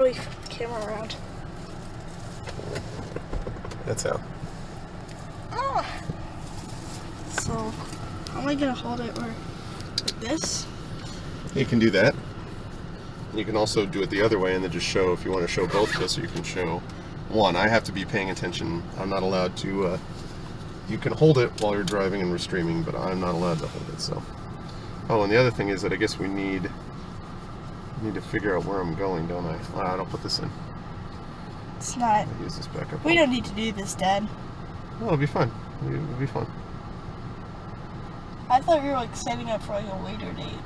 Really flip the camera around. That's how. Ah. So, how am I gonna hold it like this? You can do that. You can also do it the other way and then just show, if you want to show both of us, or you can show one. I have to be paying attention. I'm not allowed to, you can hold it while you're driving and we're streaming, but I'm not allowed to hold it, so. Oh, and the other thing is that I guess we need to figure out where I'm going, don't I? I don't put this in. It's not. I'll use this back up. We don't need to do this, Dad. No, it'll be fun. It'll be fun. I thought we were like setting up for like a later date.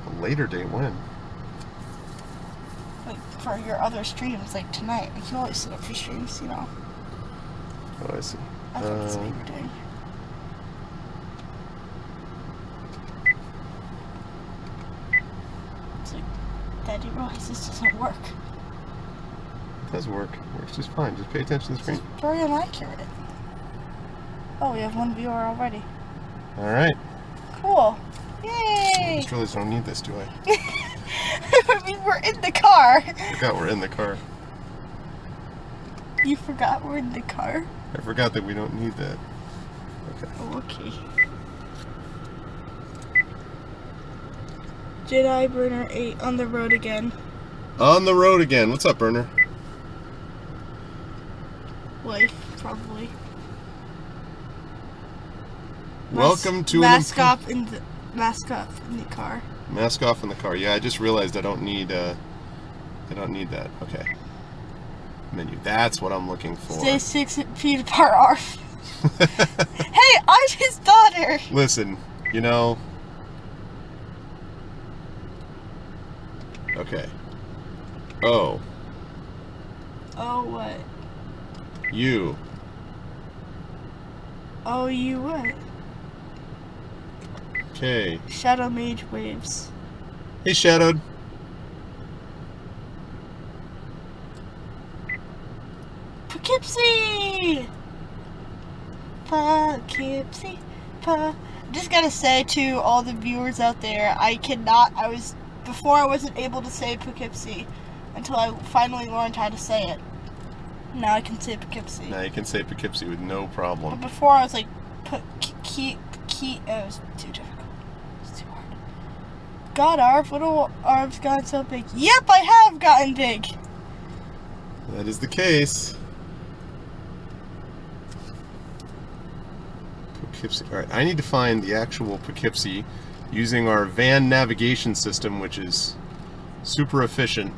A later date? When? Like for your other streams, like tonight. We can always set up for streams, you know. Oh, I see. I thought that's what you were doing. It's like, Dad, you realize this doesn't work. It does work. It works just fine. Just pay attention to the screen. It's very inaccurate. Oh, we have one viewer already. Alright. Cool. I Yay! just realized I don't need this, do I? I mean, we're in the car. I forgot we're in the car. You forgot we're in the car? I forgot that we don't need that. Okay. Oh, okay. Jedi Burner 8 on the road again. On the road again. What's up, Burner? Wife, probably. Welcome to mask off in the car. Mask off in the car. Yeah, I just realized I don't need that. Okay. Menu. That's what I'm looking for. Stay 6 feet apart, Arv. Hey, I'm his daughter. Listen, you know. Okay. Oh. Oh, what? You. Oh, you what? Okay. Shadow Mage waves. Hey, Shadowed. Poughkeepsie! Poughkeepsie. Just gotta say to all the viewers out there, before I wasn't able to say Poughkeepsie until I finally learned how to say it. Now I can say Poughkeepsie. Now you can say Poughkeepsie with no problem. But before I was like, it was too difficult. It's too hard. God, Arv, little Arv's gotten so big. Yep, I have gotten big. That is the case. Poughkeepsie. All right, I need to find the actual Poughkeepsie using our van navigation system, which is super efficient.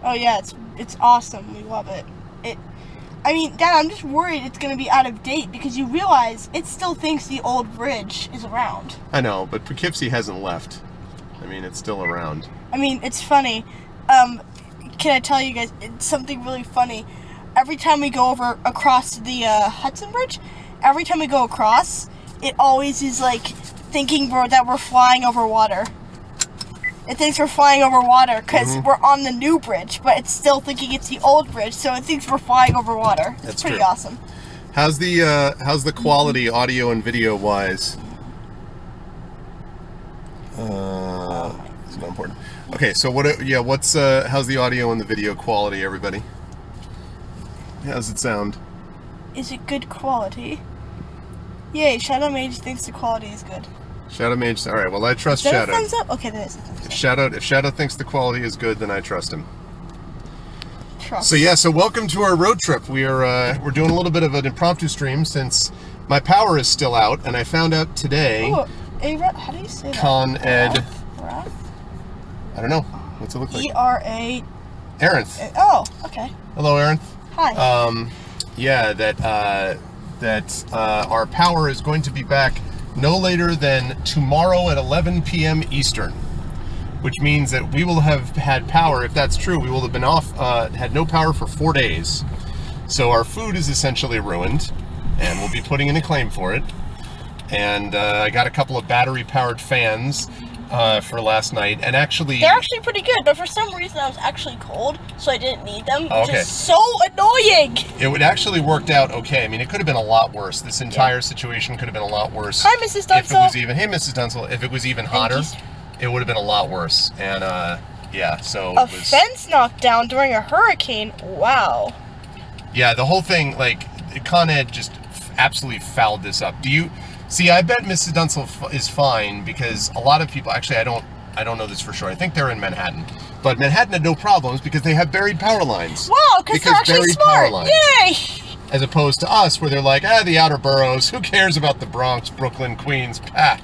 Oh yeah, it's awesome. We love it. I mean, Dad, I'm just worried it's going to be out of date because you realize it still thinks the old bridge is around. I know, but Poughkeepsie hasn't left. I mean, it's still around. I mean, it's funny. Can I tell you guys, it's something really funny. Every time we go across the Hudson Bridge, every time we go across, it always is like thinking that we're flying over water. It thinks we're flying over water because we're on the new bridge, but it's still thinking it's the old bridge, so it thinks we're flying over water. It's pretty awesome. How's the quality, audio and video wise? It's not important. Okay, so how's the audio and the video quality, everybody? How's it sound? Is it good quality? Yay, Shadow Mage thinks the quality is good. Shadow Mage, all right. Well, I trust Is that Shadow. a thumbs up? Okay, that is a thumbs up. If Shadow thinks the quality is good, then I trust him. Trust. So welcome to our road trip. We're doing a little bit of an impromptu stream since my power is still out, and I found out today. Oh, how do you say that? Con Ed. Rath? I don't know. What's it look like? E-R-A. Arinth. Oh, okay. Hello, Arinth. Hi. Yeah, that our power is going to be back no later than tomorrow at 11 p.m. Eastern, which means that we will have had power. If that's true, we will have been off, had no power for 4 days. So our food is essentially ruined, and we'll be putting in a claim for it. And I got a couple of battery-powered fans for last night, and actually... They're actually pretty good, but for some reason I was actually cold, so I didn't need them, which okay. is so annoying! It would actually worked out okay. I mean, it could have been a lot worse. This entire situation could have been a lot worse. Hi, Mrs. Dunsel. Hey, Mrs. Dunsel. If it was even hotter, it would have been a lot worse. And Yeah, so A it was... fence knocked down during a hurricane? Wow. Yeah, the whole thing, like, Con Ed just absolutely fouled this up. Do you... See, I bet Mrs. Dunsel is fine because a lot of people... Actually, I don't know this for sure. I think they're in Manhattan. But Manhattan had no problems because they have buried power lines. Wow, because they're actually buried smart. power lines. Yay! As opposed to us, where they're like, the outer boroughs. Who cares about the Bronx, Brooklyn, Queens? I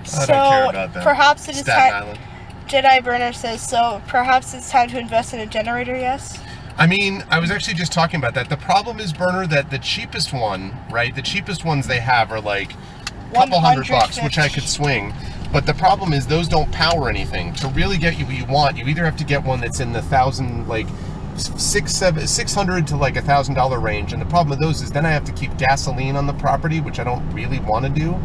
don't care about that. Perhaps it is Staten time. Island. Jedi Burner says, so perhaps it's time to invest in a generator, yes? I mean, I was actually just talking about that. The problem is, Burner, that the cheapest one, right? The cheapest ones they have are like a couple $100, which I could swing. But the problem is those don't power anything. To really get you what you want, you either have to get one that's in the $1,000, like $600 to like $1,000 range. And the problem with those is then I have to keep gasoline on the property, which I don't really want to do.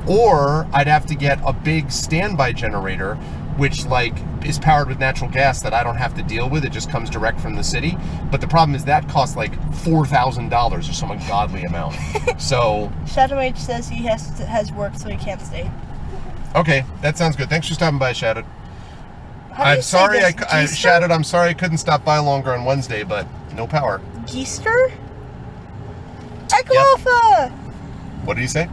Or I'd have to get a big standby generator, which like is powered with natural gas that I don't have to deal with. It just comes direct from the city. But the problem is that costs like $4,000 or some ungodly amount. So Shadow H says he has work, so he can't stay. Okay, that sounds good. Thanks for stopping by, Shadowed. I'm sorry, Shadowed, I'm sorry I couldn't stop by longer on Wednesday, but no power. Geester? Echo Alpha! What did he say?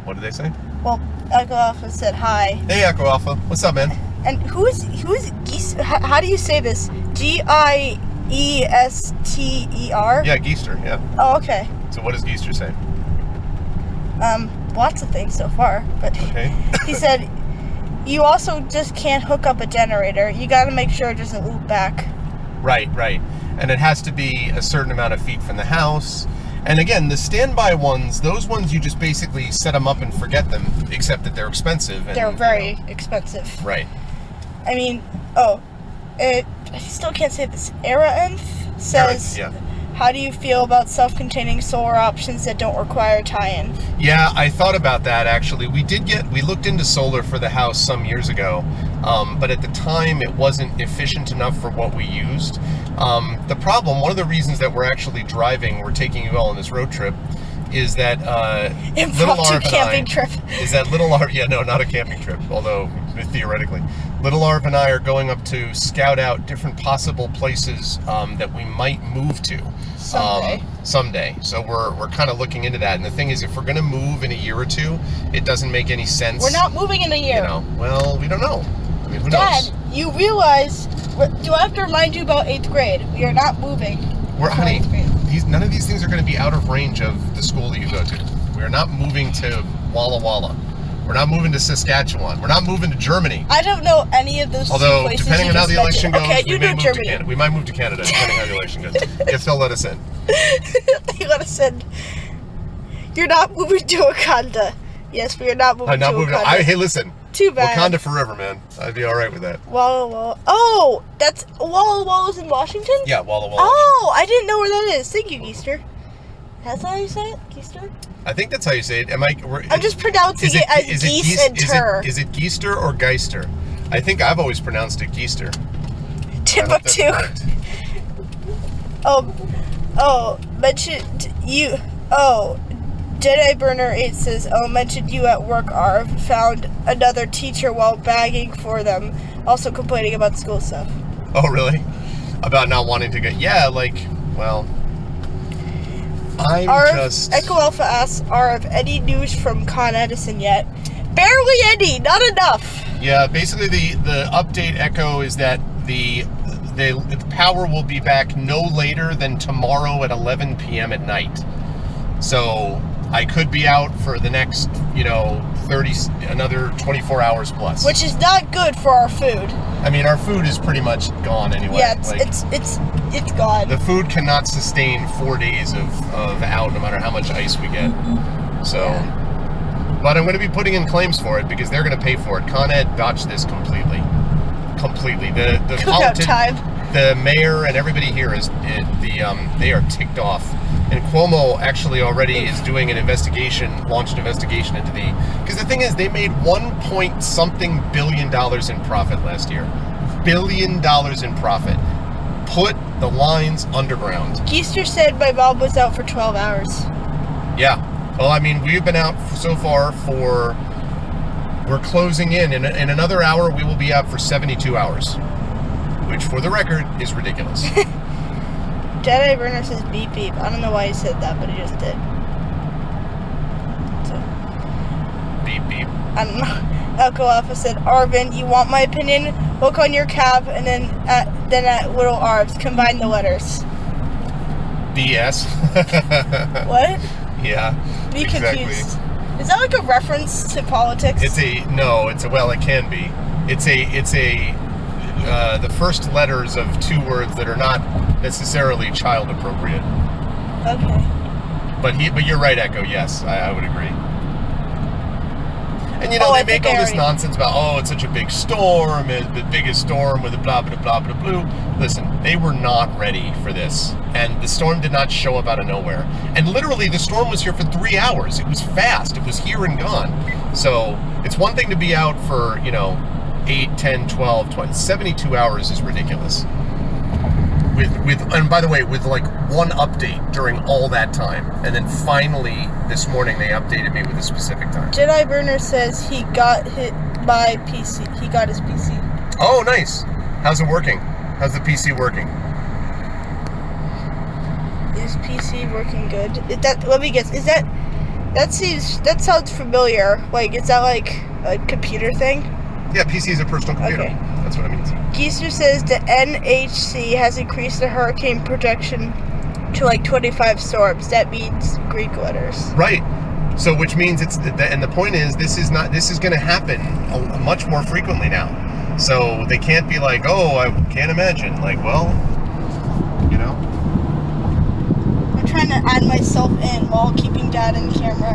What did they say? Well, Echo Alpha said hi. Hey, Echo Alpha. What's up, man? And who is Geester? How do you say this? Giester? Yeah, Geester, yeah. Oh, okay. So what does Geester say? Lots of things so far, but okay. He said, you also just can't hook up a generator. You got to make sure it doesn't loop back. Right. And it has to be a certain amount of feet from the house. And again, the standby ones, those ones you just basically set them up and forget them, except that they're expensive. And, they're very expensive. Right. I mean, I still can't say this. Era says, yeah. How do you feel about self-containing solar options that don't require tie-in? Yeah, I thought about that actually. We looked into solar for the house some years ago, but at the time it wasn't efficient enough for what we used. The problem, one of the reasons that we're taking you all on this road trip, is that Little Arv camping trip. Is that Little Arv? Yeah, no, not a camping trip, although theoretically. Little Arv and I are going up to scout out different possible places that we might move to someday. So we're kind of looking into that. And the thing is, if we're going to move in a year or two, it doesn't make any sense. We're not moving in a year. Well, we don't know. I mean, who knows? Dad, you realize? Do I have to remind you about 8th grade? We are not moving. Honey, none of these things are going to be out of range of the school that you go to. We are not moving to Walla Walla. We're not moving to Saskatchewan. We're not moving to Germany. I don't know any of those two places. Depending on how the election goes, okay, we may move to Canada. We might move to Canada, depending on how the election goes. If they'll let us in. They let us in. You're not moving to Wakanda. Yes, we are not moving to Wakanda. Hey, listen. Too bad. Wakanda forever, man. I'd be all right with that. Walla Walla. Oh, that's Walla Walla's in Washington? Yeah, Walla Walla. Oh, I didn't know where that is. Thank you, Geester. That's how you say it? Geester? I think that's how you say it. I'm just pronouncing it as geese and tur. Is it Geester or Geister? I think I've always pronounced it Geester. Timbuktu. Mentioned you. Jedi Burner 8 says, mentioned you at work, Arv. Found another teacher while bagging for them. Also complaining about school stuff. Oh, really? About not wanting to get... Yeah, well... Echo Alpha asks, Arv, any news from Con Edison yet? Barely any, not enough. Yeah, basically the update, Echo, is that the power will be back no later than tomorrow at 11 p.m. at night. So I could be out for the next, another 24 hours plus. Which is not good for our food. I mean, our food is pretty much gone anyway. Yeah, it's gone. The food cannot sustain 4 days of out, no matter how much ice we get. So, but I'm going to be putting in claims for it because they're going to pay for it. Con Ed botched this completely. The politician, the mayor, and everybody here they are ticked off. And Cuomo actually already is doing launched an investigation into because the thing is, they made $1.something billion in profit last year. $1 billion in profit. Put the lines underground. Geester said my mom was out for 12 hours. Yeah. Well, I mean, we've been out so far for we're closing in. In another hour, we will be out for 72 hours, which, for the record, is ridiculous. Jedi Burner says beep beep. I don't know why he said that, but he just did. So, Beep beep. I don't know. Echo Alpha said, Arvin, you want my opinion? Look on your cap and then at Little Arv's. Combine the letters. BS. What? Yeah. Be exactly. confused. Is that like a reference to politics? It can be. The first letters of two words that are not necessarily child appropriate. Okay. But you're right, Echo. Yes, I would agree. And they make all this nonsense about, it's such a big storm, the biggest storm with a blah blah blah blah blah. Listen, they were not ready for this, and the storm did not show up out of nowhere. And literally, the storm was here for 3 hours. It was fast. It was here and gone. So it's one thing to be out for 8, 10, 12, 20, 72 hours is ridiculous. And by the way, with like one update during all that time, and then finally this morning they updated me with a specific time. Jedi Burner says he got hit by PC. He got his PC. Oh, nice. How's it working? How's the PC working? Is PC working good? Let me guess. That sounds familiar. Like, is that like a computer thing? Yeah, PC is a personal computer. Okay. That's what it means. Geezer says the NHC has increased the hurricane projection to like 25 storms. That means Greek letters. Right. So, which means and the point is, this is going to happen much more frequently now. So they can't be like, I can't imagine. Like, well, I'm trying to add myself in while keeping Dad in camera,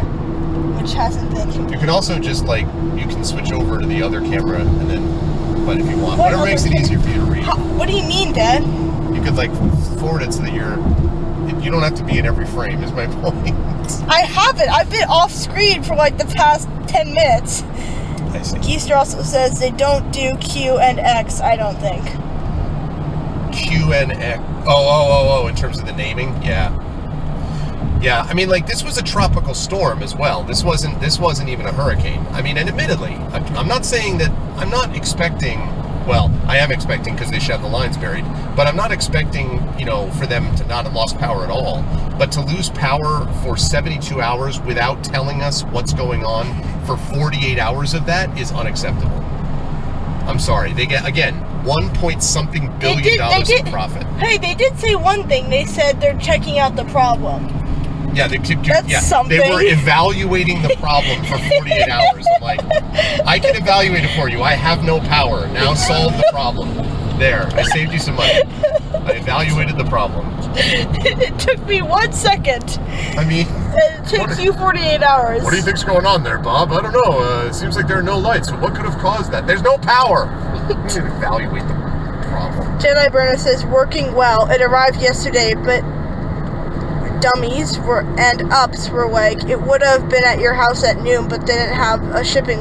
which hasn't been. You can also just you can switch over to the other camera and then. But if you want, whatever makes it easier for you to read. What do you mean, Dad? You could forward it so that you don't have to be in every frame. Is my point. I haven't. I've been off screen for like the past 10 minutes. I see. Geester also says they don't do Q and X. I don't think. Q and X. Oh. In terms of the naming, yeah. Yeah, I mean, this was a tropical storm as well. This wasn't even a hurricane. I mean, and admittedly, I'm not saying that, I'm not expecting, well, I am expecting because they should have the lines buried, but I'm not expecting, for them to not have lost power at all. But to lose power for 72 hours without telling us what's going on for 48 hours of that is unacceptable. I'm sorry. They get, again, $1 billion in profit. Hey, they did say one thing. They said they're checking out the problem. Yeah, something. They were evaluating the problem for 48 hours. I'm like, I can evaluate it for you. I have no power. Now solve the problem. There, I saved you some money. I evaluated the problem. It took me 1 second. I mean... It takes you 48 hours. What do you think's going on there, Bob? I don't know. It seems like there are no lights. What could have caused that? There's no power. You need to evaluate the problem. Jedi Burner says, working well. It arrived yesterday, but... dummies and ups were like, it would have been at your house at noon, but didn't have a shipping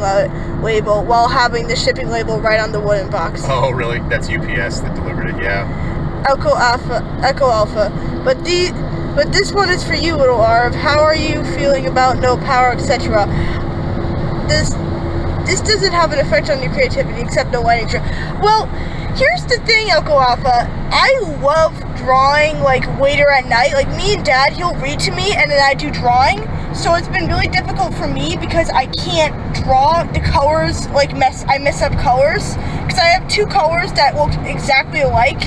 label, while having the shipping label right on the wooden box. Oh, really? That's UPS that delivered it, yeah. Echo Alpha. But this one is for you, Little Arv. How are you feeling about no power, etc.? This doesn't have an effect on your creativity, except no lighting. Well, here's the thing, Echo Alpha. I love drawing, later at night. Me and Dad, he'll read to me, and then I do drawing. So it's been really difficult for me because I can't draw the colors, I mess up colors. Because I have two colors that look exactly alike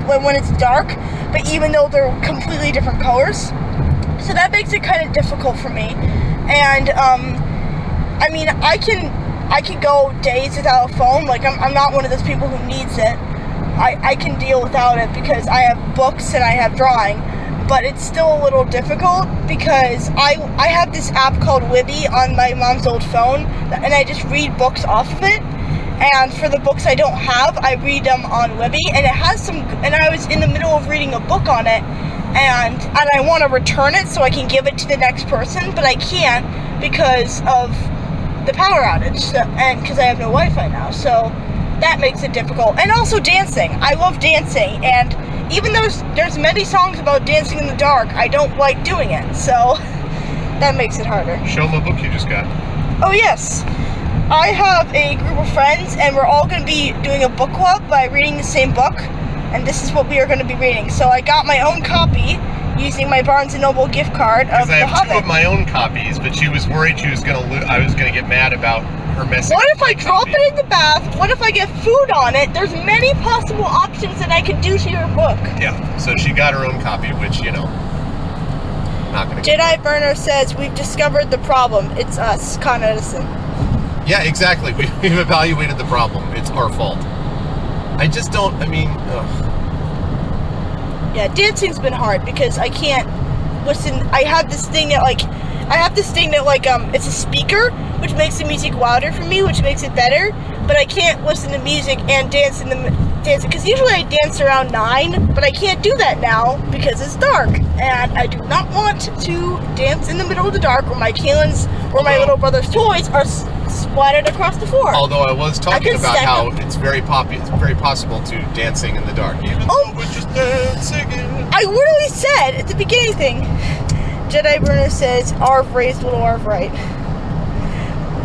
when it's dark, but even though they're completely different colors. So that makes it kind of difficult for me. And, I mean, I can go days without a phone. I'm not one of those people who needs it. I can deal without it because I have books and I have drawing. But it's still a little difficult because I have this app called Libby on my mom's old phone, and I just read books off of it. And for the books I don't have, I read them on Libby, and it has some. And I was in the middle of reading a book on it, and I want to return it so I can give it to the next person, but I can't because of the power outage, and because I have no Wi-Fi now. So that makes it difficult. And also dancing. I love dancing, and even though there's many songs about dancing in the dark, I don't like doing it, so that makes it harder. Show them a book you just got. Oh, yes. I have a group of friends, and we're all going to be doing a book club by reading the same book, and this is what we are going to be reading. So I got my own copy using my Barnes & Noble gift card of The I have Hobbit. 2 of my own copies, but she was worried I was going to get mad about her messing What up if my I drop copy. it in the bath? What if I get food on it? There's many possible options that I could do to your book. Yeah, so she got her own copy, which, not going to Jedi Burner says, we've discovered the problem. It's us, Con Edison. Yeah, exactly. We've evaluated the problem. It's our fault. I just don't, ugh. Yeah, dancing's been hard because I can't listen. I have this thing that it's a speaker, which makes the music louder for me, which makes it better. But I can't listen to music and dance because usually I dance around 9, but I can't do that now because it's dark, and I do not want to dance in the middle of the dark where my Kalen's or my little brother's toys are splattered across the floor. Although I was talking about how it's very possible to dancing in the dark, even though we're just dancing. I literally said at the beginning thing. Jedi Burner says, Arv raised Little Arv right.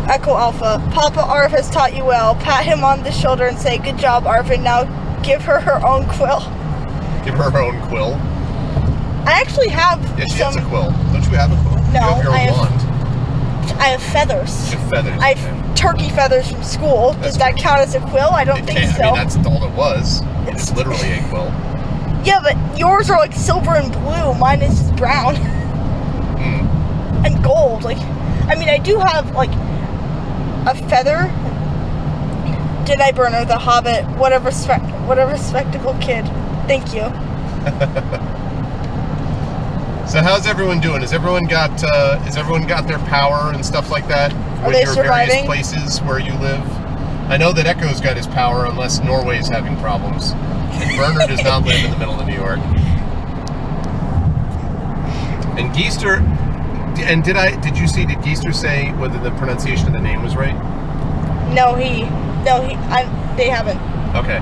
Echo Alpha, Papa Arv has taught you well. Pat him on the shoulder and say, good job, Arv, and now give her her own quill. Give her her own quill? I actually have Yeah, she has a quill. Don't you have a quill? No, you have your own wand. I have feathers. You have feathers. I have turkey feathers from school. Does that count as a quill? I don't think so. That's all it was. It's literally a quill. Yeah, but yours are like silver and blue. Mine is just brown. And gold. I do have a feather. Jedi Burner, the Hobbit, whatever spectacle kid. Thank you. So how's everyone doing? Has everyone got their power and stuff like that? Are they surviving? Various places where you live? I know that Echo's got his power unless Norway's having problems. And Burner does not live in the middle of New York. And Geester, and did Geester say whether the pronunciation of the name was right? They haven't. Okay.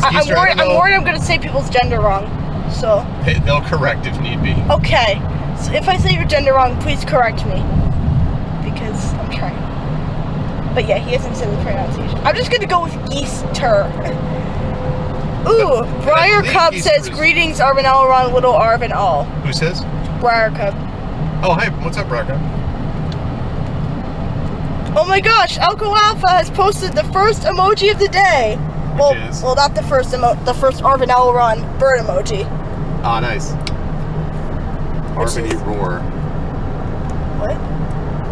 I'm worried I'm going to say people's gender wrong. So they'll correct if need be. Okay. So if I say your gender wrong, please correct me. Because I'm trying. But yeah, he hasn't said the pronunciation. I'm just going to go with Geester. Ooh, Briar Cub says, greetings, Arv and Little Arv and all. Who says? Briar Cub. Oh, hi. What's up, Briar Cub? Oh my gosh, Elko Alpha has posted the first emoji of the day. Well, not the first the first Arv and bird emoji. Ah, nice. Arvin E. Roar. What?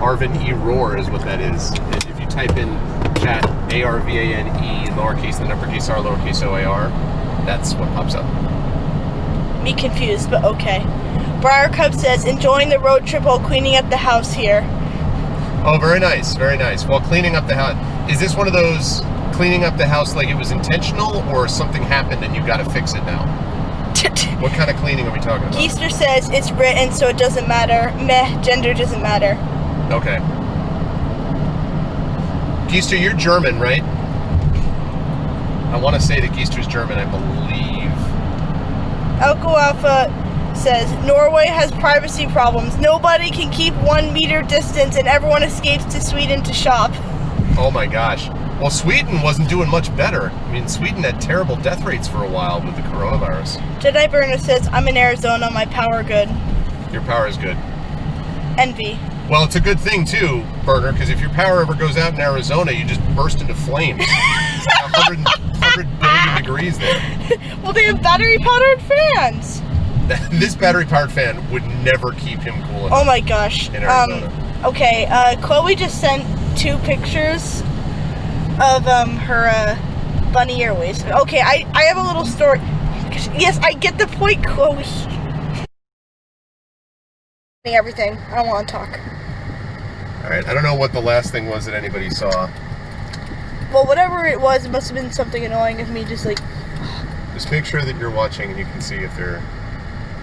Arvin E. Roar is what that is. If you type in chat ARVANE, lowercase, then uppercase R, lowercase OAR, that's what pops up. Me confused, but okay. Briar Cub says, enjoying the road trip while cleaning up the house here. Oh, very nice, very nice. While cleaning up the house, is this one of those cleaning up the house like it was intentional, or something happened and you got to fix it now? What kind of cleaning are we talking about? Geester says, it's written so it doesn't matter. Meh, gender doesn't matter. Okay. Geester, you're German, right? I want to say that Geester's German, I believe. Elko Alpha says, Norway has privacy problems. Nobody can keep 1 meter distance and everyone escapes to Sweden to shop. Oh my gosh. Well, Sweden wasn't doing much better. I mean, Sweden had terrible death rates for a while with the coronavirus. Jedi Burner says, I'm in Arizona, my power good. Your power is good. Envy. Well, it's a good thing too, Burner, because if your power ever goes out in Arizona, you just burst into flames. It's like 100 billion degrees there. Well, they have battery-powered fans. This battery-powered fan would never keep him cool enough. Oh my gosh. In Arizona. Okay, Chloe just sent 2 pictures of her bunny earways. Okay, I have a little story. Yes, I get the point, Chloe. Everything. I don't want to talk. Alright, I don't know what the last thing was that anybody saw. Well, whatever it was, it must have been something annoying of me just like... Just make sure that you're watching and you can see if they're...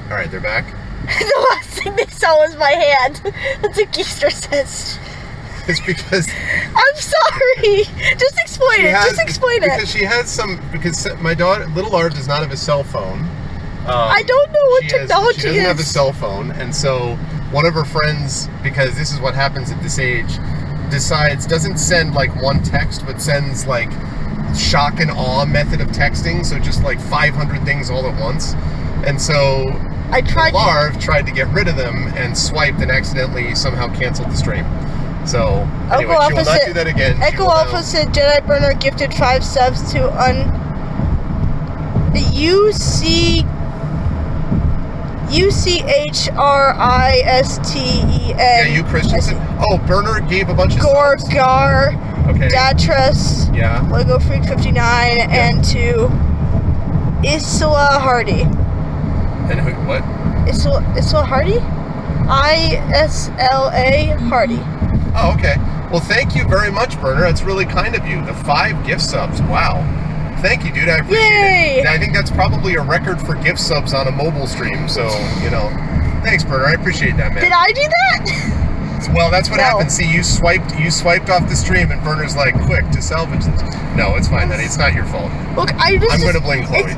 Alright, they're back. The last thing they saw was my hand. That's what Geester says. It's because... I'm sorry. Just explain it. Just explain it. Because she has some... Because my daughter, Little Arv, does not have a cell phone. I don't know what technology is. She doesn't have a cell phone, and so one of her friends, because this is what happens at this age, doesn't send like one text, but sends like shock and awe method of texting, so just like 500 things all at once. And so Larv tried to get rid of them and swiped and accidentally somehow canceled the stream. So anyway, she will not do that again. Echo Alpha said Jedi Burner gifted 5 subs to UCHRISTEN. Yeah, you Christensen. Oh, Burner gave a bunch of subs. Gorgar. Okay. Datress. Yeah. Lego Freak 59 and to Isla Hardy. And who? What? Isla Hardy? ISLA Hardy. Oh, okay. Well, thank you very much, Burner. That's really kind of you. The 5 gift subs. Wow. Thank you, dude. I appreciate it. I think that's probably a record for gift subs on a mobile stream. So, you know, thanks, Burner. I appreciate that, man. Did I do that? Well, that's what happened. See, you swiped off the stream, and Burner's like, quick to salvage this. No, it's fine, honey. It's not your fault. Look, I'm going to blame Chloe.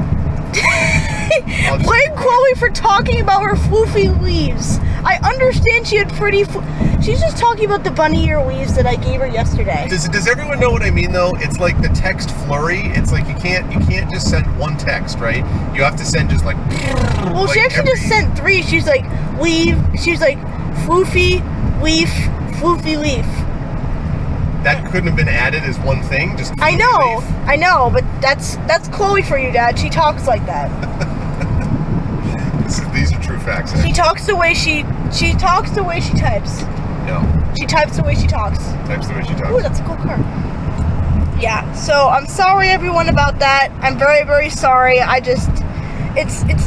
Blame Chloe for talking about her floofy weaves. I understand she had pretty. She's just talking about the bunny ear weaves that I gave her yesterday. Does everyone know what I mean though? It's like the text flurry. It's like you can't just send one text, right? You have to send just like. Well, like she actually just sent 3. She's like weave. She's like floofy weave, floofy leaf. That couldn't have been added as one thing. Just I know, but that's Chloe for you, Dad. She talks like that. These are true facts. She talks the way she talks the way she types. No. She types the way she talks. Types the way she talks. Ooh, that's a cool car. Yeah. So I'm sorry, everyone, about that. I'm very, very sorry. It's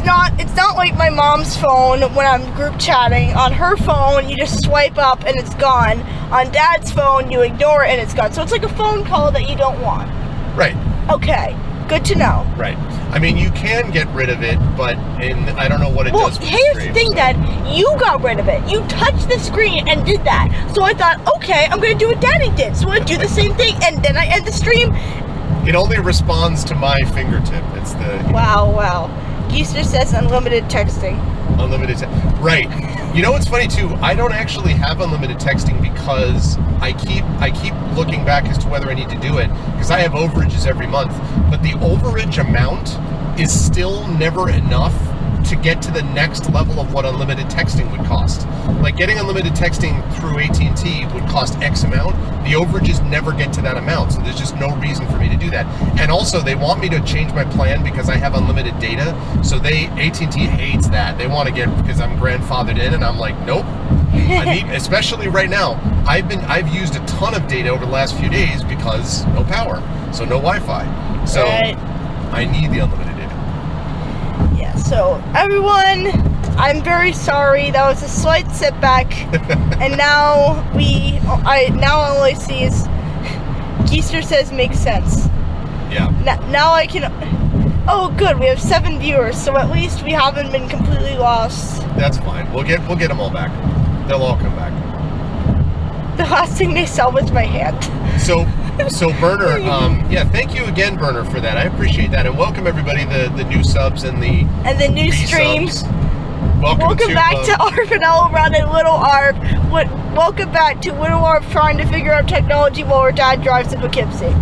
not like my mom's phone when I'm group chatting. On her phone, you just swipe up and it's gone. On Dad's phone, you ignore it and it's gone. So it's like a phone call that you don't want. Right. Okay. Good to know. Right. I mean, you can get rid of it, but I don't know what it does with the here's stream, the thing, Dad. You got rid of it. You touched the screen and did that. So I thought, okay, I'm going to do what Daddy did. So I do the same thing, and then I end the stream. It only responds to my fingertip. It's the... Wow. Geezer says unlimited texting. Right. You know what's funny too? I don't actually have unlimited texting because I keep looking back as to whether I need to do it because I have overages every month. But the overage amount is still never enough to get to the next level of what unlimited texting would cost. Like getting unlimited texting through AT&T would cost X amount. The overages never get to that amount, so there's just no reason for me to do that. And also, they want me to change my plan because I have unlimited data. So AT&T hates that. They want to get because I'm grandfathered in, and I'm like, nope. I need, especially right now. I've used a ton of data over the last few days because no power, so no Wi-Fi. So I need the unlimited data. Yeah. So everyone, I'm very sorry. That was a slight setback, and now all I see is Geezer says makes sense. Yeah. Now I can. Oh, good. We have 7 viewers, so at least we haven't been completely lost. That's fine. We'll get them all back. They'll all come back. The last thing they saw was my hand. So Burner, yeah, thank you again, Burner, for that. I appreciate that, and welcome everybody, the new subs and the new streams. Welcome back to Arv and Little Arv. Welcome back to Little Arv trying to figure out technology while our dad drives to Poughkeepsie.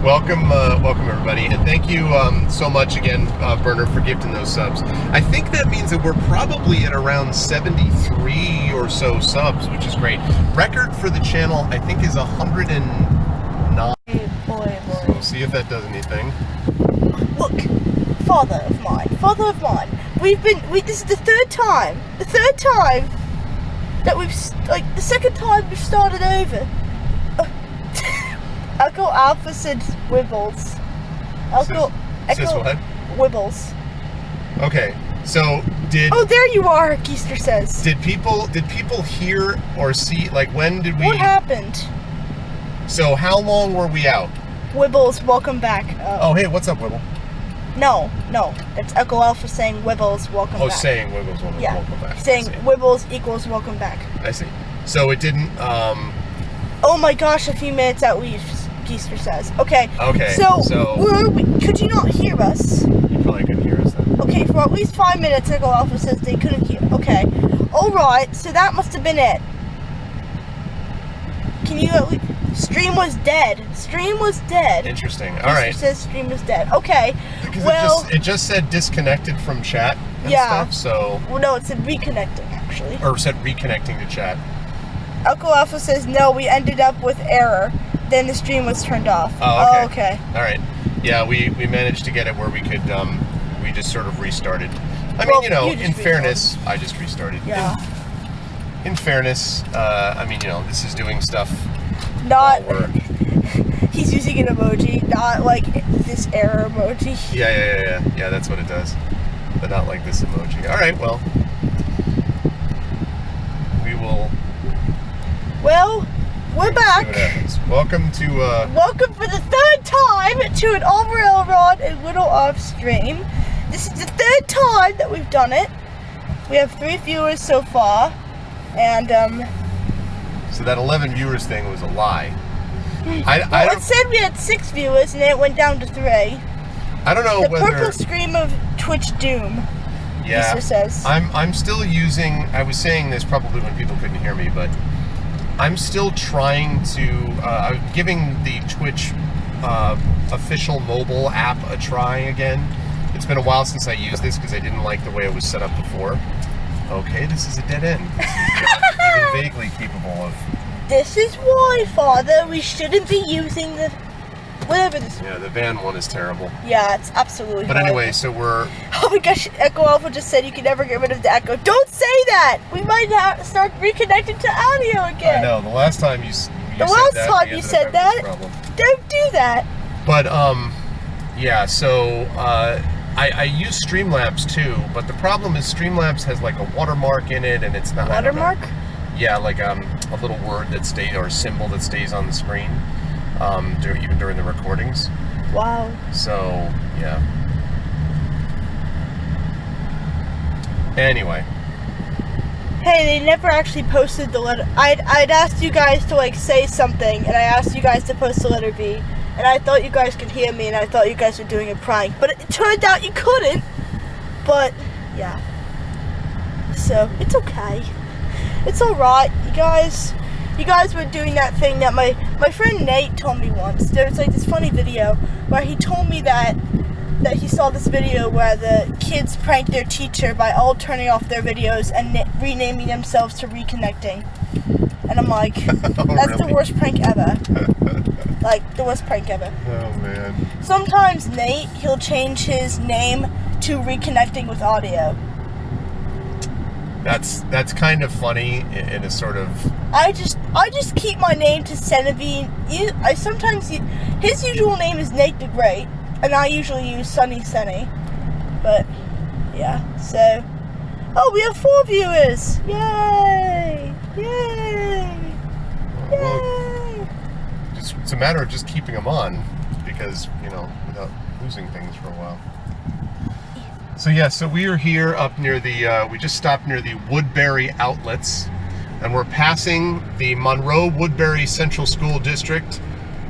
Welcome everybody, and thank you so much again, Burner, for gifting those subs. I think that means that we're probably at around 73 or so subs, which is great. Record for the channel, I think, is 109. Boy. So see if that does anything. Look, father of mine. This is the third time that the second time we've started over. Echo Alpha said Wibbles. Echo what? Wibbles. Okay, so did... Oh, there you are, Geezer says. Did people hear or see, like, when did we... What happened? So how long were we out? Wibbles, welcome back. Oh, hey, what's up, Wibble? No, that's Echo Alpha saying Wibbles, welcome back. Oh, saying Wibbles, welcome back. Saying Wibbles equals welcome back. I see. So it didn't, Oh my gosh, a few minutes at least, Geezer says. Okay. So where are we? Could you not hear us? You probably couldn't hear us then. Okay, for at least 5 minutes, Echo Alpha says they couldn't hear. Okay. Alright, so that must have been it. Can you at least... Stream was dead. Stream was dead. Interesting. All right. It says stream was dead. Okay. Because well, it just said disconnected from chat and stuff, so... Well, no, it said reconnecting, actually. Or said reconnecting to chat. Uncle Alpha says, no, we ended up with error. Then the stream was turned off. Oh, okay. Oh, okay. All right. Yeah, we managed to get it where we could, we just sort of restarted. I mean, you know, in fairness, I just restarted. Yeah. In fairness, I mean, you know, this is doing stuff. Not... He's using an emoji, not like this error emoji. Yeah, that's what it does. But not like this emoji. All right, well. We will... Well, we're back. See what happens. Welcome to... Welcome for the third time to an Arv and Little Arv stream. This is the third time that we've done it. We have 3 viewers so far. And, So that 11 viewers thing was a lie. It said we had 6 viewers and then it went down to 3. I don't know whether... The purple scream of Twitch doom. Yeah. Lisa says. I'm still using... I was saying this probably when people couldn't hear me, but I'm still trying to... I'm giving the Twitch official mobile app a try again. It's been a while since I used this because I didn't like the way it was set up before. Okay, this is a dead end. This is not even vaguely capable of... This is why, Father, we shouldn't be using the... Whatever this... Yeah, the van one is terrible. Yeah, it's absolutely But anyway, so we're... Oh my gosh, Echo Alpha just said you can never get rid of the echo. Don't say that! We might start reconnecting to audio again. I know, the last time you said that... Don't do that. But, yeah, so, I use Streamlabs too, but the problem is Streamlabs has like a watermark in it, and it's not... Watermark? Yeah, like a little word that stays, or a symbol that stays on the screen, even during the recordings. Wow. So, yeah. Anyway. Hey, they never actually posted the letter. I'd asked you guys to like say something, and I asked you guys to post the letter V, and I thought you guys could hear me, and I thought you guys were doing a prank, but it turned out you couldn't. But yeah. So it's okay. It's alright, you guys were doing that thing that my friend Nate told me once. There was like this funny video where he told me that he saw this video where the kids pranked their teacher by all turning off their videos and renaming themselves to Reconnecting. And I'm like, that's the worst prank ever. Like, the worst prank ever. Oh, man. Sometimes Nate, he'll change his name to Reconnecting with Audio. That's kind of funny in a sort of... I just keep my name to Senevine. His usual name is Nate the Great, and I usually use Sunny Senny. But yeah, so we have 4 viewers! Yay! Yay! Yay! It's a matter of just keeping them on, because, you know, without losing things for a while. So yeah, so we are here up near the, we just stopped near the Woodbury outlets, and we're passing the Monroe Woodbury Central School District,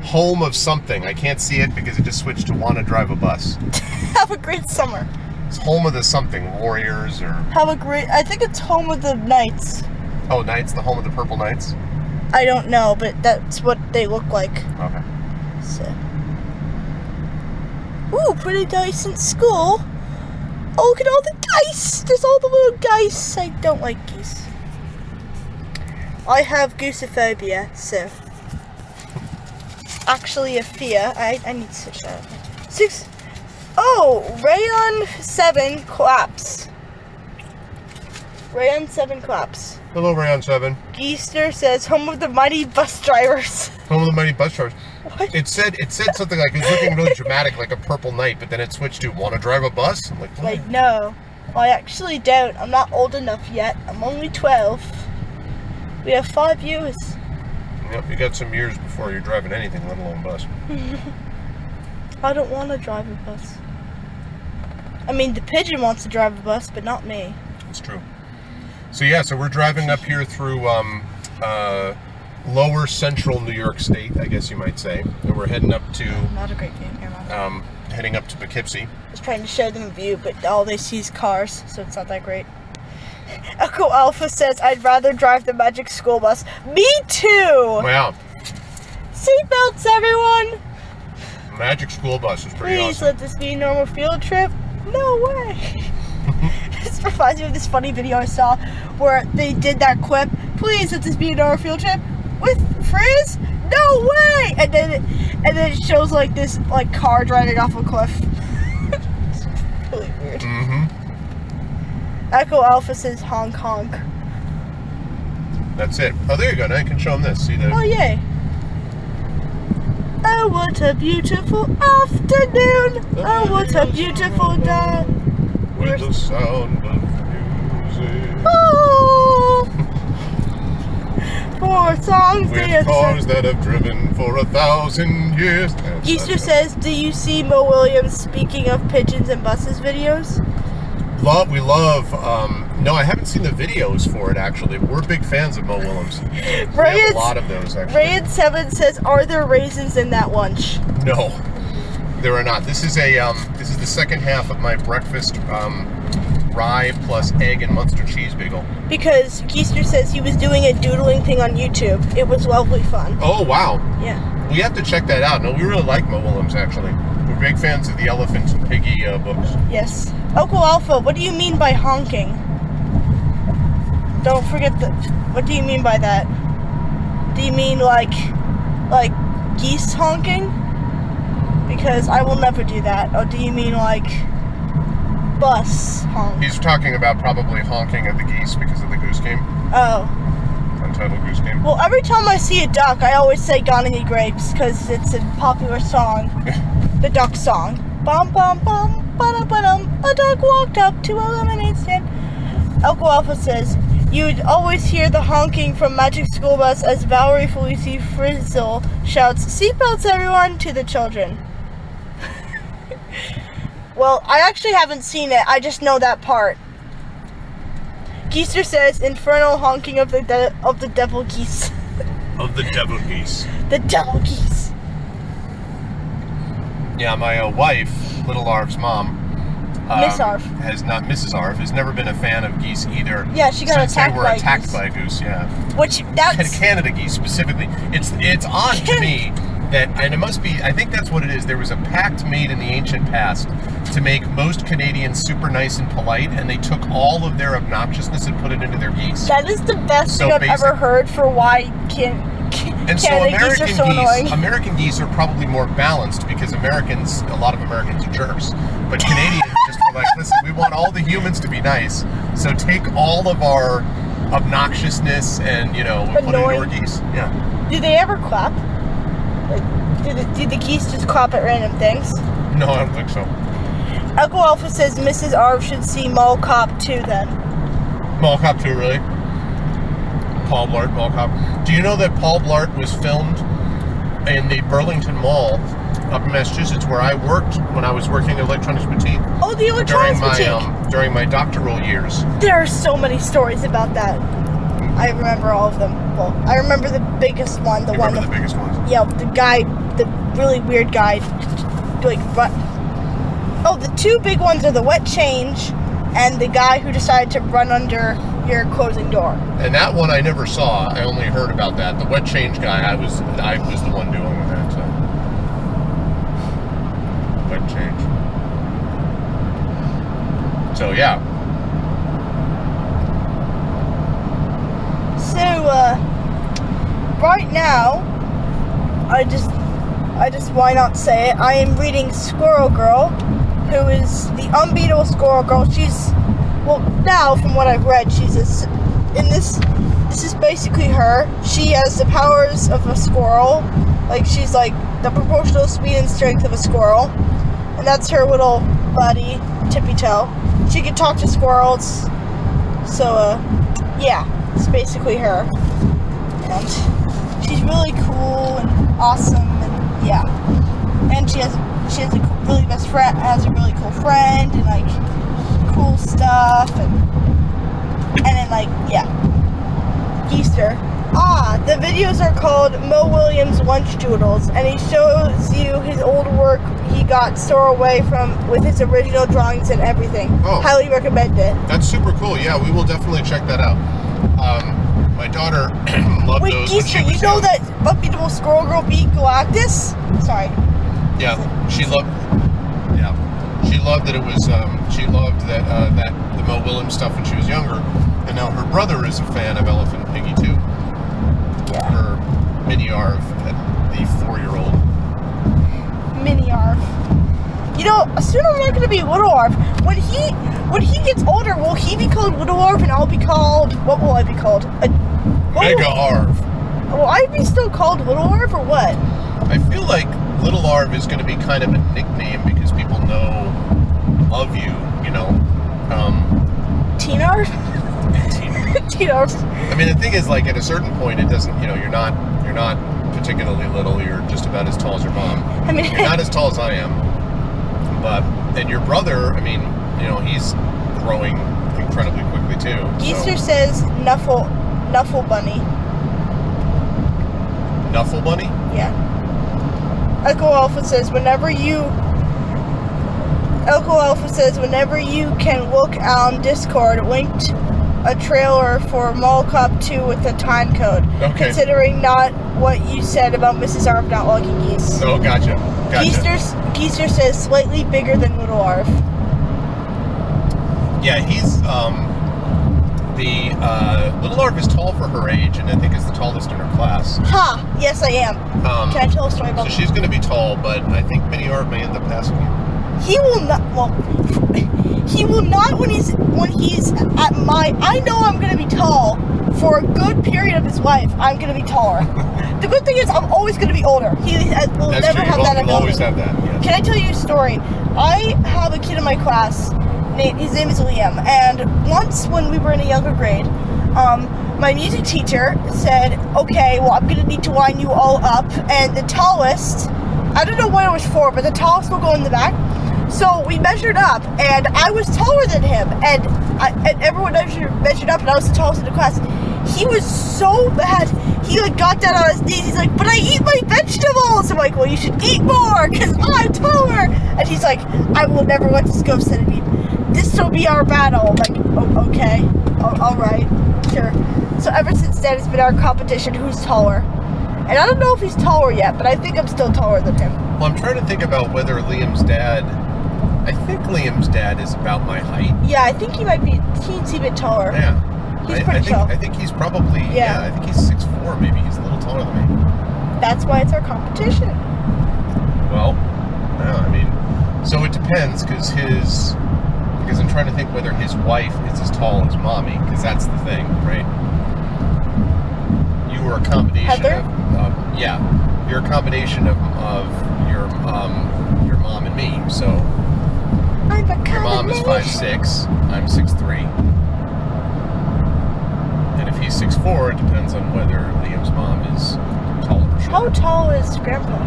home of something. I can't see it because it just switched to Wanna Drive a Bus. Have a great summer. It's home of the something, Warriors or... I think it's home of the Knights. Oh, Knights, the home of the Purple Knights? I don't know, but that's what they look like. Okay. So. Ooh, pretty decent school. Oh, look at all the geese! There's all the little geese. I don't like geese. I have gooseophobia, so. Actually, a fear. I need to switch that. 6. Oh, Rayon 7 collapse. Rayon 7 collapse. Hello, Rayon 7. Geester says, home of the mighty bus drivers. Home of the mighty bus drivers. What? It said something like, it's looking really dramatic, like a purple knight, but then it switched to, wanna drive a bus? I'm like, what? Like, no. Well, I actually don't. I'm not old enough yet. I'm only 12. We have 5 viewers. Yep, you got some years before you're driving anything, let alone a bus. I don't want to drive a bus. I mean, the pigeon wants to drive a bus, but not me. It's true. So yeah, so we're driving up here through lower central New York State, I guess you might say. And we're heading up to... Not a great view, never mind. Heading up to Poughkeepsie. I was trying to show them a view, but all they see is cars, so it's not that great. Echo Alpha says, I'd rather drive the magic school bus. Me too! Wow. Seatbelts, everyone! Magic school bus is pretty Please awesome. let this be a normal field trip. No way. This reminds me of this funny video I saw where they did that quip. Please let this be a normal field trip with Frizz. No way. And then it shows like this like car driving off a cliff. It's really weird. Echo Alpha says honk honk. That's it. Oh, there you go. Now you can show them this. See that? Oh yay. Oh, what a beautiful afternoon. Oh, what a beautiful day. With the sound of music. Oh. 4 songs With cars that have driven for 1,000 years. Easter says, do you see Mo Williams speaking of pigeons and buses videos? We love, no, I haven't seen the videos for it actually. We're big fans of Mo Williams. We have a lot of those actually. Rayan7 says, are there raisins in that lunch? No, there are not. This is the second half of my breakfast rye plus egg and Munster cheese bagel. Because Geester says he was doing a doodling thing on YouTube. It was lovely fun. Oh, wow. Yeah. We have to check that out. No, we really like Mo Williams actually. We're big fans of the Elephant and Piggy books. Yes. Uncle Alpha, what do you mean by honking? Don't forget what do you mean by that? Do you mean like geese honking? Because I will never do that. Or do you mean like bus honk? He's talking about probably honking at the geese because of the Goose Game. Oh. Untitled Goose Game. Well, every time I see a duck, I always say "Gonna Need Grapes" because it's a popular song, the duck song. Bum bum bum, ba-dum. A duck walked up to a lemonade stand. Uncle Alpha says, you would always hear the honking from Magic School Bus as Valerie Felici Frizzle shouts, "Seatbelts, everyone!" to the children. Well, I actually haven't seen it. I just know that part. Geester says, infernal honking of the devil geese. Of the devil geese. The devil geese. Yeah, my wife, Little Arv's mom, Miss Arv. Mrs. Arv, has never been a fan of geese either. Yeah, she got since attacked they were by a attacked goose. by a goose. Yeah. Which that's Canada geese specifically. It's odd to me that, and it must be. I think that's what it is. There was a pact made in the ancient past to make most Canadians super nice and polite, and they took all of their obnoxiousness and put it into their geese. that is the best thing I've ever heard for why And so Canada geese are so annoying. American geese are probably more balanced because a lot of Americans are jerks. But Canadians just were like, listen, we want all the humans to be nice. So take all of our obnoxiousness and, we put it into our geese. Yeah. Do they ever clap? Like, do the geese just clap at random things? No, I don't think so. Uncle Alpha says Mrs. Arv should see Mall Cop 2 then. Mall Cop 2, really? Paul Blart, Mall Cop. Do you know that Paul Blart was filmed in the Burlington Mall up in Massachusetts where I worked when I was working at Electronics Boutique? Oh, the Electronics Boutique! During my doctoral years. There are so many stories about that. I remember all of them. Well, I remember the biggest one. The biggest ones? Yeah, the guy, the really weird guy, Oh, the two big ones are the wet change and the guy who decided to run under your closing door. And that one I never saw. I only heard about that. The wet change guy, I was the one doing that. So. Wet change. So yeah. So right now, I just why not say it? I am reading Squirrel Girl, who is the unbeatable Squirrel Girl. She's, well, now from what I've read, this is basically her. She has the powers of a squirrel. Like, she's like the proportional speed and strength of a squirrel. And that's her little buddy, Tippy Toe. She can talk to squirrels. So, yeah, it's basically her. And she's really cool and awesome, and yeah. And she has a really best friend, has a really cool friend, and like cool stuff, and then like, yeah. Geester. The videos are called Mo Williams Lunch Doodles, and he shows you his old work he got stored away with his original drawings and everything. Oh. Highly recommend it. That's super cool. Yeah, we will definitely check that out. my daughter loved Wait, those when Geezer, she was you know young. that Unbeatable Squirrel Girl beat Galactus? Sorry. Yeah, she loved. Yeah, she loved that it was. She loved that the Mo Willems stuff when she was younger, and now her brother is a fan of Elephant Piggy too. Yeah. Her mini Arv, the 4-year-old. Mini Arv. You know, soon I'm not gonna be Little Arv. When he gets older, will he be called Little Arv and I'll be called, what will I be called? Mega Arv. Will I be still called Little Arv or what? I feel like Little Arv is going to be kind of a nickname because people know of you, you know. Teen Arv? Teen Arv. I mean, the thing is, like, at a certain point, it doesn't, you know, you're not particularly little. You're just about as tall as your mom. I mean, You're not as tall as I am. But, and your brother, I mean, you know, he's growing incredibly quickly, too. Geezer says Nuffle Bunny. Nuffle Bunny? Yeah. Echo Alpha says whenever you can look on Discord, linked a trailer for Mall Cop 2 with the time code. Okay. Considering not what you said about Mrs. Arv not liking geese. Oh, gotcha. Geezer says slightly bigger than Little Arv. Yeah, he's, Little Arv is tall for her age, and I think is the tallest in her class. Ha! Yes, I am. Can I tell a story about So she's going to be tall, but I think Mini Arv may end up passing you. He will not. Well, he will not when he's at my. I know I'm gonna be tall for a good period of his life. I'm gonna be taller. The good thing is I'm always gonna be older. He will That's never true. have that You'll always ability. have that. Yes. Can I tell you a story? I have a kid in my class. His name is Liam, and once when we were in a younger grade, my music teacher said, "Okay, well I'm gonna need to line you all up, and the tallest." I don't know what it was for, but the tallest will go in the back. So we measured up, and I was taller than him, and everyone measured up, and I was the tallest in the class. He was so bad. He like got down on his knees. He's like, "But I eat my vegetables." I'm like, "Well, you should eat more, cause I'm taller." And he's like, "I will never let this go, Centipede. This will be our battle." I'm like, "Oh, okay, all right, sure." So ever since then, it's been our competition who's taller. And I don't know if he's taller yet, but I think I'm still taller than him. Well, I'm trying to think about whether Liam's dad. I think Liam's dad is about my height. Yeah, I think he might be a teensy bit taller. Yeah. He's pretty tall. I think he's probably. Yeah. I think he's 6'4". Maybe he's a little taller than me. That's why it's our competition. Well, no, I mean, so it depends because I'm trying to think whether his wife is as tall as mommy, because that's the thing, right? You were a combination Heather? of yeah, you're a combination of your mom and me. So I'm a your mom is combination. 5'6", I'm 6'3", and if he's 6'4", it depends on whether Liam's mom is taller or shorter. How tall is Grandpa?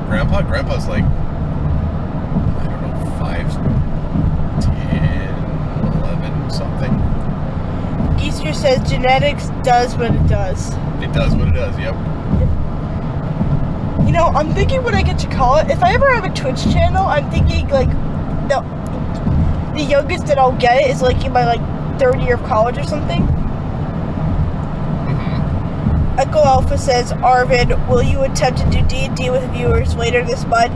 Grandpa's like, I don't know, 5'10", 11, something. Geezer says genetics does what it does. It does what it does, yep. You know, I'm thinking what I get to call it. If I ever have a Twitch channel, I'm thinking like the youngest that I'll get is like in my like third year of college or something. Mm-hmm. Echo Alpha says, Arvid, will you attempt to do D&D with viewers later this month,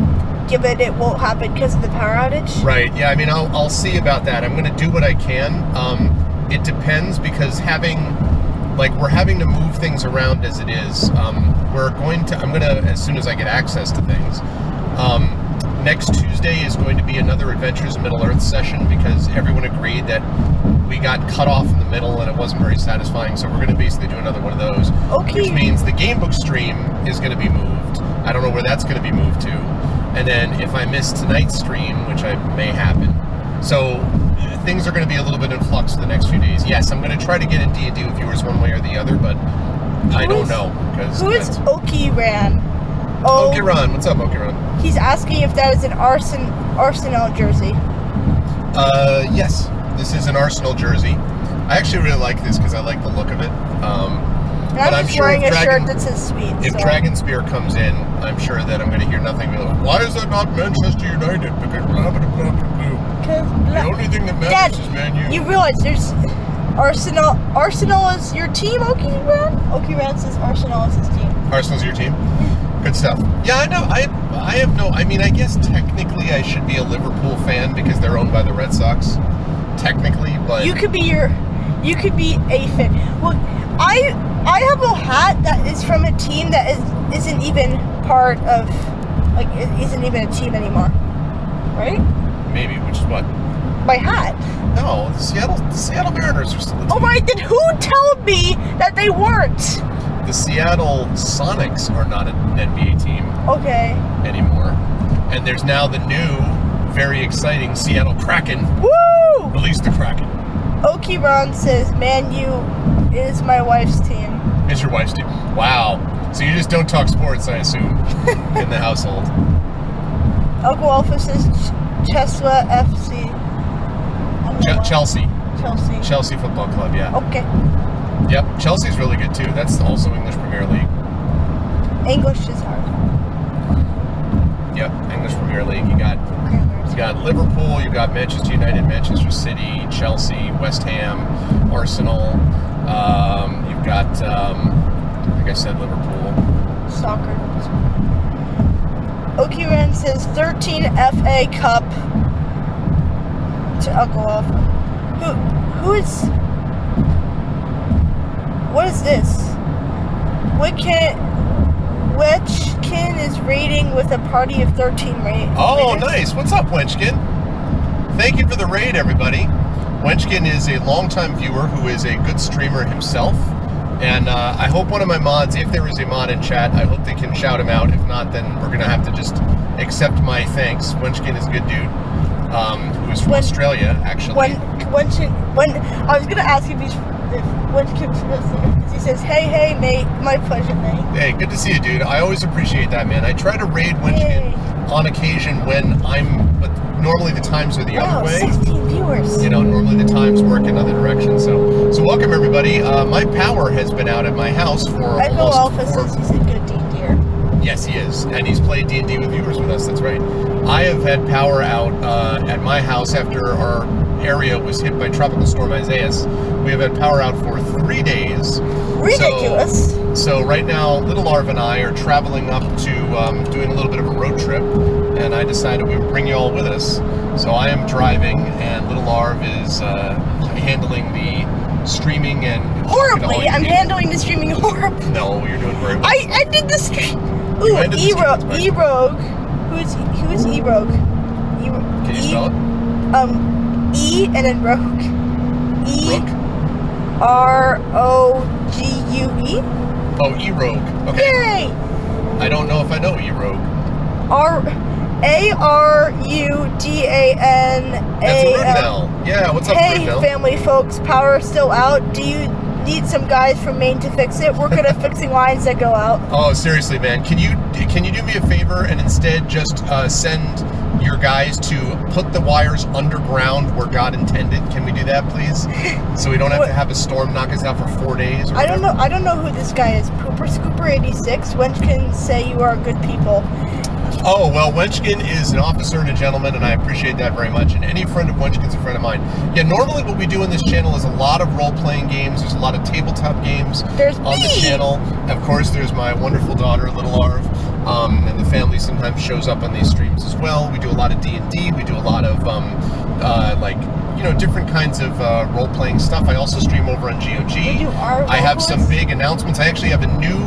given it won't happen because of the power outage? Right, yeah, I mean, I'll see about that. I'm going to do what I can. It depends because we're having to move things around as it is. I'm going to, as soon as I get access to things, next Tuesday is going to be another Adventures in Middle-earth session because everyone agreed that we got cut off in the middle and it wasn't very satisfying, so we're going to basically do another one of those. Okay. Which means the gamebook stream is going to be moved. I don't know where that's going to be moved to. And then if I miss tonight's stream, which may happen, so things are going to be a little bit in flux for the next few days. Yes, I'm going to try to get in D&D with viewers one way or the other, but I don't know. Who is Okiran? Oh, Okiran, what's up, Okiran? He's asking if that is an Arsenal jersey. Yes, this is an Arsenal jersey. I actually really like this because I like the look of it. And I'm just wearing a shirt that says sweet. If Dragon Spear comes in, I'm sure that I'm going to hear nothing but, why is that not Manchester United? Because blah, blah, blah, blah, blah. The only thing that matters is Man U. You realize Arsenal is your team, Okie Ran? Okie Ran says Arsenal is his team. Arsenal's your team? Good stuff. Yeah, I know. I have no... I mean, I guess technically I should be a Liverpool fan because they're owned by the Red Sox. Technically, but... You could be a fan. Well, I have a hat that is from a team that isn't even part of... Like, it isn't even a team anymore. Right? Maybe, which is what? My hat. No, the Seattle Mariners are still a team. Oh, right, then who told me that they weren't? The Seattle Sonics are not an NBA team anymore. And there's now the new, very exciting Seattle Kraken. Woo! Release the Kraken. Okie Ron says, Man U is my wife's team. It's your wife's team. Wow. So you just don't talk sports, I assume, in the household. Uncle Alpha says Chesla FC. Chelsea. Chelsea Football Club, yeah. Okay. Yep, Chelsea's really good too. That's also English Premier League. English is hard. Yep, English Premier League. You got Liverpool, you got Manchester United, Manchester City, Chelsea, West Ham, Arsenal. You've got, like I said, Liverpool. Soccer. Okiren says 13 FA Cup to Uncle Alpha. Who is... What is this? Wenchkin is raiding with a party of 13 raid. Oh, nice. What's up, Wenchkin? Thank you for the raid, everybody. Wenchkin is a longtime viewer who is a good streamer himself. And I hope one of my mods, if there is a mod in chat, I hope they can shout him out. If not, then we're going to have to just accept my thanks. Wenchkin is a good dude. Who is from Australia, actually. When I was going to ask if Wenchkin's listening. He says, hey, mate. My pleasure, mate. Hey, good to see you, dude. I always appreciate that, man. I try to raid Wenchkin on occasion when but normally the times are the other way. 16 viewers. You know, normally the times work in other directions. So welcome, everybody. My power has been out at my house for Echo Alpha says he's a good D&D'er. Yes, he is. And he's played D&D with viewers with us. That's right. I have had power out at my house after our area was hit by Tropical Storm Isaias. We have had power out for 3 days. Ridiculous. So right now, Little Arv and I are traveling up to doing a little bit of a road trip, and I decided we would bring you all with us. So I am driving, and Little Arv is handling the streaming and... Horribly. I'm handling the streaming horribly. No, you're doing very well. I did the stream. Ooh, E-Rogue. Who's E-Rogue? Can you spell it? E and then Rogue. Rogue? R-O-G-U-E? Oh, E-Rogue. Okay. Yay! I don't know if I know E-Rogue. A-R-U-D-A-N-A-L. That's Rudnell. Yeah, what's up, Hey, Rudnell? family folks, power still out. Do you need some guys from Maine to fix it? We're good at fixing lines that go out. Oh, seriously, man. Can you do me a favor and instead just send your guys to put the wires underground where God intended? Can we do that, please? So we don't have to have a storm knock us out for 4 days. I don't know who this guy is. Pooper Scooper 86. Wench can say you are good people. Oh, well, Wenchkin is an officer and a gentleman, and I appreciate that very much. And any friend of Wenchkin's a friend of mine. Yeah, normally what we do in this channel is a lot of role-playing games. There's a lot of tabletop games on the channel. Of course, there's my wonderful daughter, Little Arv, and the family sometimes shows up on these streams as well. We do a lot of D&D. We do a lot of, different kinds of role-playing stuff. I also stream over on GOG. I have some big announcements. I actually have a new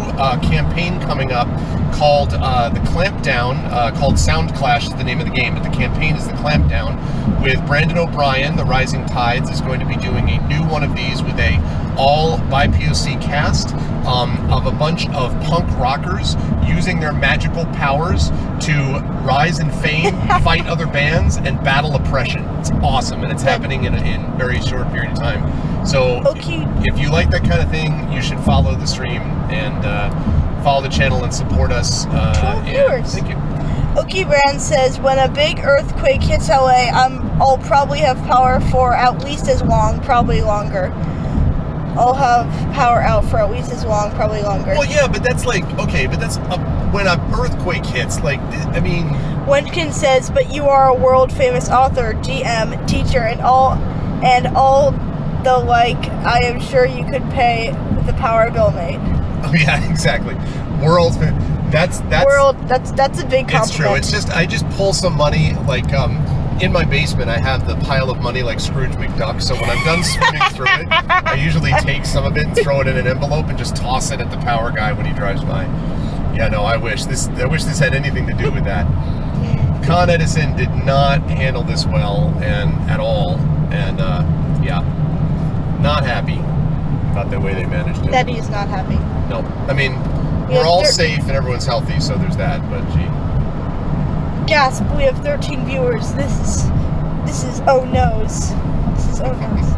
campaign coming up called The Clampdown, called Sound Clash is the name of the game, but the campaign is The Clampdown, with Brandon O'Brien. The Rising Tides is going to be doing a new one of these with a all by POC cast of a bunch of punk rockers using their magical powers to rise in fame, fight other bands, and battle oppression. It's awesome, and it's happening in a very short period of time. So if you like that kind of thing, you should follow the stream and follow the channel and support us. 12 viewers. Thank you. Okie Brand says, when a big earthquake hits LA, I'll probably have power for at least as long, probably longer. I'll have power out for at least as long, probably longer. Well, yeah, but that's like, okay, but that's when an earthquake hits, like, I mean... Wenchkin says, but you are a world-famous author, GM, teacher, and all though, like, I am sure you could pay the power Bill made. Oh yeah, exactly. World. That's a big compliment. It's true. It's just I just pull some money like in my basement. I have the pile of money like Scrooge McDuck. So when I'm done swimming through it, I usually take some of it and throw it in an envelope and just toss it at the power guy when he drives by. Yeah, no, I wish this had anything to do with that. Con Edison did not handle this well and at all, and yeah, not happy about the way they managed it. That he's not happy. No, I mean we're all safe and everyone's healthy, so there's that. But gee, gasp! We have 13 viewers. This is oh noes. This is oh noes.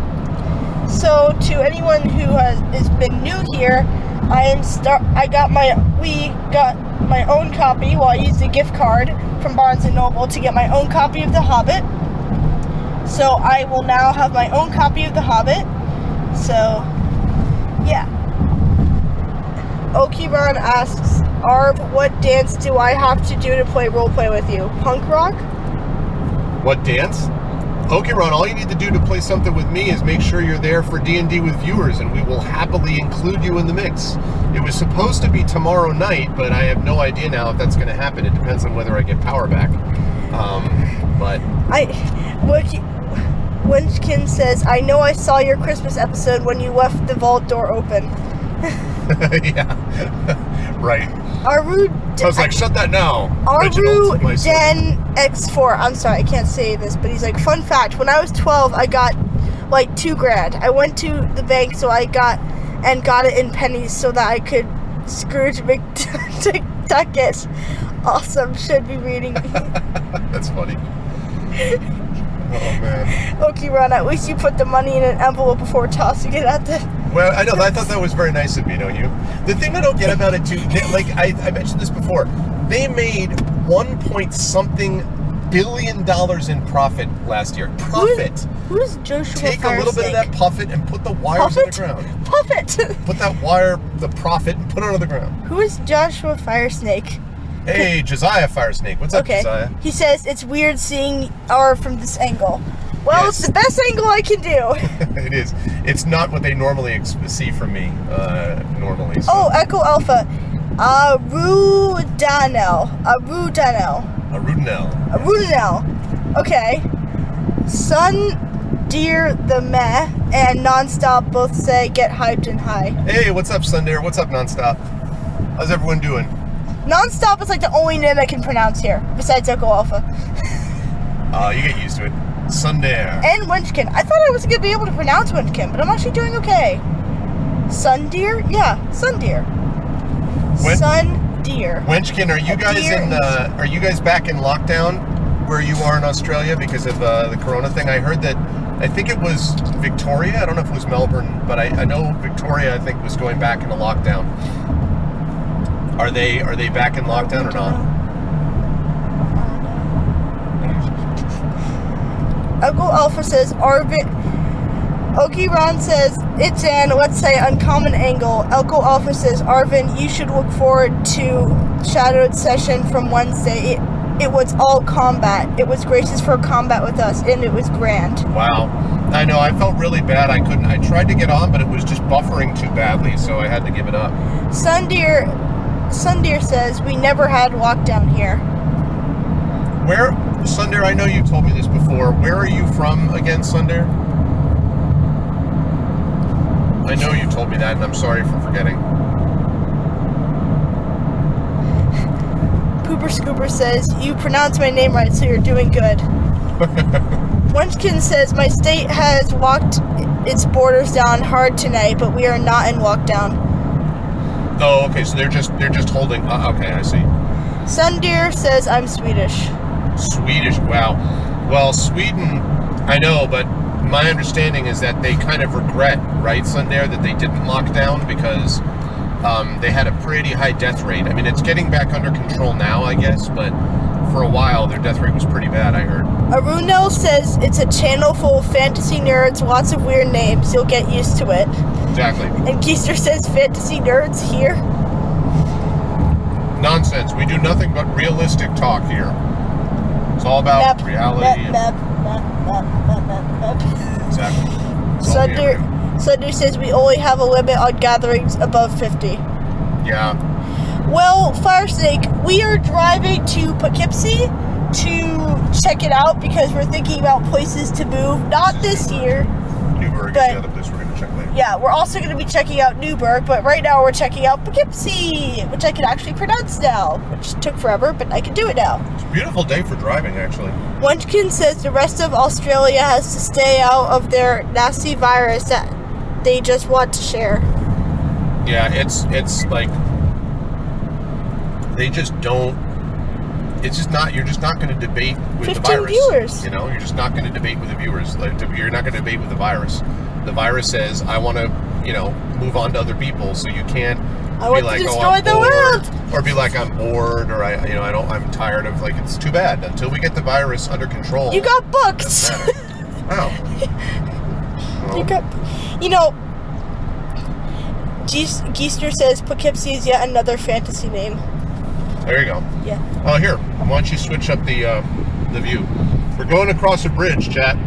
So to anyone who has been new here, we got my own copy. Well, I used a gift card from Barnes & Noble to get my own copy of The Hobbit. So I will now have my own copy of The Hobbit. So, yeah. Okiron asks, Arv, what dance do I have to do to play roleplay with you? Punk rock? What dance? Okiron, all you need to do to play something with me is make sure you're there for D&D with viewers, and we will happily include you in the mix. It was supposed to be tomorrow night, but I have no idea now if that's going to happen. It depends on whether I get power back. Winchkin says, I know I saw your Christmas episode when you left the vault door open. Yeah, right. I was like, shut that now. Aru Den X4. I'm sorry, I can't say this, but he's like, fun fact, when I was 12, I got like $2,000. I went to the bank, so I got it in pennies so that I could Scrooge McDuck it. Awesome, should be reading. That's funny. Oh man. Okay, Ron, at least you put the money in an envelope before tossing it at the... Well, I know, I thought that was very nice of me, don't you? The thing I don't get about it too, like I mentioned this before, they made $1.something billion in profit last year. Profit. Who's Joshua Take Fire a little Snake? bit of that puffet and put the wires on the ground. Puffet. Put that wire, the profit, and put it on the ground. Who is Joshua Fire Snake? Hey, Josiah Fire Snake. What's up, Josiah? He says it's weird seeing Arv from this angle. Well, Yes. It's the best angle I can do. It is. It's not what they normally see from me, normally. So. Oh, Echo Alpha. Arudanel. Okay. Sun, Deer, the Meh, and Nonstop both say get hyped and high. Hey, what's up, Sunday? What's up, Nonstop? How's everyone doing? Nonstop is like the only name I can pronounce here, besides Echo Alpha. You get used to it. Sunday. And Winchkin. I thought I was going to be able to pronounce Winchkin, but I'm actually doing okay. Sundeer? Yeah, Sundeer. Sundeer. Winchkin, are you guys are you guys back in lockdown where you are in Australia because of the corona thing? I heard that, I think it was Victoria. I don't know if it was Melbourne, but I know Victoria, I think, was going back into lockdown. Are they back in lockdown or not? Uncle Alpha says Arvin. Oki Ron says it's an, let's say, uncommon angle. Uncle Alpha says, Arvin, you should look forward to Shadowed session from Wednesday. It was all combat. It was gracious for combat with us, and it was grand. Wow. I know, I felt really bad. I tried to get on, but it was just buffering too badly, so I had to give it up. Sundeer says, we never had lockdown here. Where, Sunder, I know you told me this before. Where are you from again, Sunder? I know you told me that, and I'm sorry for forgetting. Pooper Scooper says, you pronounce my name right, so you're doing good. Munchkin says, my state has locked its borders down hard tonight, but we are not in lockdown. Oh, okay, so they're just holding, okay, I see. Sundeer says, I'm Swedish. Swedish, wow. Well, Sweden, I know, but my understanding is that they kind of regret, right, Sunday, that they didn't lock down because they had a pretty high death rate. I mean, it's getting back under control now, I guess, but for a while, their death rate was pretty bad, I heard. Arunel says it's a channel full of fantasy nerds, lots of weird names. You'll get used to it. Exactly. And Keister says fantasy nerds here. Nonsense. We do nothing but realistic talk here. It's all about reality. Exactly. It's all happening. Sunder says we only have a limit on gatherings above 50. Yeah. Well, Firesnake, we are driving to Poughkeepsie to check it out because we're thinking about places to move. Not this year. Newburgh is the other place we're going to check later. Yeah, we're also going to be checking out Newburgh, but right now we're checking out Poughkeepsie, which I can actually pronounce now, which took forever, but I can do it now. It's a beautiful day for driving, actually. Munchkin says the rest of Australia has to stay out of their nasty virus that they just want to share. Yeah, it's like they just don't. It's just not. You're just not going to debate with the 15 virus. viewers. You know, you're just not going to debate with the viewers. Like you're not going to debate with the virus. The virus says, "I want to, move on to other people." So you can't I be want like, to "Oh, destroy I'm the bored," world. or be like, "I'm bored," or I'm tired of like. It's too bad until we get the virus under control. You got booked. Wow. You got, Geester says Poughkeepsie is yet another fantasy name. There you go. Yeah. Oh, here. Why don't you switch up the view? We're going across a bridge, chat.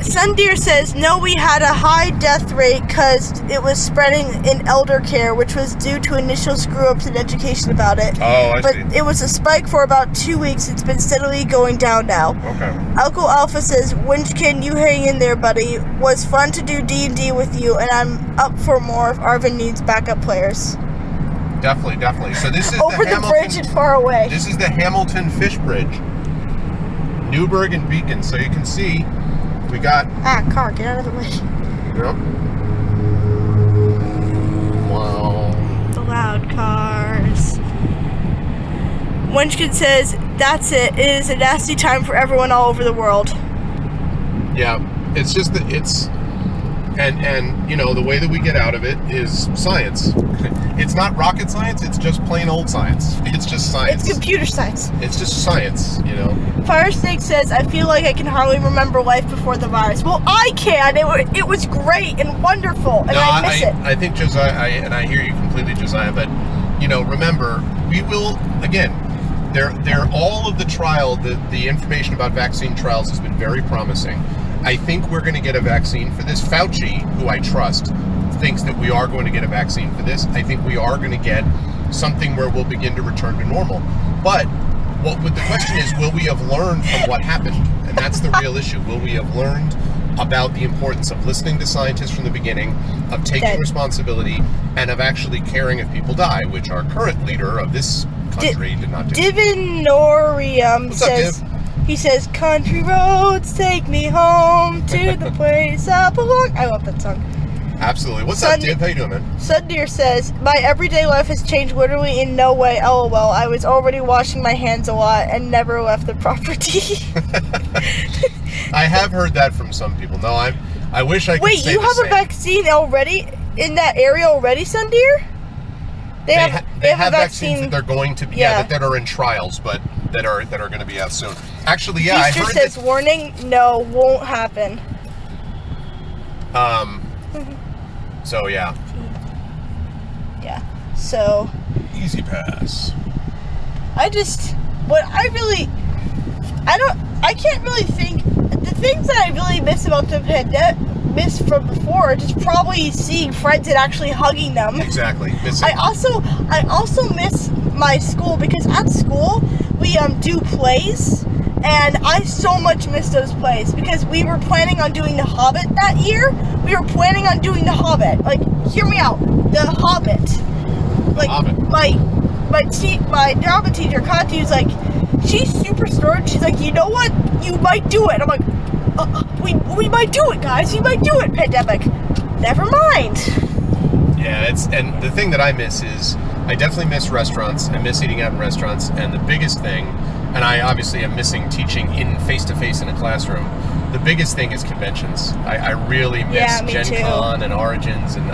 Sundeer says, no, we had a high death rate because it was spreading in elder care, which was due to initial screw-ups in education about it. Oh, I see. But it was a spike for about 2 weeks. It's been steadily going down now. Okay. Alco Alpha says, Winchkin, you hang in there, buddy. Was fun to do D&D with you, and I'm up for more if Arvin needs backup players. Definitely. So this is Over the bridge and far away. This is the Hamilton Fish Bridge. Newburgh and Beacon. So you can see we got... car, get out of the way. Yep. Wow. The loud cars. Munchkin says, that's it. It is a nasty time for everyone all over the world. Yeah. It's just that it's... And the way that we get out of it is science. It's not rocket science, it's just plain old science. It's just science. It's computer science. It's just science, Firesnake says, I feel like I can hardly remember life before the virus. Well, I can. It was great and wonderful, and I miss it. I think Josiah, and I hear you completely, Josiah, but, remember, we will, again, they're all of the trial, the information about vaccine trials has been very promising. I think we're going to get a vaccine for this. Fauci, who I trust, thinks that we are going to get a vaccine for this. I think we are going to get something where we'll begin to return to normal. But the question is, will we have learned from what happened? And that's the real issue. Will we have learned about the importance of listening to scientists from the beginning, of taking responsibility, and of actually caring if people die, which our current leader of this country did not do. Divinorium says... He says, country roads take me home to the place I belong. I love that song. Absolutely. What's up, Div? How you doing, man? Sundeer says, my everyday life has changed literally in no way. LOL. I was already washing my hands a lot and never left the property. I have heard that from some people. No, I wish I could Wait, say you the have same. a vaccine already in that area already, Sundeer? They have vaccines that they're going to that are in trials, but that are going to be out soon. Actually, yeah, Easter I heard says, warning, no, won't happen. So yeah. Yeah. So. Easy pass. I can't really think. The things that I really miss about the pandemic, miss from before, are just probably seeing friends and actually hugging them. Exactly. I also miss my school because at school we do plays, and I so much miss those plays because we were planning on doing The Hobbit that year. We were planning on doing The Hobbit. Like, hear me out. The Hobbit. Like, my drama teacher, Kati, was like, she's super stern. She's like, you know what? You might do it. I'm like, we might do it, guys. We might do it, pandemic. Never mind. Yeah, and the thing that I miss is, I definitely miss restaurants. I miss eating out in restaurants. And the biggest thing, and I obviously am missing teaching in face-to-face in a classroom, the biggest thing is conventions. I really miss Gen Con and Origins, and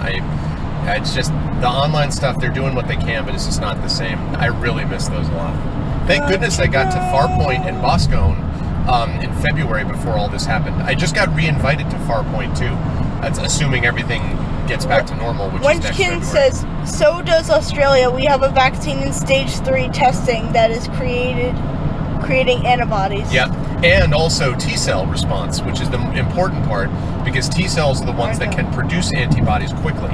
it's just, the online stuff, they're doing what they can, but it's just not the same. I really miss those a lot. Thank goodness I got to Farpoint and Boscone in February before all this happened. I just got re-invited to Farpoint too. That's assuming everything gets back to normal, which is next February. says, so does Australia. We have a vaccine in stage 3 testing that is creating antibodies. Yep. and also T-cell response, which is the important part, because T-cells are the ones that can produce antibodies quickly.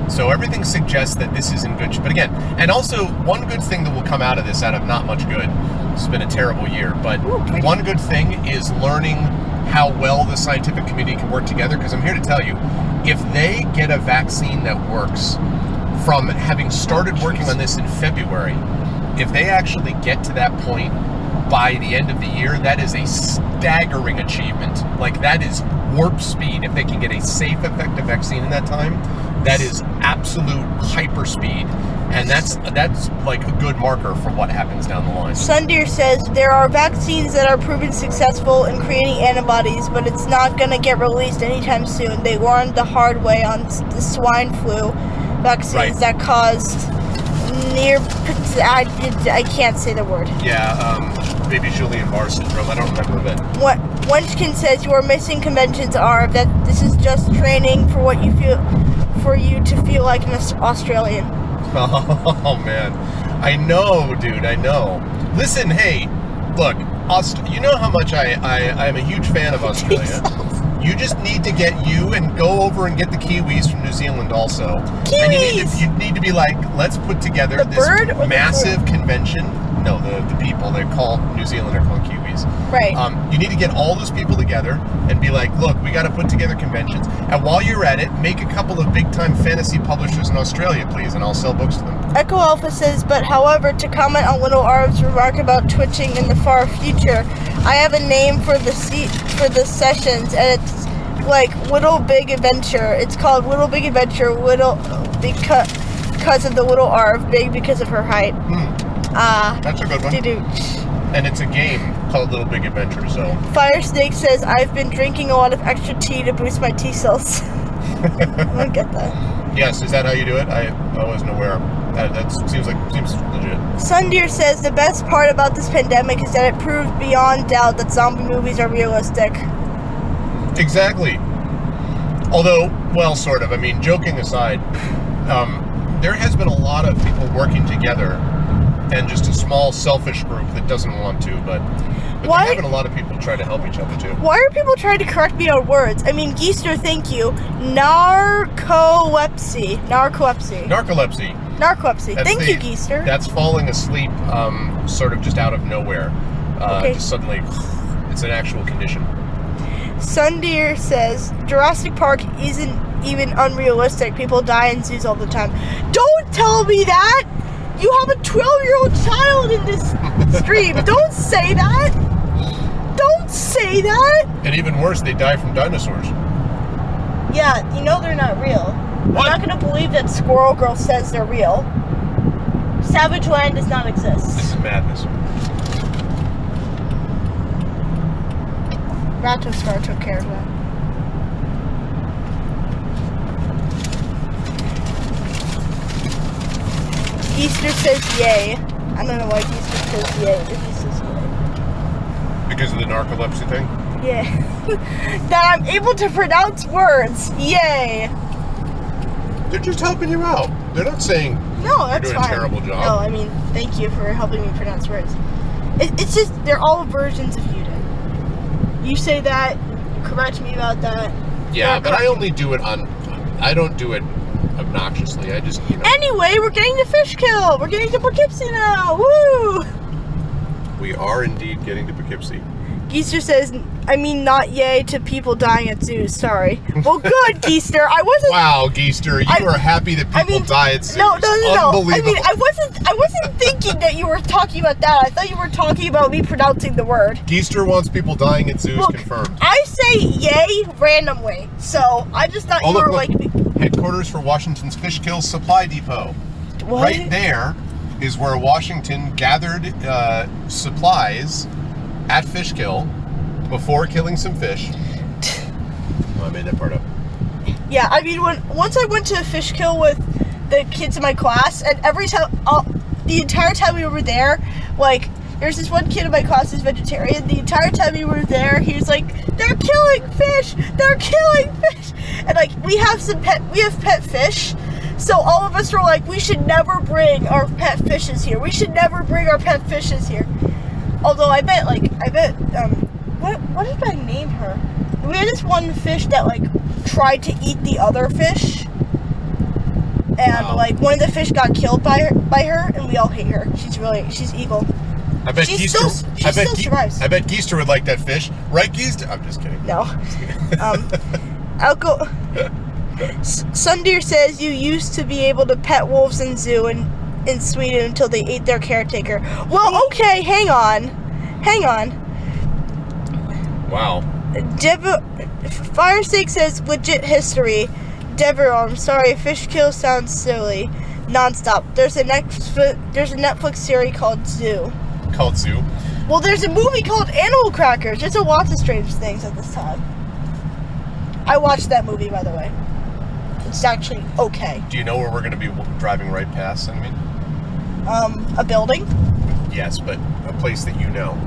So everything suggests that this is in good shape. But again, and also one good thing that will come out of this, out of not much good, it's been a terrible year, but one good thing is learning how well the scientific community can work together, because I'm here to tell you, if they get a vaccine that works from having started working on this in February, if they actually get to that point by the end of the year, that is a staggering achievement. Like, that is warp speed. If they can get a safe, effective vaccine in that time, that is absolute hyper speed. And that's like a good marker for what happens down the line. Sundeer says there are vaccines that are proven successful in creating antibodies, but it's not going to get released anytime soon. They learned the hard way on the swine flu vaccines that caused I can't say the word. Yeah, baby Guillain-Barré syndrome. I don't remember that. What Wenchkin says, you are missing conventions, Arv. That this is just training for what you feel, for you to feel like an Australian. Oh man, I know, dude. I know. Listen, hey, look, you know how much I'm a huge fan of Australia. You just need to get and go over and get the Kiwis from New Zealand also. Kiwis! And you need to be like, let's put together this massive convention. No, the people, they call New Zealand are called Kiwis. Right. You need to get all those people together and be like, look, we got to put together conventions. And while you're at it, make a couple of big-time fantasy publishers in Australia, please, and I'll sell books to them. Echo Alpha says, but however, to comment on Little Arv's remark about twitching in the far future, I have a name for the sessions, and it's like Little Big Adventure. It's called Little Big Adventure, Little because of the Little Arv, big because of her height. That's a good one. And it's a game called Little Big Adventure, so. Fire Snake says, I've been drinking a lot of extra tea to boost my T-cells. I don't get that. Yes, is that how you do it? I wasn't aware. That seems legit. Sundeer says, the best part about this pandemic is that it proved beyond doubt that zombie movies are realistic. Exactly. Although, well, sort of. I mean, joking aside, there has been a lot of people working together, and just a small selfish group that doesn't want to, but there have been a lot of people try to help each other too. Why are people trying to correct me on words? I mean, Geister, thank you. Narcolepsy. Thank you, Geister. That's falling asleep, sort of just out of nowhere. Just suddenly, it's an actual condition. Sundeer says, Jurassic Park isn't even unrealistic. People die in zoos all the time. Don't tell me that! You have a 12-year-old child in this stream. Don't say that! Don't say that! And even worse, they die from dinosaurs. Yeah, you know they're not real. What? I'm not going to believe that Squirrel Girl says they're real. Savage Land does not exist. This is madness. Ratostar took care of that. Easter says yay. I don't know why Easter says yay, but he says yay. Because of the narcolepsy thing? Yeah. That I'm able to pronounce words. Yay. They're just helping you out. They're not saying you're doing fine. a terrible job. No, I mean, thank you for helping me pronounce words. It's just, they're all versions of you. You say that, you correct me about that. Yeah, but I only do it I don't do it obnoxiously. I just, Anyway, we're getting to Fishkill. We're getting to Poughkeepsie now. Woo! We are indeed getting to Poughkeepsie. Geister says, I mean, not yay to people dying at zoos. Sorry. Well, good, Geister. I wasn't. Wow, Geister, you are happy that people die at zoos. No. Unbelievable. I mean, I wasn't thinking that you were talking about that. I thought you were talking about me pronouncing the word. Geister wants people dying at zoos confirmed. I say yay randomly, so I just thought you were like. Headquarters for Washington's Fishkill Supply Depot. What? Right there is where Washington gathered supplies at Fishkill before killing some fish. Oh, I made that part up. Yeah, I mean, once I went to Fishkill with the kids in my class, and every time, the entire time we were there, like, there's this one kid in my class who's vegetarian. The entire time we were there, he was like, "They're killing fish! They're killing fish!" And like, we have pet fish. So all of us were like, we should never bring our pet fishes here. We should never bring our pet fishes here. Although I bet what did I name her? We had this one fish that like tried to eat the other fish, and like one of the fish got killed by her, and we all hate her. She's evil. I bet she still survives. I bet Geester would like that fish, right, Geester? I'm just kidding. No. I'll go. Sundeer says you used to be able to pet wolves in zoo in Sweden until they ate their caretaker. Well, okay, hang on. Wow. Firestake says legit history. Deborah, I'm sorry, fish kill sounds silly. Nonstop. There's a Netflix series called Zoo. Well, there's a movie called Animal Crackers. There's a lot of strange things at this time. I watched that movie, by the way. It's actually okay. Do you know where we're going to be driving right past, I mean? A building? Yes, but a place that you know.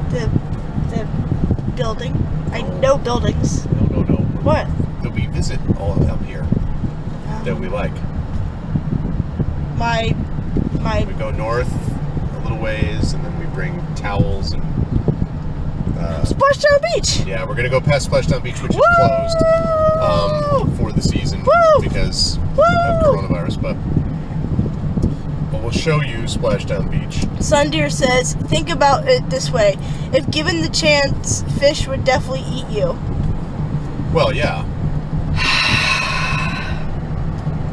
The building. I know buildings. No. What? That we visit all up here that we like. We go north a little ways, and then we bring towels and Splashdown Beach. Yeah, we're gonna go past Splashdown Beach, which is closed for the season because of coronavirus. But we'll show you Splashdown Beach. Sundeer says, think about it this way: if given the chance, fish would definitely eat you. Well, yeah.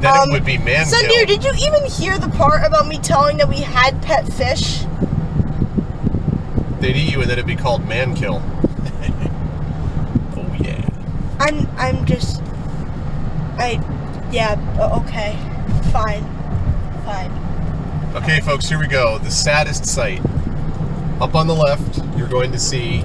Then it would be man kill. Sundeer, did you even hear the part about me telling that we had pet fish? They'd eat you and then it'd be called man kill. Oh yeah. Okay. Fine. Okay, folks, here we go. The saddest sight. Up on the left, you're going to see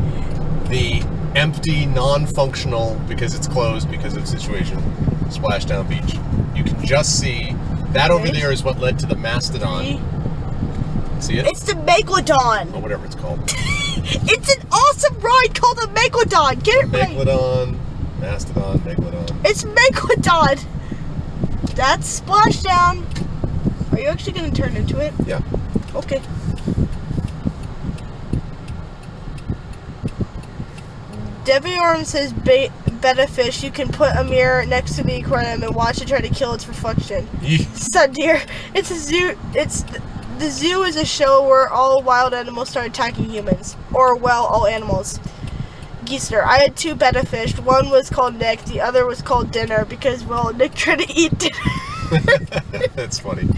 the empty, non-functional, because it's closed because of the situation, Splashdown Beach. You can just see that over there is what led to the Mastodon. See it? It's the Megalodon. Or whatever it's called. It's an awesome ride called the Megalodon. Get it right. Megalodon, Mastodon, Megalodon. It's Megalodon. That's Splashdown. Are you actually going to turn into it? Yeah. Okay. Debbie Arm says betta fish. You can put a mirror next to the aquarium and watch it try to kill its reflection. Sundeer. It's a zoo. The zoo is a show where all wild animals start attacking humans. Or, well, all animals. Geester. I had 2 betta fish. One was called Nick. The other was called Dinner because, well, Nick tried to eat dinner. That's funny.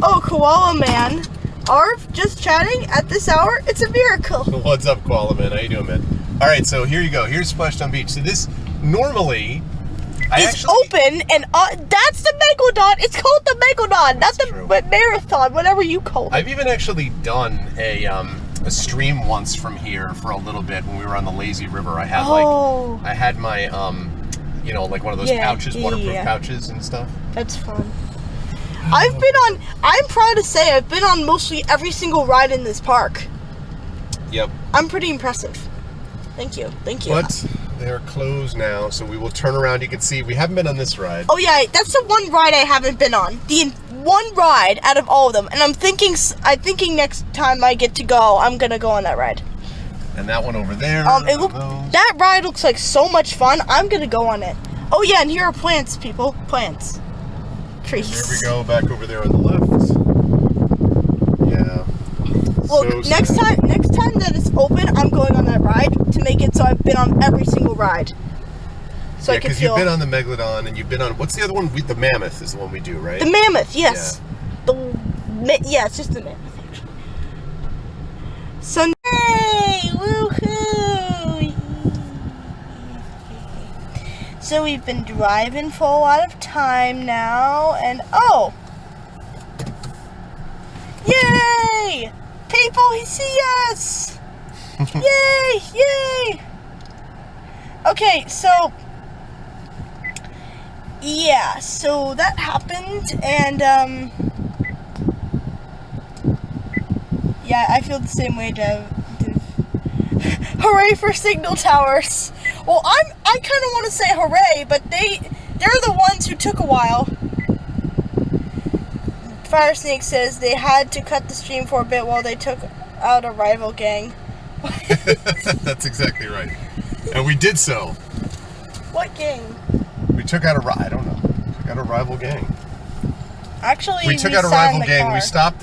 Oh, Koala Man. Arv, just chatting at this hour? It's a miracle. What's up, Koala Man? How you doing, man? All right, so here you go. Here's Splashdown Beach. So this, normally... It's open, and that's the Megalodon. It's called the Megalodon, not the Marathon, whatever you call it. I've even actually done a stream once from here for a little bit when we were on the lazy river. I had I had my like one of those pouches, waterproof pouches and stuff. That's fun. I'm proud to say I've been on mostly every single ride in this park. Yep. I'm pretty impressive. Thank you. But they're closed now, so we will turn around. You can see we haven't been on this ride. Oh yeah, that's the one ride I haven't been on. The one ride out of all of them, and I'm thinking next time I get to go, I'm gonna go on that ride. And that one over there. That ride looks like so much fun. I'm gonna go on it. Oh yeah, and here are plants, people. Plants. Trees. There we go, back over there on the left. Yeah. Look, next time that it's open, I'm going on that ride to make it so I've been on every single ride. So I can feel. Because you've been on the Megalodon and you've been on, what's the other one? The Mammoth is the one we do, right? The Mammoth, yes. Yeah. It's just the Mammoth, actually. Sunday! Woohoo! So we've been driving for a lot of time now, and yay! People see us! Yay! Okay, so that happened, and I feel the same way, Dev. Hooray for signal towers! Well, I kind of want to say hooray, but they're the ones who took a while. Fire Snake says they had to cut the stream for a bit while they took out a rival gang. That's exactly right. And we did so. What gang? We took out I don't know. Took out a rival gang. Actually, we took out a rival gang. Car.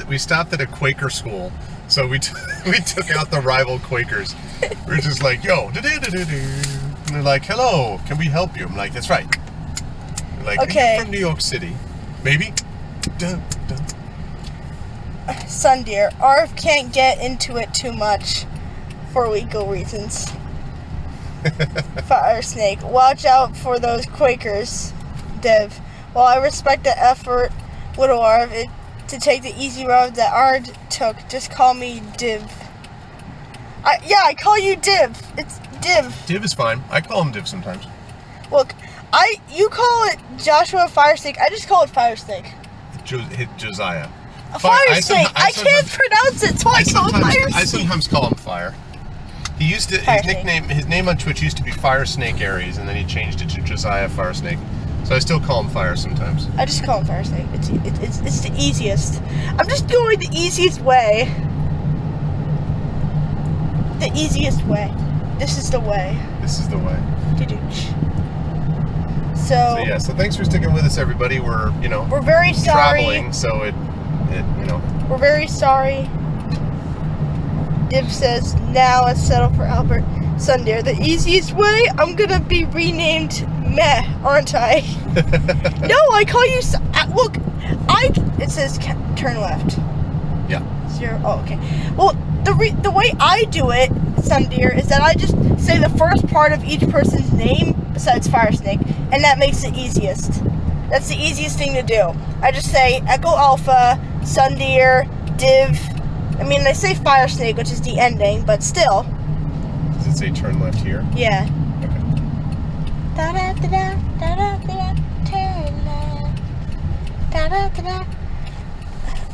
We stopped at a Quaker school. So we took out the rival Quakers. We're just like, yo, and they're like, hello, can we help you? I'm like, that's right. They're like, okay. Are you from New York City? Maybe? Dun, dun. Sundeer, Arv can't get into it too much for legal reasons. Fire Snake, watch out for those Quakers. Div, while I respect the effort, Little Arv, to take the easy route that Ard took, just call me Div. I call you Div. It's Div. Div is fine. I call him Div sometimes. Look, you call it Joshua Fire Snake. I just call it Fire Snake. Josiah. Fire Snake. I can't pronounce it, so I call him Fire Snake. I sometimes call him Fire. He used to his name on Twitch used to be Fire Snake Aries, and then he changed it to Josiah Fire Snake. So I still call him Fire sometimes. I just call him Fire Snake. It's the easiest. I'm just going the easiest way. The easiest way. This is the way. This is the way. So thanks for sticking with us, everybody. We're very sorry. Traveling, so we're very sorry. Div says, now let's settle for Albert. Sundeer, the easiest way, I'm gonna be renamed Meh, aren't I? No, I call you. Look, it says turn left. Yeah. 0. Oh, okay. Well, the way I do it, Sundeer, is that I just say the first part of each person's name besides Fire Snake, and that makes it easiest. That's the easiest thing to do. I just say Echo Alpha, Sundeer, Div. I mean, I say Fire Snake, which is the ending, but still. Does it say turn left here? Yeah. Okay. Turn left.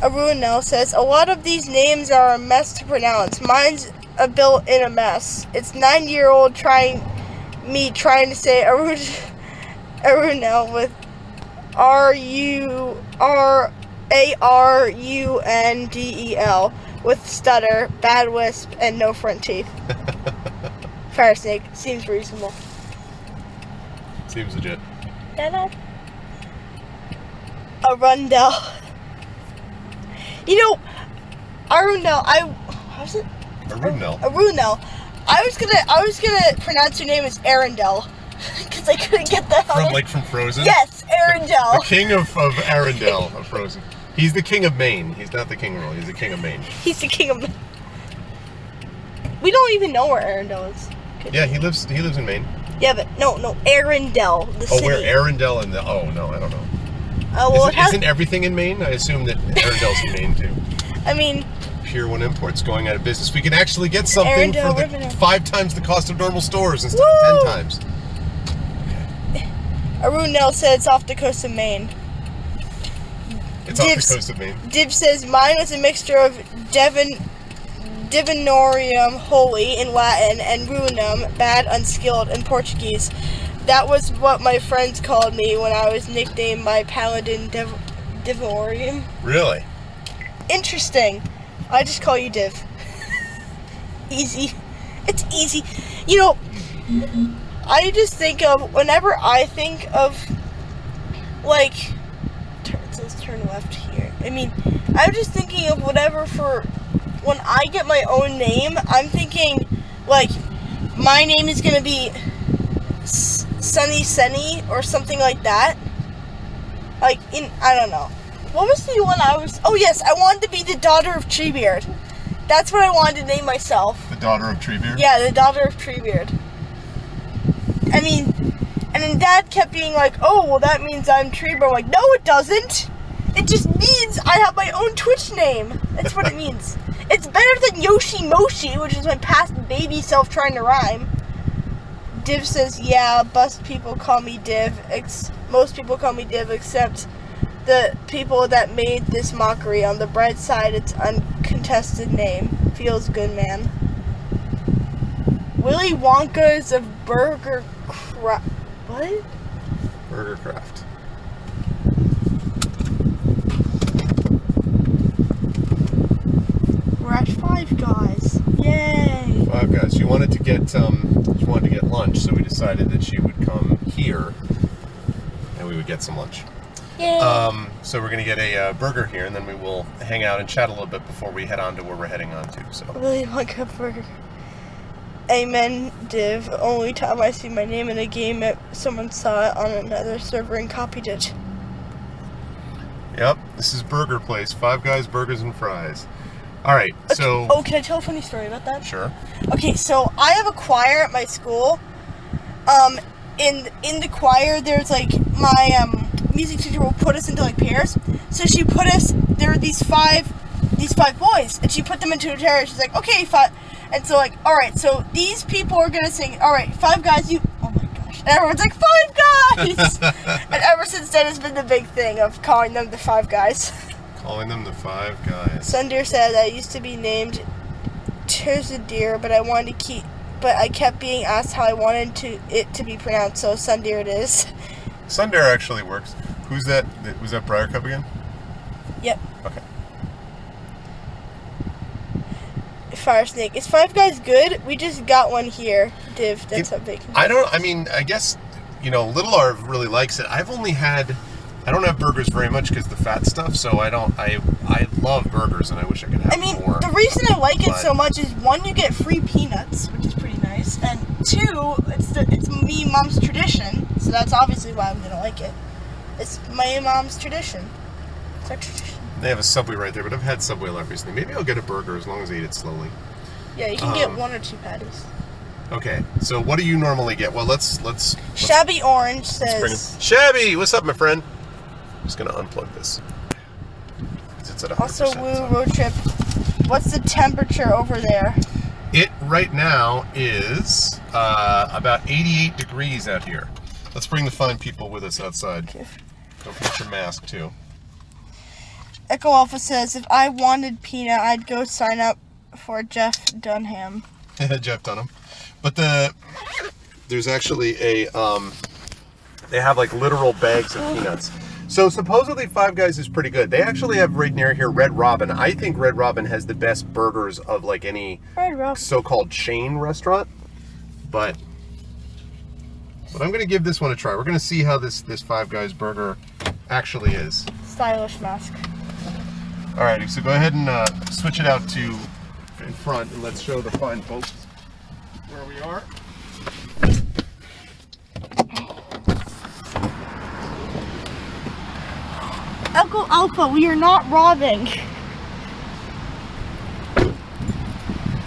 Arunel says, a lot of these names are a mess to pronounce. Mine's a built-in a mess. It's 9-year-old trying to say Arunel with Arundel with stutter, bad wisp, and no front teeth. Fire Snake seems reasonable. Seems legit. Arundel. Arundel. How's it? Arundel. I was gonna pronounce your name as Arundel, because I couldn't get that. From Frozen. Yes, Arundel. The king of Arundel of Frozen. He's the king of Maine. He's not the king of Roll. He's the king of Maine. He's the king of Maine. We don't even know where Arundel is. Yeah, he lives in Maine. Yeah, but no, Arundel, the city. Oh, where Arundel and the... Oh, no, I don't know. Isn't everything in Maine? I assume that Arundel's in Maine, too. I mean... Pier 1 Imports going out of business. We can actually get something for 5 times the cost of normal stores instead of 10 times. Okay. Arundel said it's off the coast of Maine. It's off the coast of Maine. Div says mine is a mixture of Divinorium, holy, in Latin, and Runum, bad, unskilled, in Portuguese. That was what my friends called me when I was nicknamed my Paladin Divinorium. Really? Interesting. I just call you Div. Easy. It's easy. I just think of, whenever I think of, it says turn left here. I mean, I'm just thinking of whatever for, when I get my own name, I'm thinking, my name is going to be Sunny or something like that. I don't know. What was the one oh yes, I wanted to be the daughter of Treebeard. That's what I wanted to name myself. The daughter of Treebeard? Yeah, the daughter of Treebeard. I mean, and then Dad kept being like, oh, well that means I'm Treebeard. I'm like, no it doesn't. It just means I have my own Twitch name. That's what it means. It's better than Yoshi Moshi, which is my past baby self trying to rhyme. Div says, yeah, most people call me Div, except the people that made this mockery. On the bright side, it's uncontested name. Feels good, man. Willy Wonka's of Burger Craft. What? Burger Craft. Five Guys. She wanted to get lunch, so we decided that she would come here, and we would get some lunch. Yay! So we're gonna get a burger here, and then we will hang out and chat a little bit before we head on to where we're heading on to. So. I really want a burger. Amen, Div. Only time I see my name in a game, someone saw it on another server and copied it. Yep, this is Burger Place. Five Guys Burgers and Fries. All right, Okay. so. Oh, can I tell a funny story about that? Sure. Okay, so I have a choir at my school. In the choir, there's like my music teacher will put us into like pairs. So she put us. There were these five boys, and she put them into a pair. She's like, okay, five. And so like, all right, so these people are gonna sing. All right, Five Guys, you. Oh my gosh! And everyone's like, Five Guys. And ever since then, it's been the big thing of calling them the Five Guys. Calling them the Five Guys. Sundeer said I used to be named Terzadeer, but I kept being asked how I wanted it to be pronounced, so Sundeer it is. Sundeer actually works. Who's that? Was that Briar Cup again? Yep. Okay. Fire Snake. Is Five Guys good? We just got one here, Div. That's a big. I guess, Little Arv really likes it. I don't have burgers very much because the fat stuff, so I love burgers and I wish I could have more. The reason I like it so much is one, you get free peanuts, which is pretty nice, and two, it's me and Mom's tradition, so that's obviously why I'm gonna like it. It's my mom's tradition. It's our tradition. They have a Subway right there, but I've had Subway a lot recently. Maybe I'll get a burger as long as I eat it slowly. Yeah, you can get 1 or 2 patties. Okay, so what do you normally get? Well, let's Shabby Orange says. Shabby, what's up, my friend? I'm just gonna unplug this. It's at 100%. Also, Woo Road Trip. What's the temperature over there? It right now is about 88 degrees out here. Let's bring the fine people with us outside. Okay. Don't forget your mask too. Echo Alpha says, if I wanted peanut, I'd go sign up for Jeff Dunham. Jeff Dunham. But there's actually they have like literal bags of peanuts. So supposedly Five Guys is pretty good. They actually have right near here Red Robin. I think Red Robin has the best burgers of like any so-called chain restaurant. But I'm going to give this one a try. We're going to see how this Five Guys burger actually is. Stylish mask. Alrighty, so go ahead and switch it out to in front and let's show the fine folks where we are. Echo Alpha, we are not robbing.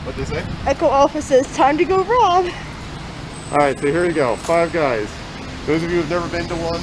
What'd they say? Echo Alpha says, time to go rob. Alright, so here we go. Five Guys. Those of you who've never been to one,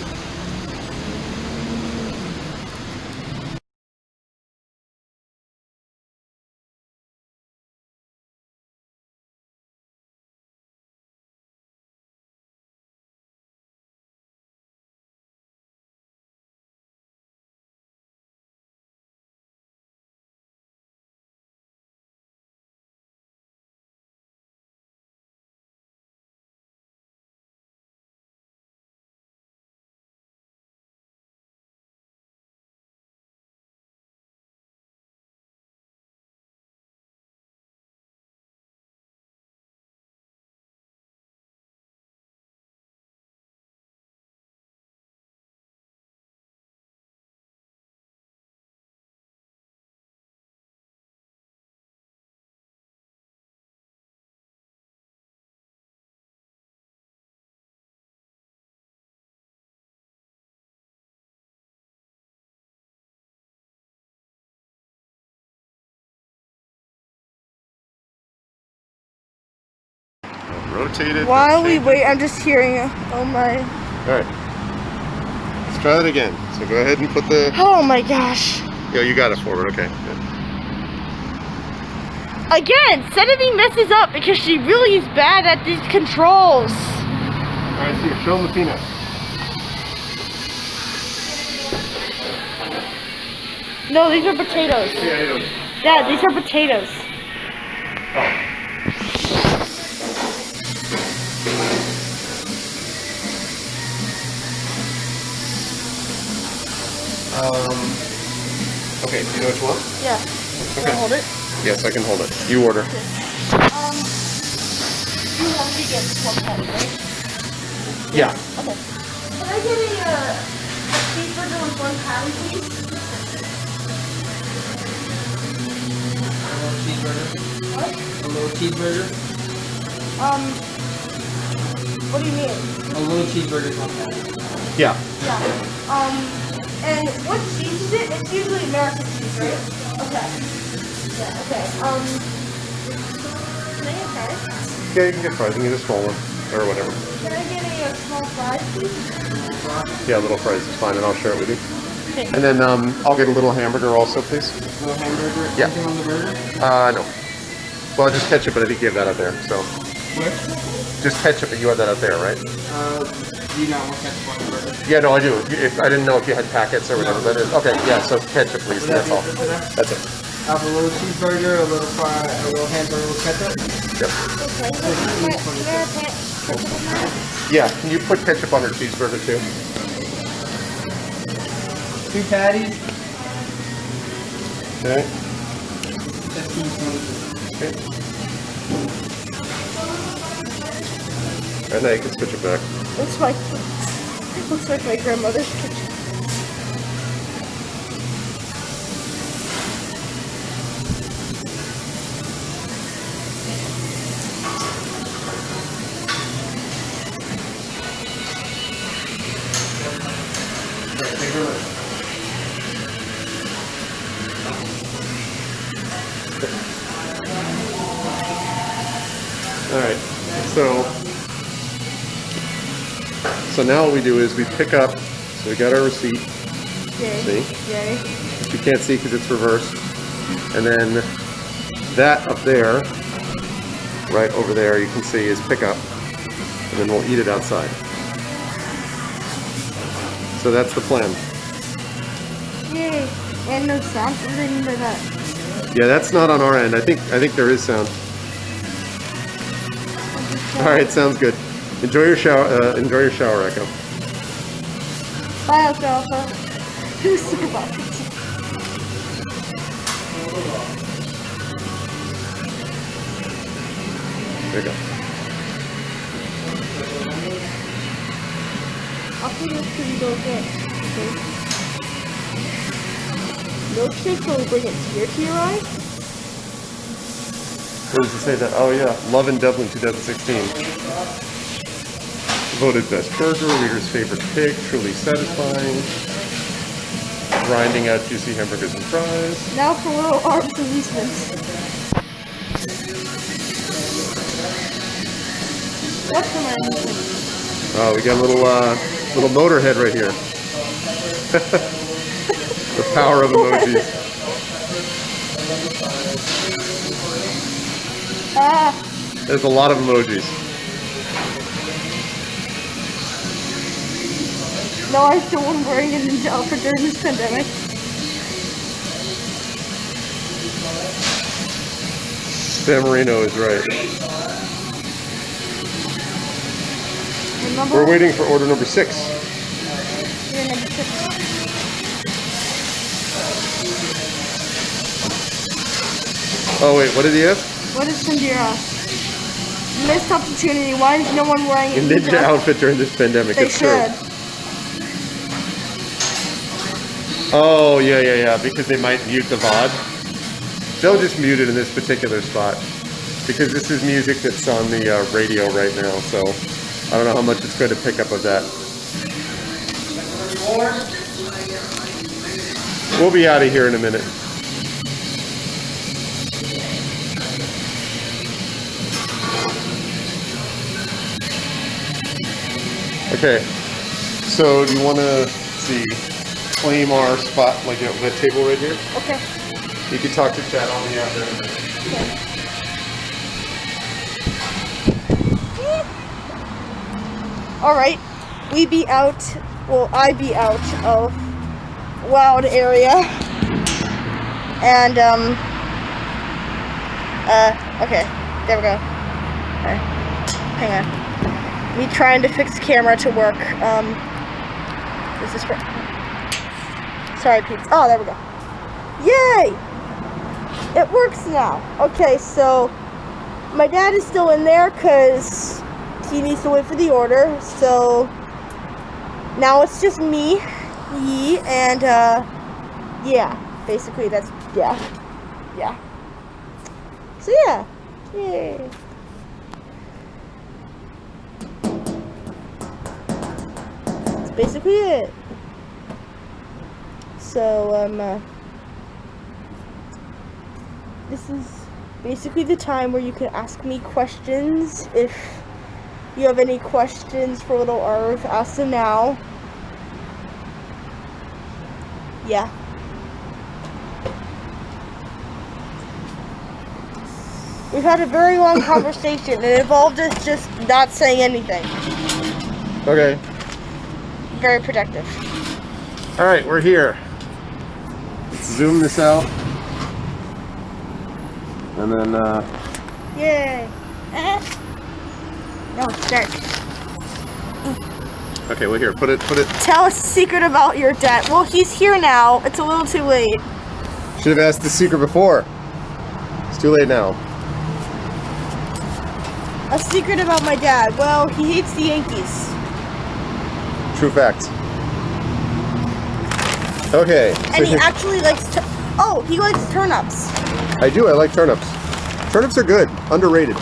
rotated. While we wait, I'm just hearing, oh my. Alright. Let's try that again. So go ahead and put the... Oh my gosh. Yeah, you got it forward. Okay, good. Again, Senator messes up because she really is bad at these controls. Alright, so show them the peanut. No, these are potatoes. Potatoes. Dad, these are potatoes. Okay, do you know what you want? Yeah. Can I hold it? Yes, I can hold it. You order. get one patty, right? Yeah. Okay. Can I get a cheeseburger with one patty, please? A little cheeseburger. What? A little cheeseburger. What do you mean? A little cheeseburger is one patty. Yeah. Yeah. And what cheese is it? It's usually American cheese, right? Okay. Yeah, okay. Can I get fries? Yeah, you can get fries. You can get a small one or whatever. Can I get a small fries, please? Yeah, little fries is fine, and I'll share it with you. Okay. And then I'll get a little hamburger also, please. A little hamburger. Yeah. Anything on the burger? No. Well, just ketchup, but I think you have that out there. So Where? just ketchup, but you have that out there, right? Do you not want ketchup on the burger? Yeah, no, I do. I didn't know if you had packets or whatever that is. Okay, yeah, so ketchup, please. That's all. That's it. I have a little cheeseburger, a little fry, a little hamburger with ketchup. Yep. Okay. Can I have ketchup on that? Yeah, can you put ketchup on your cheeseburger too? 2 patties. Okay. 15, 20. Okay. And now you can switch it back. Looks like my grandmother's kitchen. All right, so now what we do is we pick up, so we got our receipt, Yay. see? Yay. Which you can't see because it's reversed. And then that up there, right over there, you can see is pick up. And then we'll eat it outside. So that's the plan. Yay. And no sound. What do they mean by that? Yeah, that's not on our end. I think there is sound. All right, sounds good. Enjoy your shower. Echo. Bye, Alfalfa. Super bad. There you go. I'll see this pretty go get. Okay. Milkshake will bring a tear to your eye? What does it say that? Oh yeah, Love in Dublin 2016. Voted best burger, reader's favorite pick, truly satisfying. Grinding out juicy hamburgers and fries. Now for little Arv's amusements. What's for my amusement? Oh, we got a little motorhead right here. The power of emojis. Ah, There's a lot of emojis. no, I'm still wearing a ninja outfit during this pandemic. San Marino is right. Remember? We're waiting for order number 6. You're number 6. Oh wait, what did he ask? What is Sandira? Missed opportunity. Why is no one wearing A ninja outfit during this pandemic. They It's should. true. Oh yeah, because they might mute the VOD. They'll just mute it in this particular spot because this is music that's on the radio right now. So I don't know how much it's going to pick up of that. We'll be out of here in a minute. Okay, so do you want to claim our spot, like that table right here? Okay. You can talk to Chad. I'll be out there in a minute. All right, we be out. Well, I be out of Loud area, and okay, there we go. Okay. Hang on. Me trying to fix camera to work. Is this right? Sorry, peeps. Oh, there we go. Yay! It works now. Okay, so my dad is still in there because he needs to wait for the order. So now it's just me, and yeah, basically that's yeah. So yeah, yay. That's basically it. So this is basically the time where you can ask me questions. If you have any questions for Little Arv, ask them now. Yeah. We've had a very long conversation. It involved us just not saying anything. Okay. Very productive. All right, we're here. Let's zoom this out. And then, Yay. No, it's dark. okay, well here, put it. Tell us a secret about your dad. Well, he's here now. It's a little too late. Should have asked the secret before. It's too late now. A secret about my dad. Well, he hates the Yankees. True fact. Okay. And he actually likes he likes turnips. I do, I like turnips. Turnips are good, underrated.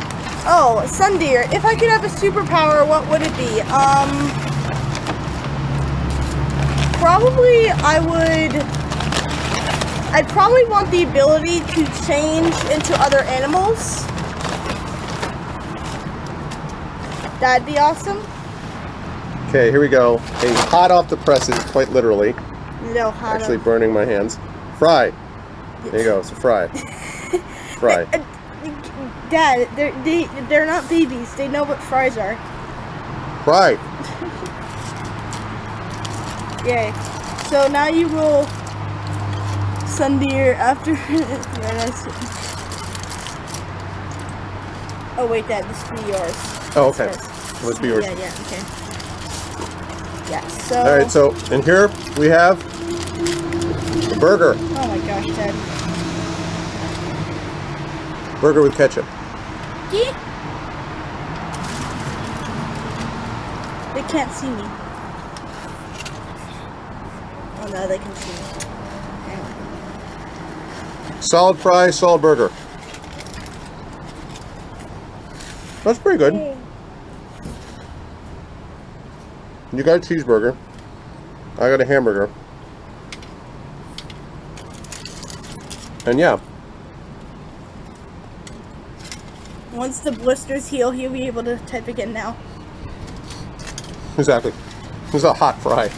Oh, Sundeer, if I could have a superpower, what would it be? Probably I'd probably want the ability to change into other animals. That'd be awesome. Okay, here we go. A hot off the presses, quite literally. No, hot. Actually burning my hands. Fry. There you go, it's a fry. Fry. Dad, they're not babies. They know what fries are. Fry. Yay. So now you will Sundeer after. Oh wait, Dad, this will be yours. Oh, okay. Let's be yours. Yeah, okay. Yeah, so. Alright, so, and here we have a burger. Oh my gosh, Dad. Burger with ketchup. Yeah. They can't see me. Oh no, they can see me. Okay. Solid fry, solid burger. That's pretty good. Yay. You got a cheeseburger. I got a hamburger. And yeah. Once the blisters heal, he'll be able to type again now. Exactly. This is a hot fry.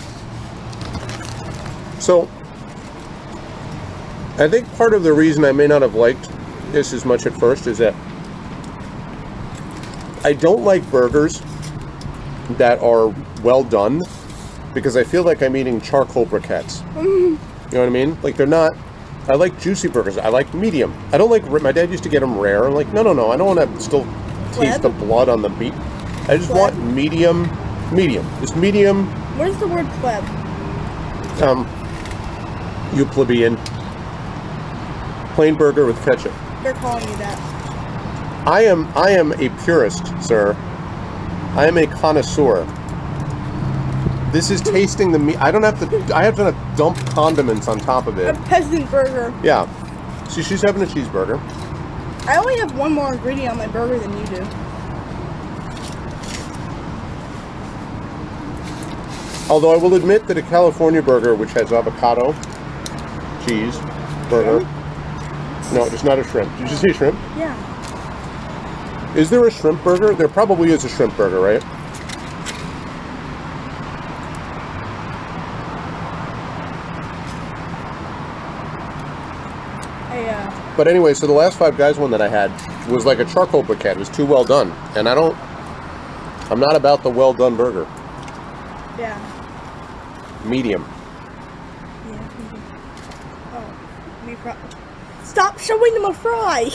So, I think part of the reason I may not have liked this as much at first is that I don't like burgers that are well done because I feel like I'm eating charcoal briquettes. You know what I mean? Like they're not. I like juicy burgers. I like medium. I don't like. My dad used to get them rare. I'm like, no. I don't want to still taste the blood on the meat. I just want medium. Just medium. Where's the word pleb? You plebeian. Plain burger with ketchup. They're calling you that. I am a purist, sir. I am a connoisseur. This is tasting the meat. I have to dump condiments on top of A it. peasant burger. Yeah. See, she's having a cheeseburger. I only have one more ingredient on my burger than you do. Although I will admit that a California burger, which has avocado, cheese, burger. No, it's not a shrimp. Did you say shrimp? Yeah. Is there a shrimp burger? There probably is a shrimp burger, right? But anyway, so the last Five Guys one that I had was like a charcoal briquette. It was too well done. And I'm not about the well done burger. Yeah. Medium. Yeah. Oh, stop showing them a fry.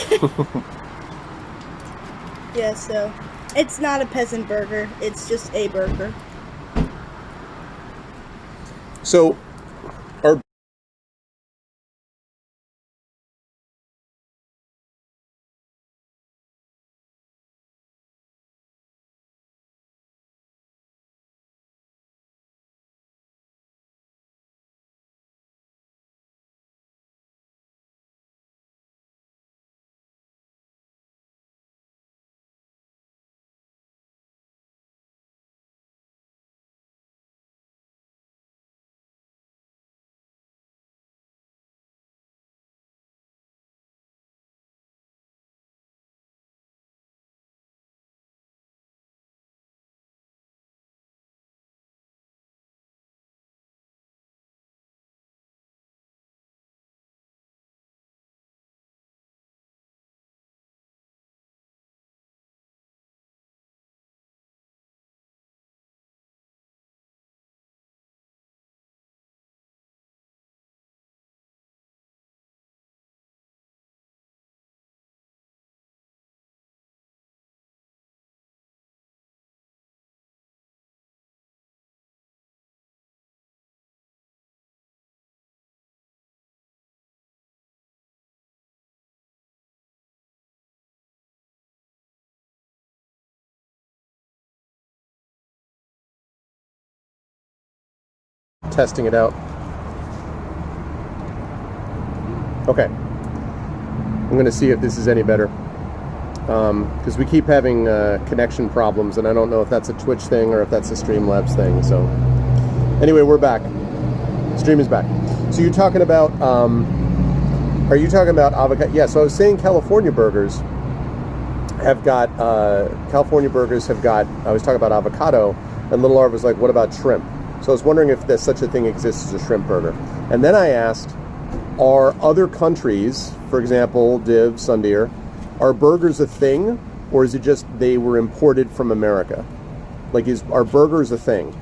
Yeah, so it's not a peasant burger. It's just a burger. So testing it out. Okay. I'm going to see if this is any better. Because we keep having connection problems, and I don't know if that's a Twitch thing or if that's a Streamlabs thing. So, anyway, we're back. Stream is back. So you're talking about, are you talking about avocado? Yeah, so I was saying California burgers have got, I was talking about avocado, and Little Arv was like, what about shrimp? So I was wondering if there's such a thing exists as a shrimp burger. And then I asked, are other countries, for example, Div, Sundeer, are burgers a thing, or is it just they were imported from America? Like, are burgers a thing?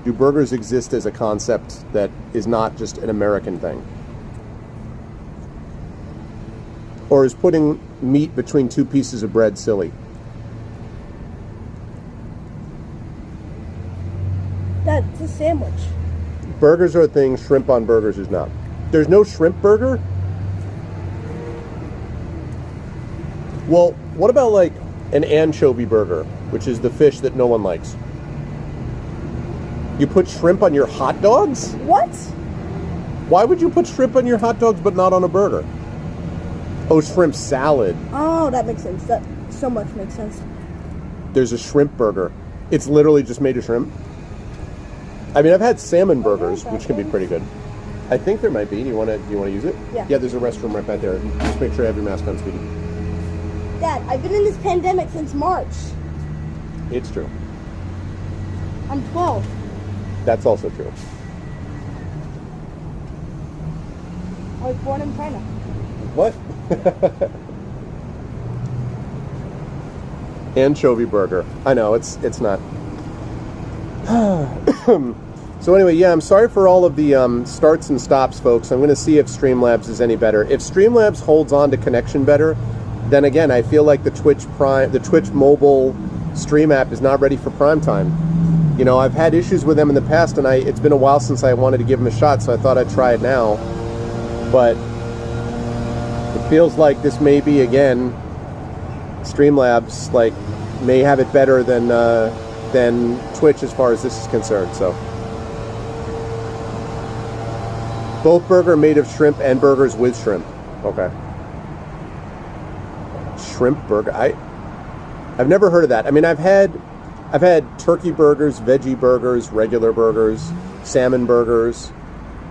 Do burgers exist as a concept that is not just an American thing? Or is putting meat between two pieces of bread silly? That's a sandwich. Burgers are a thing, shrimp on burgers is not. There's no shrimp burger? Well, what about like an anchovy burger, which is the fish that no one likes? You put shrimp on your hot dogs? What? Why would you put shrimp on your hot dogs but not on a burger? Oh, shrimp salad. Oh, that makes sense. That so much makes sense. There's a shrimp burger. It's literally just made of shrimp. I mean, I've had salmon burgers, which can be pretty good. I think there might be. Do you want to use it? Yeah. Yeah, there's a restroom right back there. Just make sure you have your mask on, sweetie. Dad, I've been in this pandemic since March. It's true. I'm 12. That's also true. I was born in China. What? Anchovy burger. I know, it's not. So anyway, yeah, I'm sorry for all of the starts and stops, folks. I'm going to see if Streamlabs is any better. If Streamlabs holds on to connection better, then again, I feel like the Twitch mobile stream app is not ready for prime time. You know, I've had issues with them in the past, and it's been a while since I wanted to give them a shot, so I thought I'd try it now. But it feels like this may be, again, Streamlabs, like, may have it better than Twitch as far as this is concerned, so. Both burger made of shrimp and burgers with shrimp. Okay. Shrimp burger. I've never heard of that. I mean, I've had turkey burgers, veggie burgers, regular burgers, salmon burgers,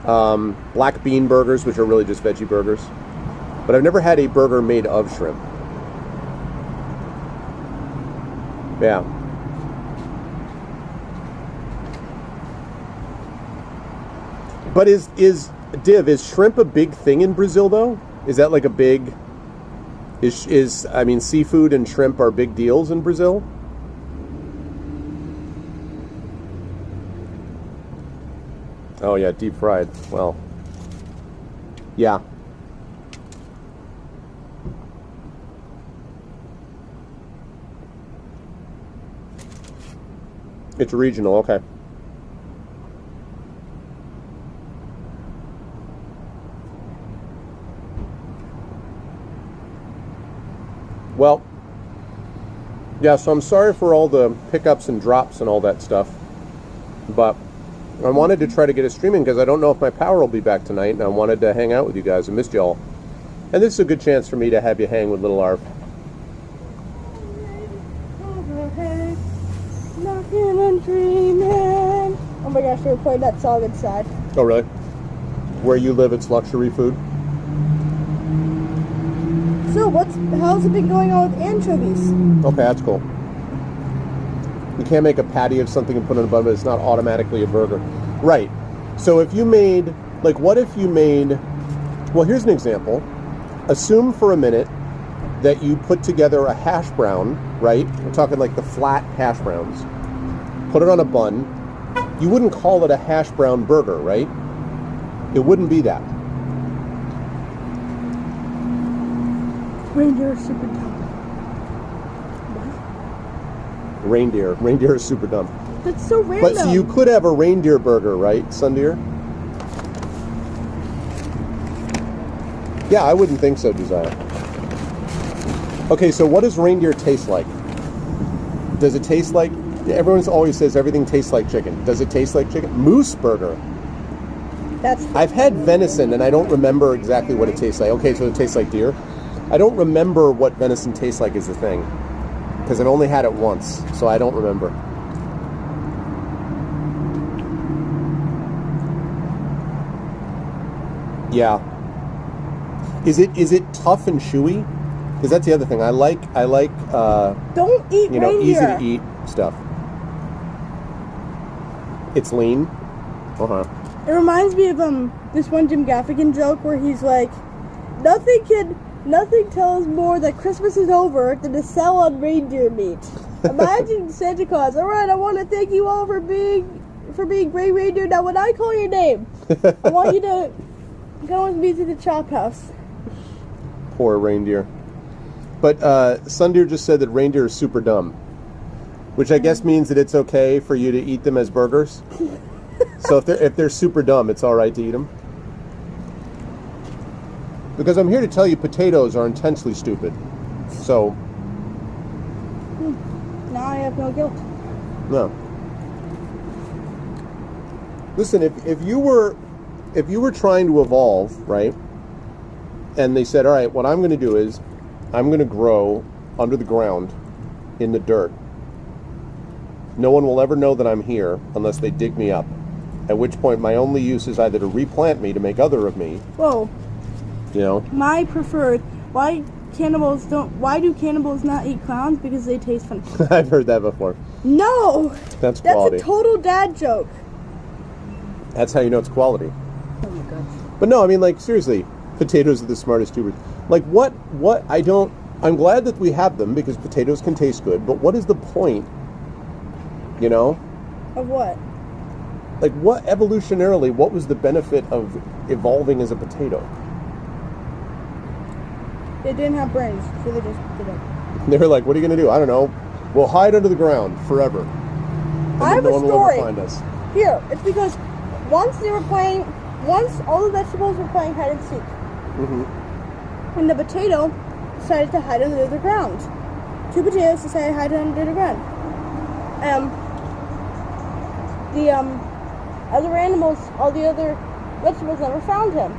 black bean burgers, which are really just veggie burgers. But I've never had a burger made of shrimp. Yeah. But is shrimp a big thing in Brazil though? Is that like a big I mean, seafood and shrimp are big deals in Brazil? Oh yeah, deep fried. Well, yeah. It's regional, okay. Well, yeah, so I'm sorry for all the pickups and drops and all that stuff, but I wanted to try to get it streaming because I don't know if my power will be back tonight, and I wanted to hang out with you guys. I missed y'all. And this is a good chance for me to have you hang with Little Arv. Oh my gosh, they were playing that song inside. Oh, really? Where you live, it's luxury food? So, how's it been going on with anchovies? Okay, that's cool. You can't make a patty of something and put it in a bun, but it's not automatically a burger. Right. So if you made, like, what if you made, well, here's an example. Assume for a minute that you put together a hash brown, right? We're talking like the flat hash browns. Put it on a bun. You wouldn't call it a hash brown burger, right? It wouldn't be that. Reindeer is super dumb. Reindeer is super dumb. That's so random. But so you could have a reindeer burger, right, Sundeer? Yeah, I wouldn't think so, Josiah. Okay, so what does reindeer taste like? Does it taste like... Everyone always says everything tastes like chicken. Does it taste like chicken? Moose burger. I've had venison, and I don't remember exactly what it tastes like. Okay, so it tastes like deer. I don't remember what venison tastes like is the thing. Because I've only had it once, so I don't remember. Yeah. Is it tough and chewy? Because that's the other thing. I like don't eat reindeer. Easy to eat stuff. It's lean. Uh-huh. It reminds me of this one Jim Gaffigan joke where he's like, nothing tells more that Christmas is over than to sell on reindeer meat. Imagine Santa Claus. All right, I want to thank you all for being great reindeer. Now, when I call your name, I want you to go with me to the chop house. Poor reindeer. But Sundeer just said that reindeer are super dumb, which I guess means that it's okay for you to eat them as burgers. So if they're super dumb, it's all right to eat them. Because I'm here to tell you, potatoes are intensely stupid. So. Now I have no guilt. No. Listen, if you were trying to evolve, right? And they said, all right, what I'm going to do is I'm going to grow under the ground in the dirt. No one will ever know that I'm here unless they dig me up. At which point my only use is either to replant me to make other of me. Whoa. You know? My preferred. Why do cannibals not eat clowns? Because they taste funny. I've heard that before. No! That's quality. That's a total dad joke. That's how you know it's quality. Oh my gosh. But no, I mean, like, seriously, potatoes are the smartest tubers. Like, I'm glad that we have them because potatoes can taste good, but what is the point, you know? Of what? Like, evolutionarily, what was the benefit of evolving as a potato? They didn't have brains, so they just did it. They were like, what are you going to do? I don't know. We'll hide under the ground forever. And I have no a one story. will ever find us. Here, it's because once all the vegetables were playing hide and seek. Mm-hmm. And the potato decided to hide under the ground. Two potatoes decided to hide under the ground. The other animals, all the other vegetables never found him.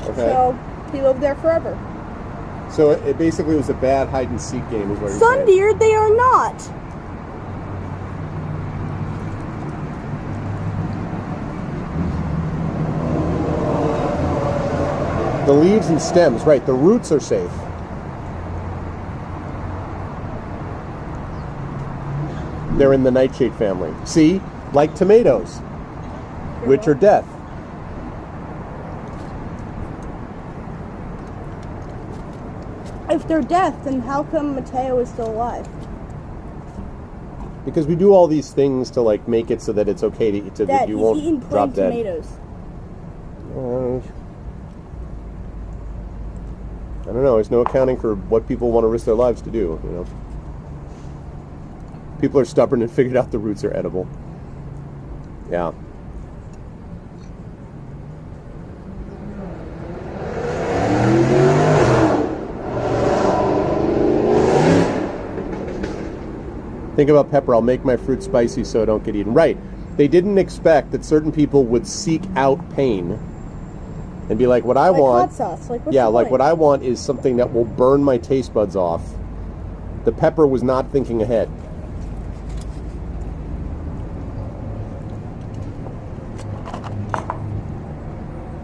Okay. So he lived there forever. So it basically was a bad hide and seek game, is what you're Son saying. deer, they are not. The leaves and stems, right? The roots are safe. They're in the nightshade family. See? Like tomatoes, which are death. If they're deaf, then how come Mateo is still alive? Because we do all these things to like make it so that it's okay to eat, so that Dad, you he's won't eating drop plain dead. tomatoes. I don't know. There's no accounting for what people want to risk their lives to do. You know, people are stubborn and figured out the roots are edible. Yeah. Think about pepper. I'll make my fruit spicy so I don't get eaten. Right. They didn't expect that certain people would seek out pain and be like, what I want... hot sauce. Like, what's yeah, the like point? what I want is something that will burn my taste buds off. The pepper was not thinking ahead.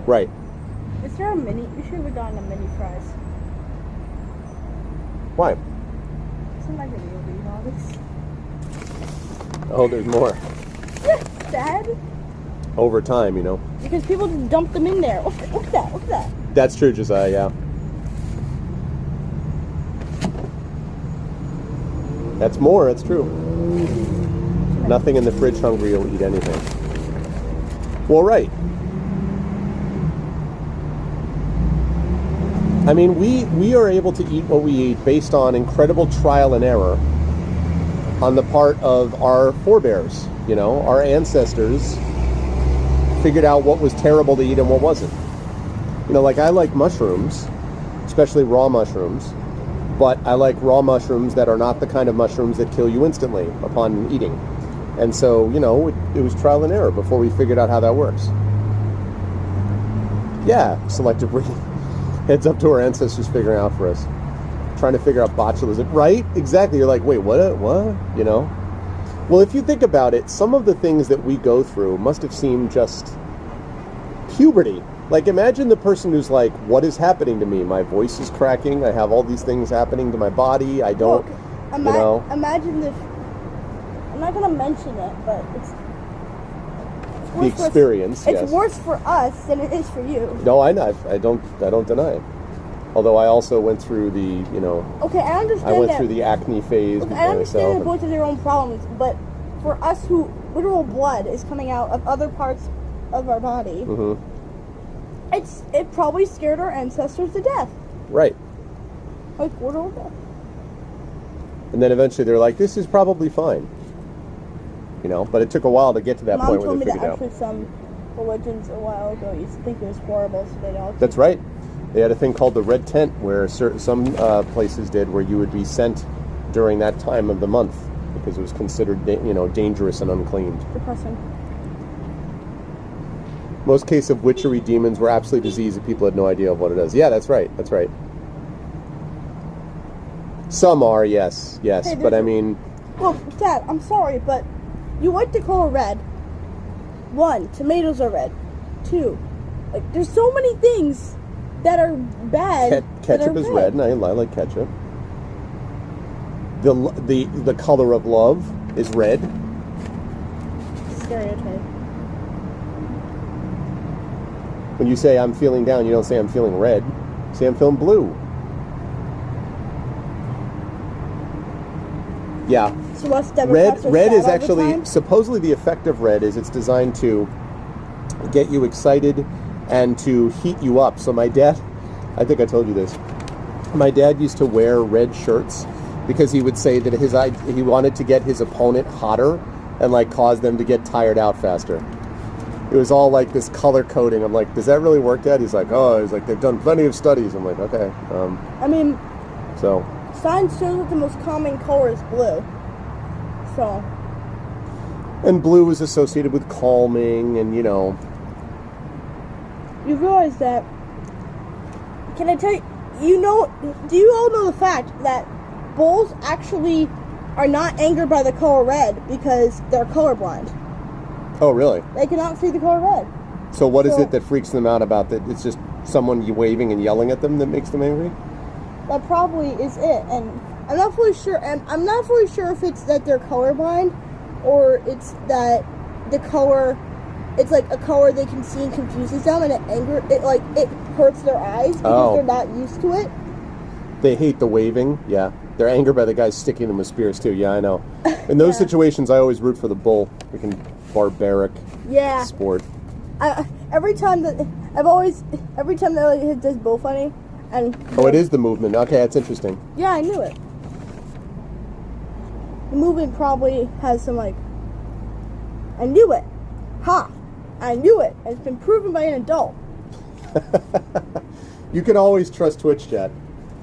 Right. Is there a mini? We should have gotten a mini fries. Why? I'm not gonna be able to eat all this. Oh, there's more. Dad? Over time, you know. Because people just dump them in there. Look at that. Look at that. That's true, Josiah, yeah. That's more, that's true. Nothing in the fridge hungry will eat anything. Well, right. I mean, we are able to eat what we eat based on incredible trial and error on the part of our forebears. You know, our ancestors figured out what was terrible to eat and what wasn't. You know, like I like mushrooms, especially raw mushrooms, but I like raw mushrooms that are not the kind of mushrooms that kill you instantly upon eating. And so, you know, it was trial and error before we figured out how that works. Yeah, selective breeding. Heads up to our ancestors figuring out for us. Trying to figure out botulism. Right? Exactly. You're like, wait, what? You know? Well, if you think about it, some of the things that we go through must have seemed just puberty. Like, imagine the person who's like, what is happening to me? My voice is cracking. I have all these things happening to my body. I don't, Look, you know. Imagine if, I'm not going to mention it, but it's The experience, yes. It's worse for us than it is for you. No, I know. I don't deny it. Although I also went through the, you know. Okay, I understand. I went through the acne phase. Look, I understand that both have their own problems, but for us who literal blood is coming out of other parts of our body, it probably scared our ancestors to death. Right. Like literal death. And then eventually they're like, this is probably fine. You know, but it took a while to get to that point where they figured out. Mom told me that actually some religions a while ago used to think it was horrible, so they'd all. That's right. They had a thing called the red tent, where some places did, where you would be sent during that time of the month because it was considered, dangerous and unclean. Depressing. Most cases of witchery demons were absolutely disease that people had no idea of what it is. Yeah, that's right. That's right. Some are, yes, Hey, but I mean. Well, Dad, I'm sorry, but you like the color red. 1, tomatoes are red. 2, like there's so many things that are bad. Ketchup is red, and I like ketchup. The color of love is red. Stereotype. When you say I'm feeling down, you don't say I'm feeling red. You say I'm feeling blue. Yeah. So what's Democrats Red is all the actually, time? supposedly the effect of red is it's designed to get you excited and to heat you up. So my dad, I think I told you this, my dad used to wear red shirts because he would say that he wanted to get his opponent hotter and like cause them to get tired out faster. It was all like this color coding. I'm like, does that really work, Dad? He's like, they've done plenty of studies. I'm like, okay. I mean, so science shows that the most common color is blue. So. And blue is associated with calming and, You realize that, can I tell you, do you all know the fact that bulls actually are not angered by the color red because they're colorblind? Oh, really? They cannot see the color red. So what is it that freaks them out about that? It's just someone waving and yelling at them that makes them angry? That probably is it, and I'm not fully sure. And I'm not fully sure if it's that they're colorblind, or it's that the color, it's like a color they can see and confuses them, and it hurts their eyes because they're not used to it. They hate the waving. Yeah, they're angered by the guys sticking them with spears too. Yeah, I know. In those situations, I always root for the bull. Freaking barbaric sport. Every time that it does bull funny, and it is the movement. Okay, that's interesting. Yeah, I knew it. The movement probably has some I knew it. I knew it. It's been proven by an adult. You can always trust Twitch chat.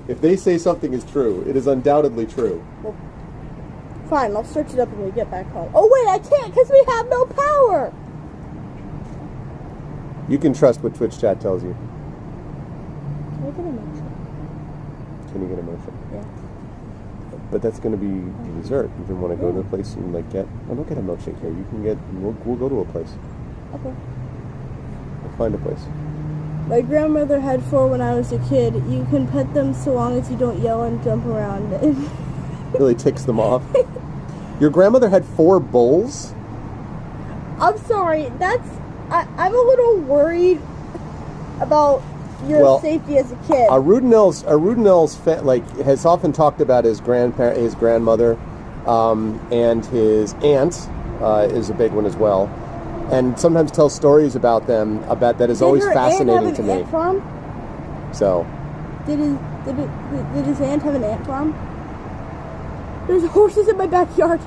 If they say something is true, it is undoubtedly true. Well, fine, I'll search it up when we get back home. Oh wait, I can't because we have no power. You can trust what Twitch chat tells you. Can I get a milkshake? Can you get a milkshake? Yeah. But that's going to be dessert. You can want to go to a place and get. Oh, don't get a milkshake here. You can get. We'll go to a place. Okay. We'll find a place. My grandmother had 4 when I was a kid. You can pet them so long as you don't yell and jump around. Really ticks them off. Your grandmother had 4 bulls? I'm sorry. I'm a little worried about your safety as a kid. Arudinel's has often talked about his grandmother, and his aunt is a big one as well, and sometimes tells stories about them. That is always fascinating to me. Ant farm? So. Did his aunt have an ant farm? There's horses in my backyard.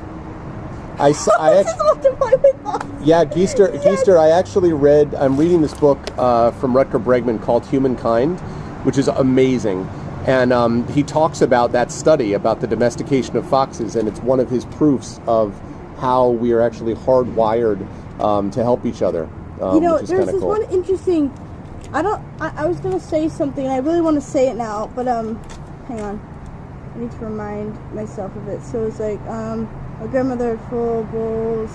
Geester. I actually I'm reading this book from Rutger Bregman called Humankind, which is amazing. And he talks about that study about the domestication of foxes, and it's one of his proofs of how we are actually hardwired to help each other. Which is there's this cool. one interesting I was gonna say something. I really want to say it now, but hang on. I need to remind myself of it. So it's like my grandmother had full bowls.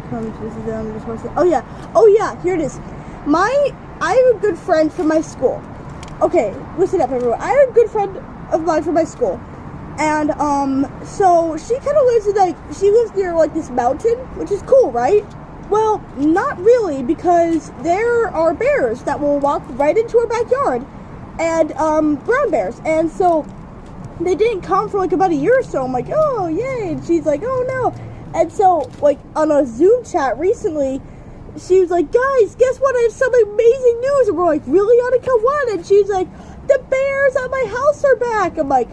Come to visit them. Just want to say, oh yeah. Here it is. I have a good friend from my school. Okay, listen up, everyone. I have a good friend of mine from my school, and so she kind of lives in she lives near like this mountain, which is cool, right? Well, not really, because there are bears that will walk right into our backyard, and brown bears, and so they didn't come for like about a year or so. I'm like, oh yay, and she's like, oh no, and so like on a Zoom chat recently, she was like, guys, guess what? I have some amazing news, and we're like, really, Annika, what? And she's like, the bears at my house are back. I'm like,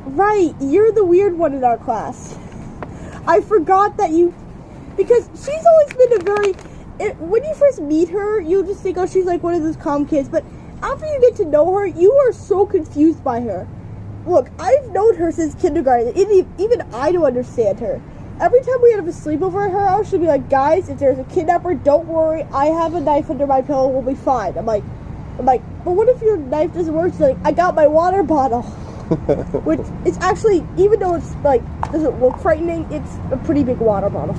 right, you're the weird one in our class. I forgot that you. Because she's always been when you first meet her, you'll just think, oh, she's like one of those calm kids. But after you get to know her, you are so confused by her. Look, I've known her since kindergarten. Even I don't understand her. Every time we have a sleepover at her house, she'll be like, guys, if there's a kidnapper, don't worry. I have a knife under my pillow. We'll be fine. I'm like, but what if your knife doesn't work? She's like, I got my water bottle. Which it's actually, even though it's like doesn't look frightening, it's a pretty big water bottle.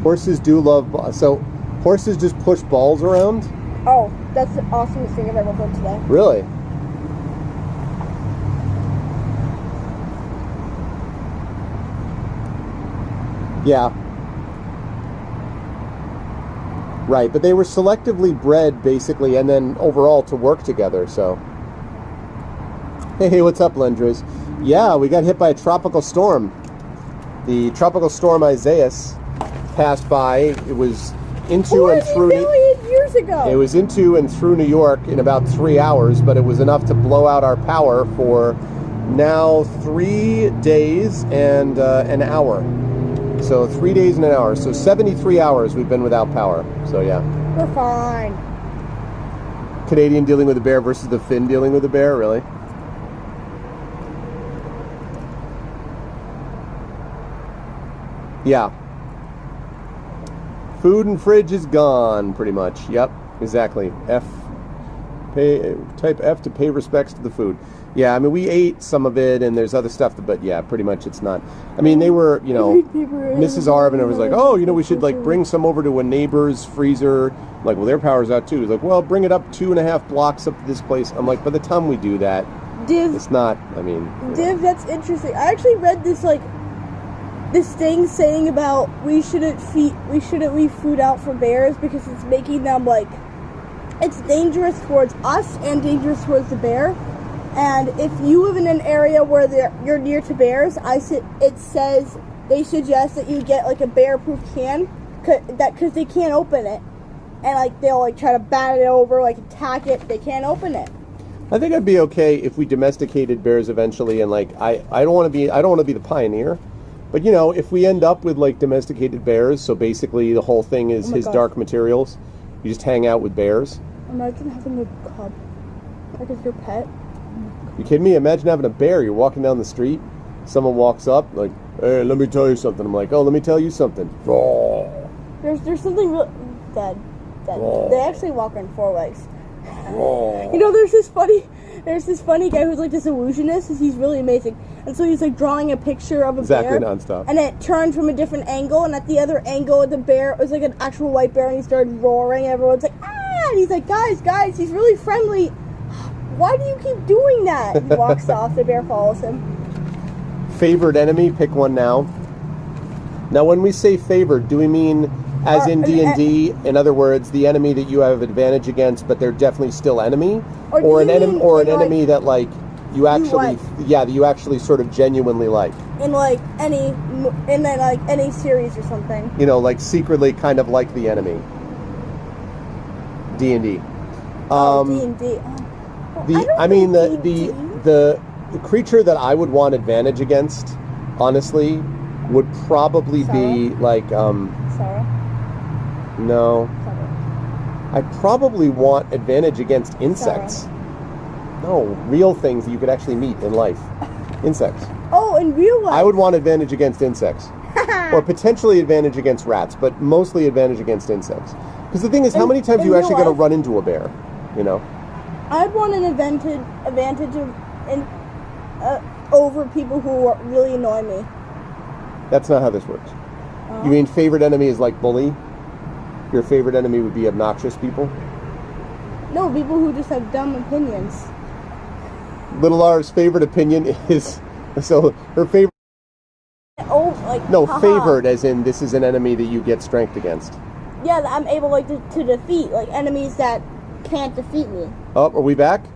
Horses do love so horses just push balls around. Oh, that's the awesomest thing I've ever heard today. Really? Yeah. Right, but they were selectively bred basically, and then overall to work together. So hey, what's up, Lendris? Yeah, we got hit by a tropical storm. The tropical storm Isaias passed by. It was into and through. 40 million years ago. It was into and through New York in about 3 hours, but it was enough to blow out our power for now 3 days and an hour. So 3 days and an hour. So 73 hours we've been without power. So yeah. We're fine. Canadian dealing with a bear versus the Finn dealing with a bear, really? Yeah. Food and fridge is gone, pretty much. Yep, exactly. Type F to pay respects to the food. Yeah, I mean, we ate some of it, and there's other stuff, but yeah, pretty much it's not. I mean, they were, Mrs. Arv and I was like, oh, we should like bring some over to a neighbor's freezer. I'm like, well, their power's out too. He's like, well, bring it up 2.5 blocks up to this place. I'm like, by the time we do that, it's not, Div, that's interesting. I actually read this, this thing saying about we shouldn't leave food out for bears because it's making them it's dangerous towards us and dangerous towards the bear. And if you live in an area where you're near to bears, it says they suggest that you get a bear-proof can, because they can't open it, and they'll try to bat it over, attack it. They can't open it. I think I'd be okay if we domesticated bears eventually, and I don't want to be the pioneer. But, if we end up with, domesticated bears, so basically the whole thing is his dark materials, you just hang out with bears. Imagine having a cub, as your pet. You kidding me? Imagine having a bear. You're walking down the street, someone walks up, hey, let me tell you something. I'm like, oh, let me tell you something. There's something real... Dead. They actually walk on 4 legs. There's this funny guy who's this illusionist. He's really amazing. And so he's drawing a picture of a bear. Exactly, nonstop. And it turned from a different angle, and at the other angle, the bear was an actual white bear, and he started roaring, and everyone's like, ah! And he's like, guys, he's really friendly. Why do you keep doing that? He walks off, the bear follows him. Favored enemy, pick one now. Now, when we say favored, do we mean as in D&D? In other words, the enemy that you have advantage against, but they're definitely still enemy? Or an enemy that you actually sort of genuinely like? In any series or something. Secretly kind of like the enemy. D&D. D&D. The creature that I would want advantage against, honestly, would probably be Sarah? No. I probably want advantage against insects. Sarah. No, real things that you could actually meet in life. Insects. Oh, in real life? I would want advantage against insects. Or potentially advantage against rats, but mostly advantage against insects. Because the thing is, how many times in you actually real got to life- run into a bear? You know. I'd want an advantage over people who really annoy me. That's not how this works. Oh. You mean favorite enemy is like bully? Your favorite enemy would be obnoxious people? No, people who just have dumb opinions. Little R's favorite opinion is... So, her favorite... Oh, like No, haha. favored as in this is an enemy that you get strength against. Yeah, that I'm able like to defeat like enemies that can't defeat me. Oh, are we back?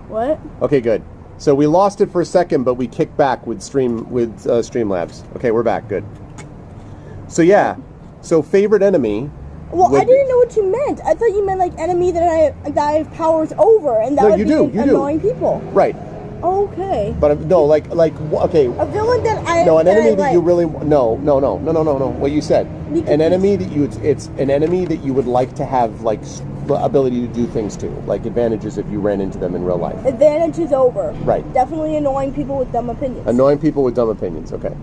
What? Okay, good. So we lost it for a second, but we kicked back with Streamlabs. Okay, we're back. Good. So yeah, so favorite enemy. Well, I would- didn't know what you meant. I thought you meant like enemy that I have powers over, and that No, would you be do, you do. annoying people. Right, Okay. but no, like okay. A villain that I No, an that I enemy that like. you really no. What you said, You can an just- enemy that it's an enemy that you would like to have like the ability to do things to, like advantages if you ran into them in real life. Advantage is over. Right. Definitely annoying people with dumb opinions. Annoying people with dumb opinions. Okay,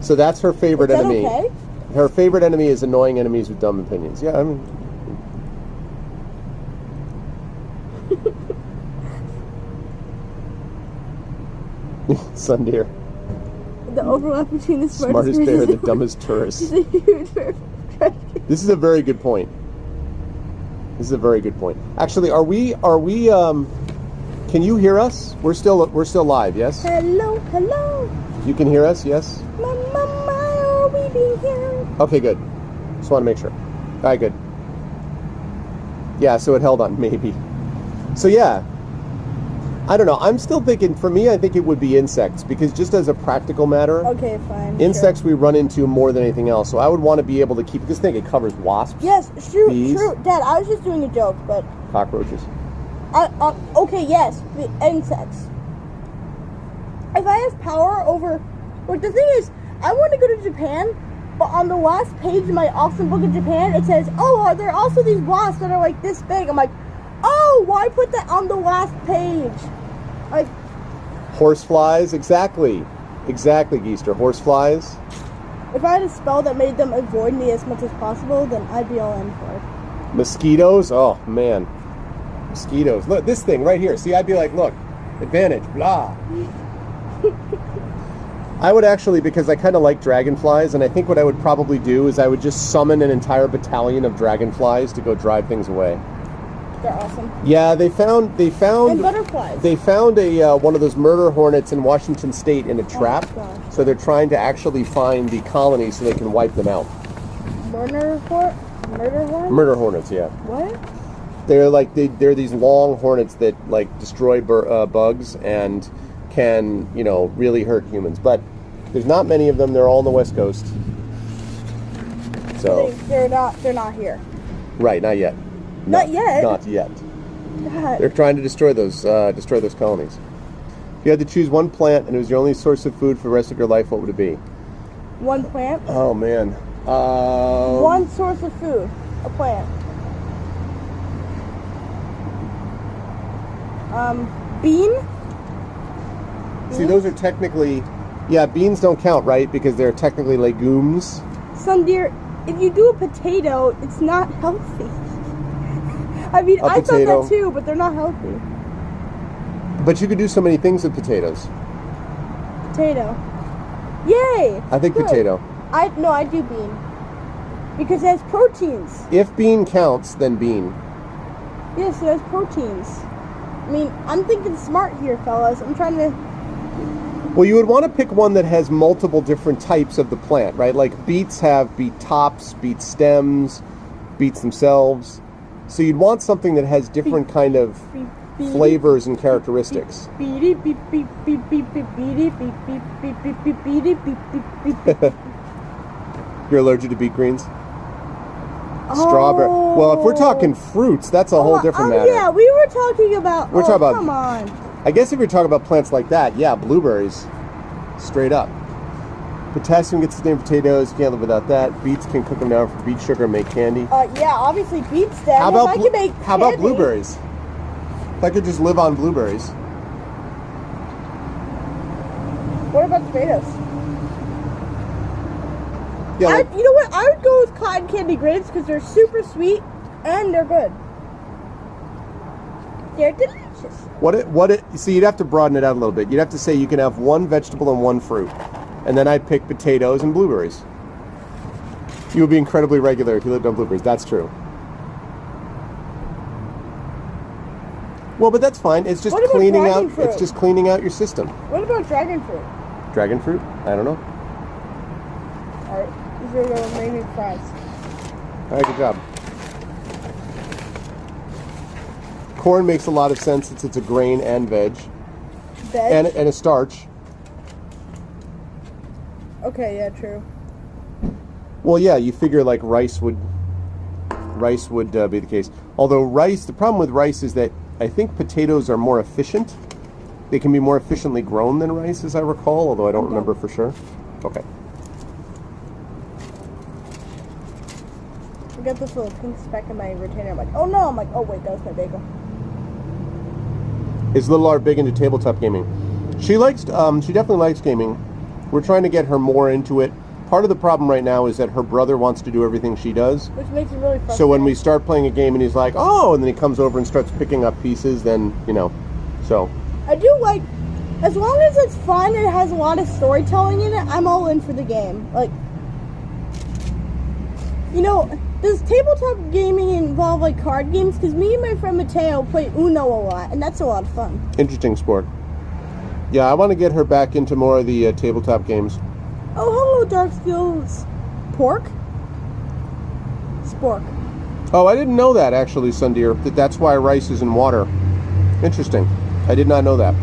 so that's her favorite Is that enemy. okay? Her favorite enemy is annoying enemies with dumb opinions. Yeah, I mean. Sun deer, The overlap between the smartest bear bear, and the dumbest tourist. She's a huge bear. This is a very good point. This is a very good point. Actually, are we can you hear us? We're still live, yes? Hello, hello. You can hear us, yes? Mama, are we being here? Okay, good. Just want to make sure. All right, good. Yeah, so it held on, maybe. So yeah, I don't know. I'm still thinking, for me, I think it would be insects, because just as a practical matter, Okay, fine. insects we run into more than anything else. So I would want to be able to keep, because think it covers wasps, Sure. Yes, true, bees, true. Dad, I was just doing a joke, but cockroaches. okay, yes, the insects. If I have power over, like the thing is, I want to go to Japan, but on the last page of my awesome book of Japan, it says, "Oh, are there also these wasps that are like this big?" I'm like, "Oh, why put that on the last page?" Like, Horseflies, exactly, Geester. Horseflies. if I had a spell that made them avoid me as much as possible, then I'd be all in for it. Mosquitoes. Oh man, mosquitoes. Look, this thing right here. See, I'd be like, look, advantage, blah. I would actually, because I kind of like dragonflies, and I think what I would probably do is I would just summon an entire battalion of dragonflies to go drive things away. They're awesome. Yeah, they found And butterflies. they found a one of those murder hornets in Washington State in a trap. gosh. So they're trying to actually find the colony so they can wipe them out. Murder hornet? Murder hornet? Murder hornets, yeah. What? They're like they're these long hornets that like destroy bugs and can really hurt humans. But there's not many of them. They're all on the West Coast. So They're not here. right, not yet. Not yet? Not yet. God. They're trying to destroy those colonies. If you had to choose one plant and it was your only source of food for the rest of your life, what would it be? One plant. Oh man. One source of food. A plant. Bean? See, those are technically, yeah, beans don't count, right? Because they're technically legumes. Son dear, if you do a potato, it's not healthy. I mean, A I thought potato. that too, but they're not healthy. But you could do so many things with potatoes. Potato. Yay! I think Good. potato. I do bean. Because it has proteins. If bean counts, then bean. Yes, it has proteins. I mean, I'm thinking smart here, fellas. I'm trying to... Well, you would want to pick one that has multiple different types of the plant, right? Like beets have beet tops, beet stems, beets themselves. So you'd want something that has different kind of flavors and characteristics. Beep, beep, beep, beep, beep, beep, beep, beep, beep, beep, beep, beep, beep, beep, beep, beep, beep. You're allergic to beet greens? Strawberry. Well, if we're talking fruits, that's a whole different matter. Yeah, we were talking about... We're talking about- come on. I guess if you're talking about plants like that, yeah, blueberries. Straight up. Potassium gets its name from potatoes. You can't live without that. Beets can cook them down for beet sugar and make candy. Yeah, obviously beets then. How about, if I could make how about candy- blueberries? If I could just live on blueberries. What about tomatoes? Yeah, You know what? I would go with cotton candy grapes because they're super sweet and they're good. They're delicious. See, you'd have to broaden it out a little bit. You'd have to say you can have one vegetable and one fruit. And then I'd pick potatoes and blueberries. You would be incredibly regular if you lived on blueberries. That's true. Well, but that's fine. It's just cleaning out. Fruit? It's just cleaning out your system. What about dragon fruit? Dragon fruit? I don't know. All right, these are the remaining fries. All right, good job. Corn makes a lot of sense since it's a grain and veg. And a starch. Okay, yeah, true. Well, yeah, you figure like rice would be the case. Although the problem with rice is that I think potatoes are more efficient. They can be more efficiently grown than rice, as I recall, although I don't remember for sure. Okay. I got this little pink speck in my retainer. I'm like, oh no! I'm like, oh wait, that was my bagel. Is Little Arv big into tabletop gaming? She definitely likes gaming. We're trying to get her more into it. Part of the problem right now is that her brother wants to do everything she does. Which makes it really frustrating. So when we start playing a game and he's like, oh, and then he comes over and starts picking up pieces, then, so. I do like, as long as it's fun and it has a lot of storytelling in it, I'm all in for the game. Like, does tabletop gaming involve like card games? Because me and my friend Mateo play Uno a lot, and that's a lot of fun. Interesting sport. Yeah, I want to get her back into more of the tabletop games. Oh, hello, Dark Skills. Pork? Spork. Oh, I didn't know that, actually, Sundeer. That's why rice is in water. Interesting. I did not know that.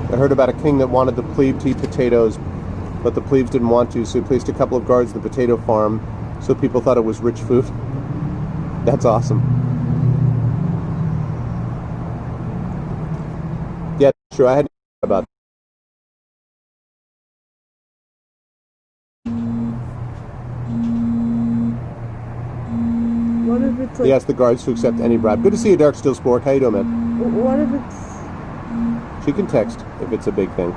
I heard about a king that wanted the plebe to eat potatoes, but the plebes didn't want to, so he placed a couple of guards at the potato farm, so people thought it was rich food. That's awesome. Yeah, true. I hadn't heard about that. What if it's like... He asked the guards to accept any bribe. Good to see you, Dark Steel Spork. How you doing, man? What if it's... She can text if it's a big thing.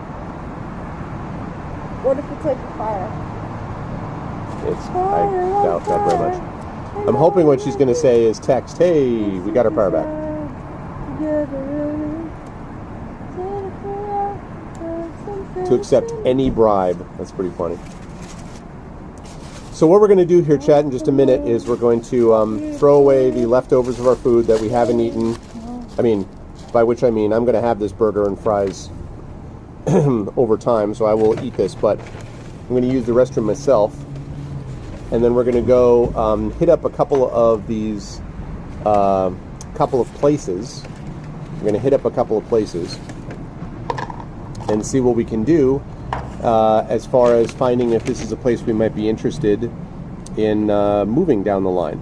What if it's like fire? I doubt that very much. I'm hoping what she's going to say is text, hey, we got our power back. To accept any bribe. That's pretty funny. So what we're going to do here, chat, in just a minute is we're going to throw away the leftovers of our food that we haven't eaten. By which I mean I'm going to have this burger and fries over time, so I will eat this, but I'm going to use the restroom myself. And then we're going to go hit up a couple of these, couple of places. We're going to hit up a couple of places and see what we can do as far as finding if this is a place we might be interested in moving down the line.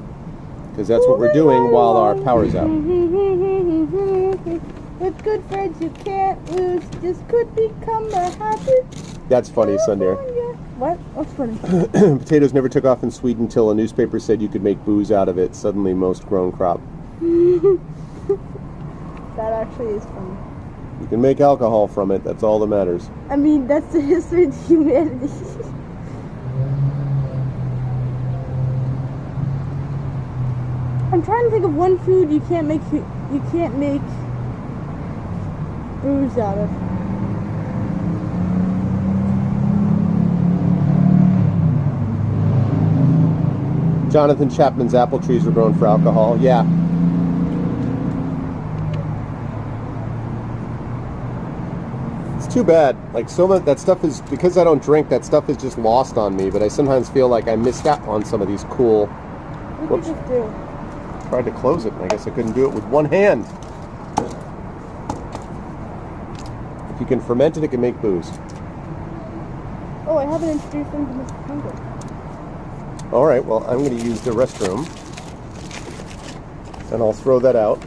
Because that's what we're doing while our power's out. With good friends you can't lose, this could become a habit. That's funny, Sunday. What? What's funny? Potatoes never took off in Sweden until a newspaper said you could make booze out of it. Suddenly most grown crop. That actually is funny. You can make alcohol from it, that's all that matters. I mean, that's the history of humanity. I'm trying to think of one food you can't make booze out of. Jonathan Chapman's apple trees were grown for alcohol. Yeah. It's too bad. Like, so much that stuff is, because I don't drink, that stuff is just lost on me, but I sometimes feel like I missed out on some of these cool... What did you just do? Tried to close it, and I guess I couldn't do it with one hand. If you can ferment it, it can make booze. Oh, I haven't introduced them to Mr. Hunger. Alright, well, I'm going to use the restroom. And I'll throw that out.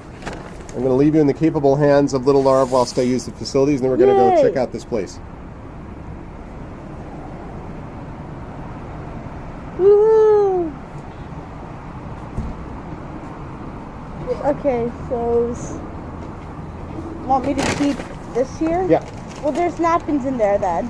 I'm going to leave you in the capable hands of Little Arv whilst I use the facilities, and then we're going to go check out this place. Okay, so want me to keep this here? Yeah. Well, there's napkins in there then.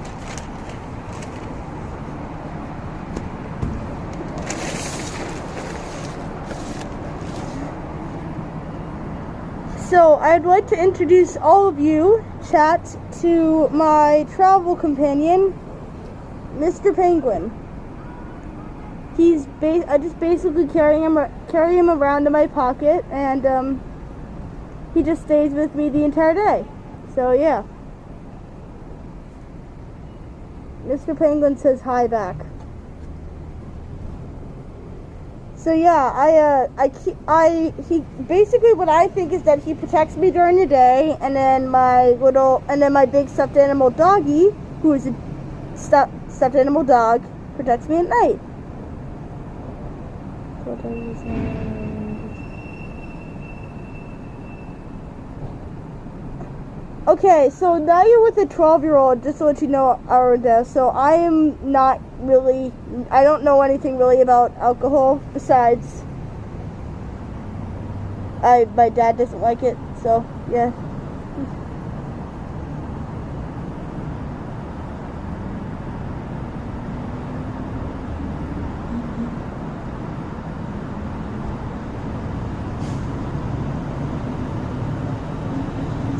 So I'd like to introduce all of you, chat, to my travel companion, Mr. Penguin. I just basically carry him around in my pocket, and he just stays with me the entire day. So yeah. Mr. Penguin says hi back. So yeah, he basically, what I think is that he protects me during the day, and then my big stuffed animal doggy, who is a stuffed animal dog, protects me at night. Okay, so now you're with a 12-year-old, just to let you know, Arda. So I don't know anything really about alcohol, besides my dad doesn't like it, so yeah.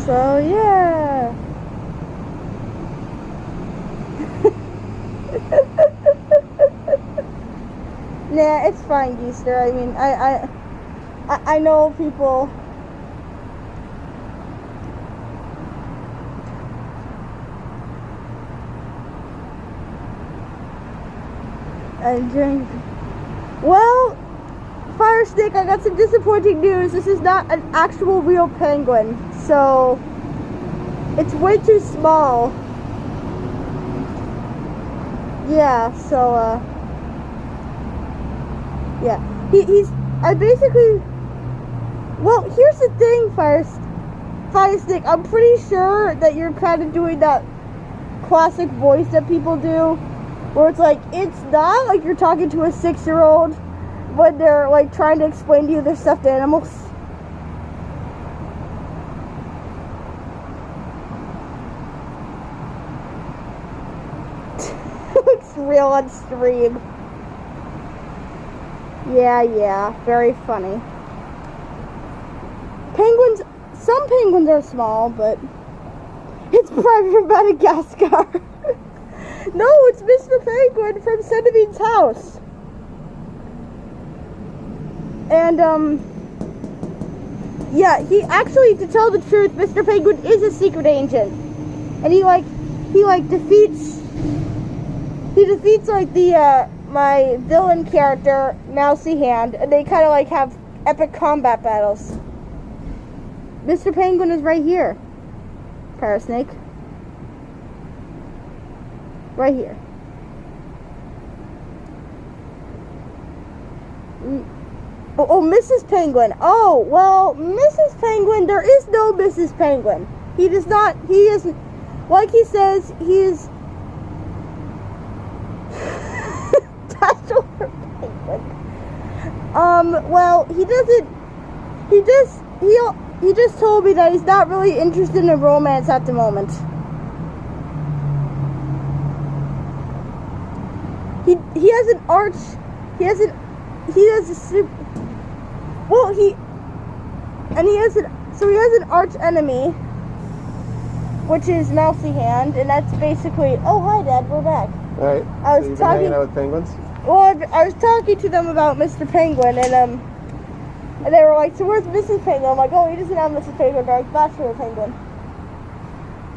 So yeah. Nah, it's fine, Geester. I mean, I know people. And drink. Well, Fire Stick, I got some disappointing news. This is not an actual real penguin, so it's way too small. Yeah, so yeah, well, here's the thing, Fire Stick, I'm pretty sure that you're kind of doing that classic voice that people do, where it's like, it's not like you're talking to a 6-year-old when they're like trying to explain to you their stuffed animals. Looks real on stream. Yeah, very funny. Some penguins are small, but it's probably from Madagascar. No, it's Mr. Penguin from Centimede's house. And, yeah, he actually, to tell the truth, Mr. Penguin is a secret agent. And he defeats, like, my villain character, Mousy Hand, and they kind of, like, have epic combat battles. Mr. Penguin is right here. Parasnake. Right here. Oh, Mrs. Penguin. Oh, well, Mrs. Penguin, there is no Mrs. Penguin. He isn't, like he says, he is Bachelor Penguin. Well, he just told me that he's not really interested in romance at the moment. He has an arch arch enemy, which is Mousy Hand, and that's basically, oh, hi Dad, we're back. Alright, so you've been hanging out with penguins? Well, I was talking to them about Mr. Penguin, and they were like, so where's Mrs. Penguin? I'm like, oh, he doesn't have Mrs. Penguin, they're like, Bachelor Penguin.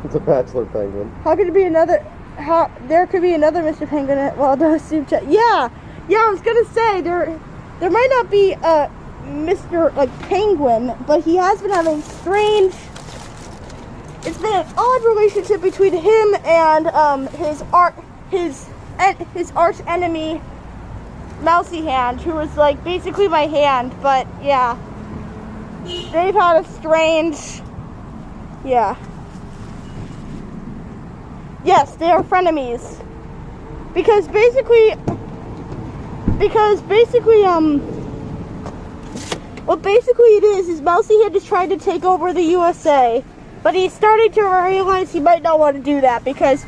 It's a Bachelor Penguin. How could it be another, there could be another Mr. Penguin at, well, the soup chat. Yeah, I was gonna say, there might not be a Mr. like Penguin, but he has been having it's been an odd relationship between him and his arch enemy, Mousy Hand, who was like basically my hand, but yeah. They've had a strange, yeah. Yes, they are frenemies. Because basically, What basically it is Mousy Hand is trying to take over the USA, but he's starting to realize he might not want to do that because,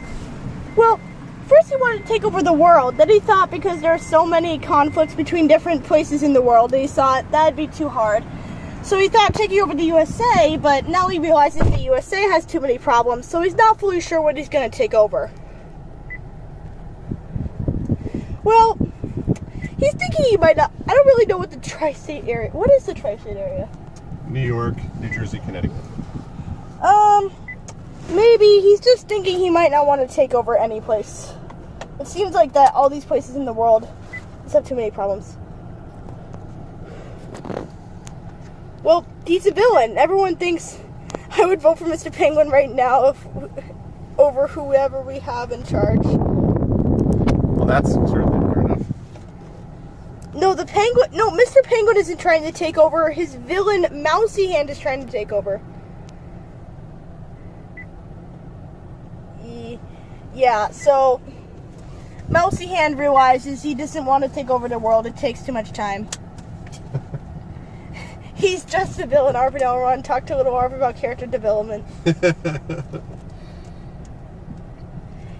well, first he wanted to take over the world. Then he thought because there are so many conflicts between different places in the world, he thought that'd be too hard. So he thought taking over the USA, but now he realizes the USA has too many problems, so he's not fully sure what he's going to take over. Well, he's thinking he might not. I don't really know what the tri-state area. What is the tri-state area? New York, New Jersey, Connecticut. Maybe he's just thinking he might not want to take over any place. It seems like that all these places in the world just have too many problems. Well, he's a villain. Everyone thinks I would vote for Mr. Penguin right now over whoever we have in charge. Well, that's certainly fair enough. No, Mr. Penguin isn't trying to take over. His villain, Mousy Hand, is trying to take over. Yeah, so Mousy Hand realizes he doesn't want to take over the world. It takes too much time. He's just a villain. Arv and Little Arv. Talk to Little Arv about character development.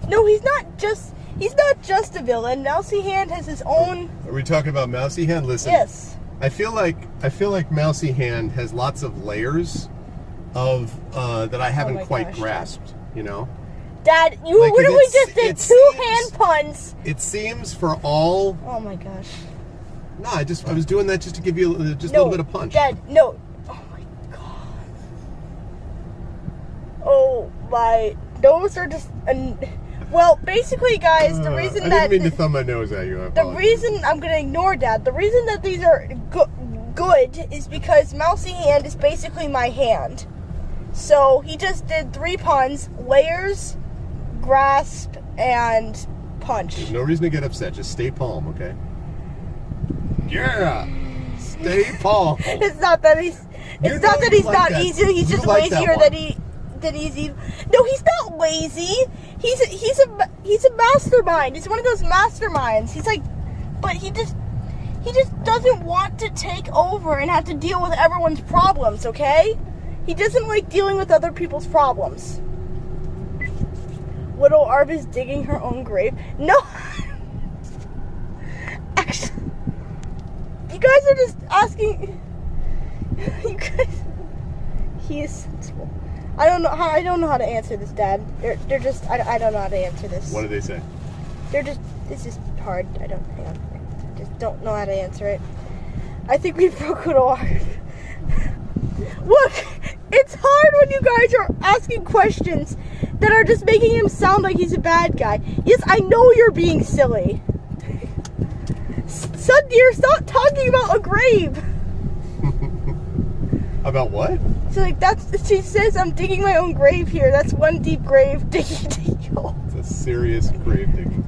No, he's not just a villain. Mousy Hand has his own. Are we talking about Mousy Hand? Listen. Yes. I feel like Mousy Hand has lots of layers of that I haven't quite grasped. You know. Dad, you literally just did two hand puns. It seems for all. Oh my gosh. No, I was doing that just to give you just a little bit of punch. Dad, no. Oh my god. Oh my. Those are just. Well, basically, guys, the reason I didn't mean to thumb my nose at you. The reason I'm gonna ignore Dad. The reason that these are good is because Mousy Hand is basically my hand. So he just did 3 puns: layers, grasp, and punch. There's no reason to get upset. Just stay calm, okay? Yeah, stay calm. It's not that he's not easy. He's just lazier than he's evil. No, he's not lazy. He's a mastermind. He's one of those masterminds. He's like, but he just doesn't want to take over and have to deal with everyone's problems. Okay? He doesn't like dealing with other people's problems. Little Arv is digging her own grave. No. Actually, you guys are just asking. You guys. He is sensible. I don't know how to answer this, Dad. They're just. I don't know how to answer this. What did they say? It's just hard. Hang on. I just don't know how to answer it. I think we broke Little Arv. Look, it's hard when you guys are asking questions that are just making him sound like he's a bad guy. Yes, I know you're being silly. Son dear, stop talking about a grave. About what? So she says I'm digging my own grave here. That's one deep grave. Diggy. It's a serious grave digging.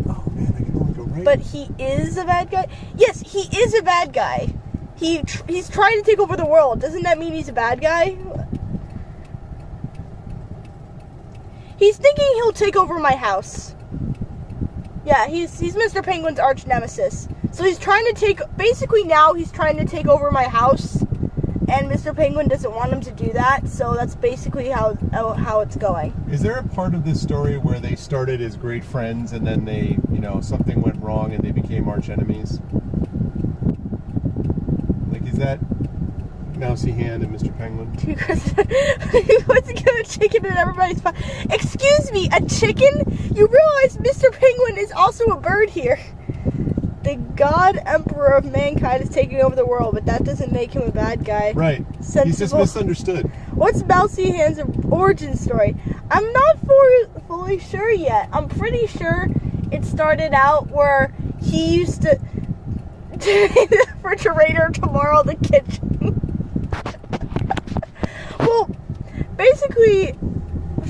Oh man, I can only go right. But he is a bad guy? Yes, he is a bad guy. He's trying to take over the world. Doesn't that mean he's a bad guy? He's thinking he'll take over my house. Yeah, he's Mr. Penguin's arch nemesis. So he's trying to basically now he's trying to take over my house, and Mr. Penguin doesn't want him to do that, so that's basically how it's going. Is there a part of this story where they started as great friends and then they, something went wrong and they became arch enemies? Like, is that Mousy Hand and Mr. Penguin? He wants to get a chicken and everybody's fine. Excuse me, a chicken? You realize Mr. Penguin is also a bird here. The God Emperor of mankind is taking over the world, but that doesn't make him a bad guy. Right. Sensible. He's just misunderstood. What's Mousy Hand's origin story? I'm not fully sure yet. I'm pretty sure it started out where he used to the refrigerator tomorrow the kitchen. Well, basically,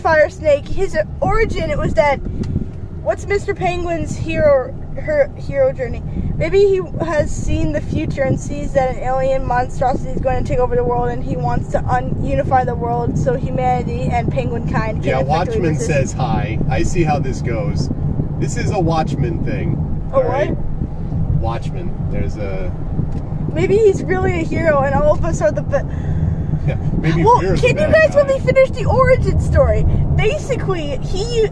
Fire Snake, his origin, it was that what's Mr. Penguin's hero journey? Maybe he has seen the future and sees that an alien monstrosity is going to take over the world, and he wants to unify the world so humanity and penguin kind can Watchman resist. says hi. I see how this goes. This is a Watchman thing. Oh, what? Right? Watchmen. There's a... Maybe he's really a hero and all of us are the... Yeah, maybe Well, Veer's can the you bad guys guy. let me finish the origin story? Basically, he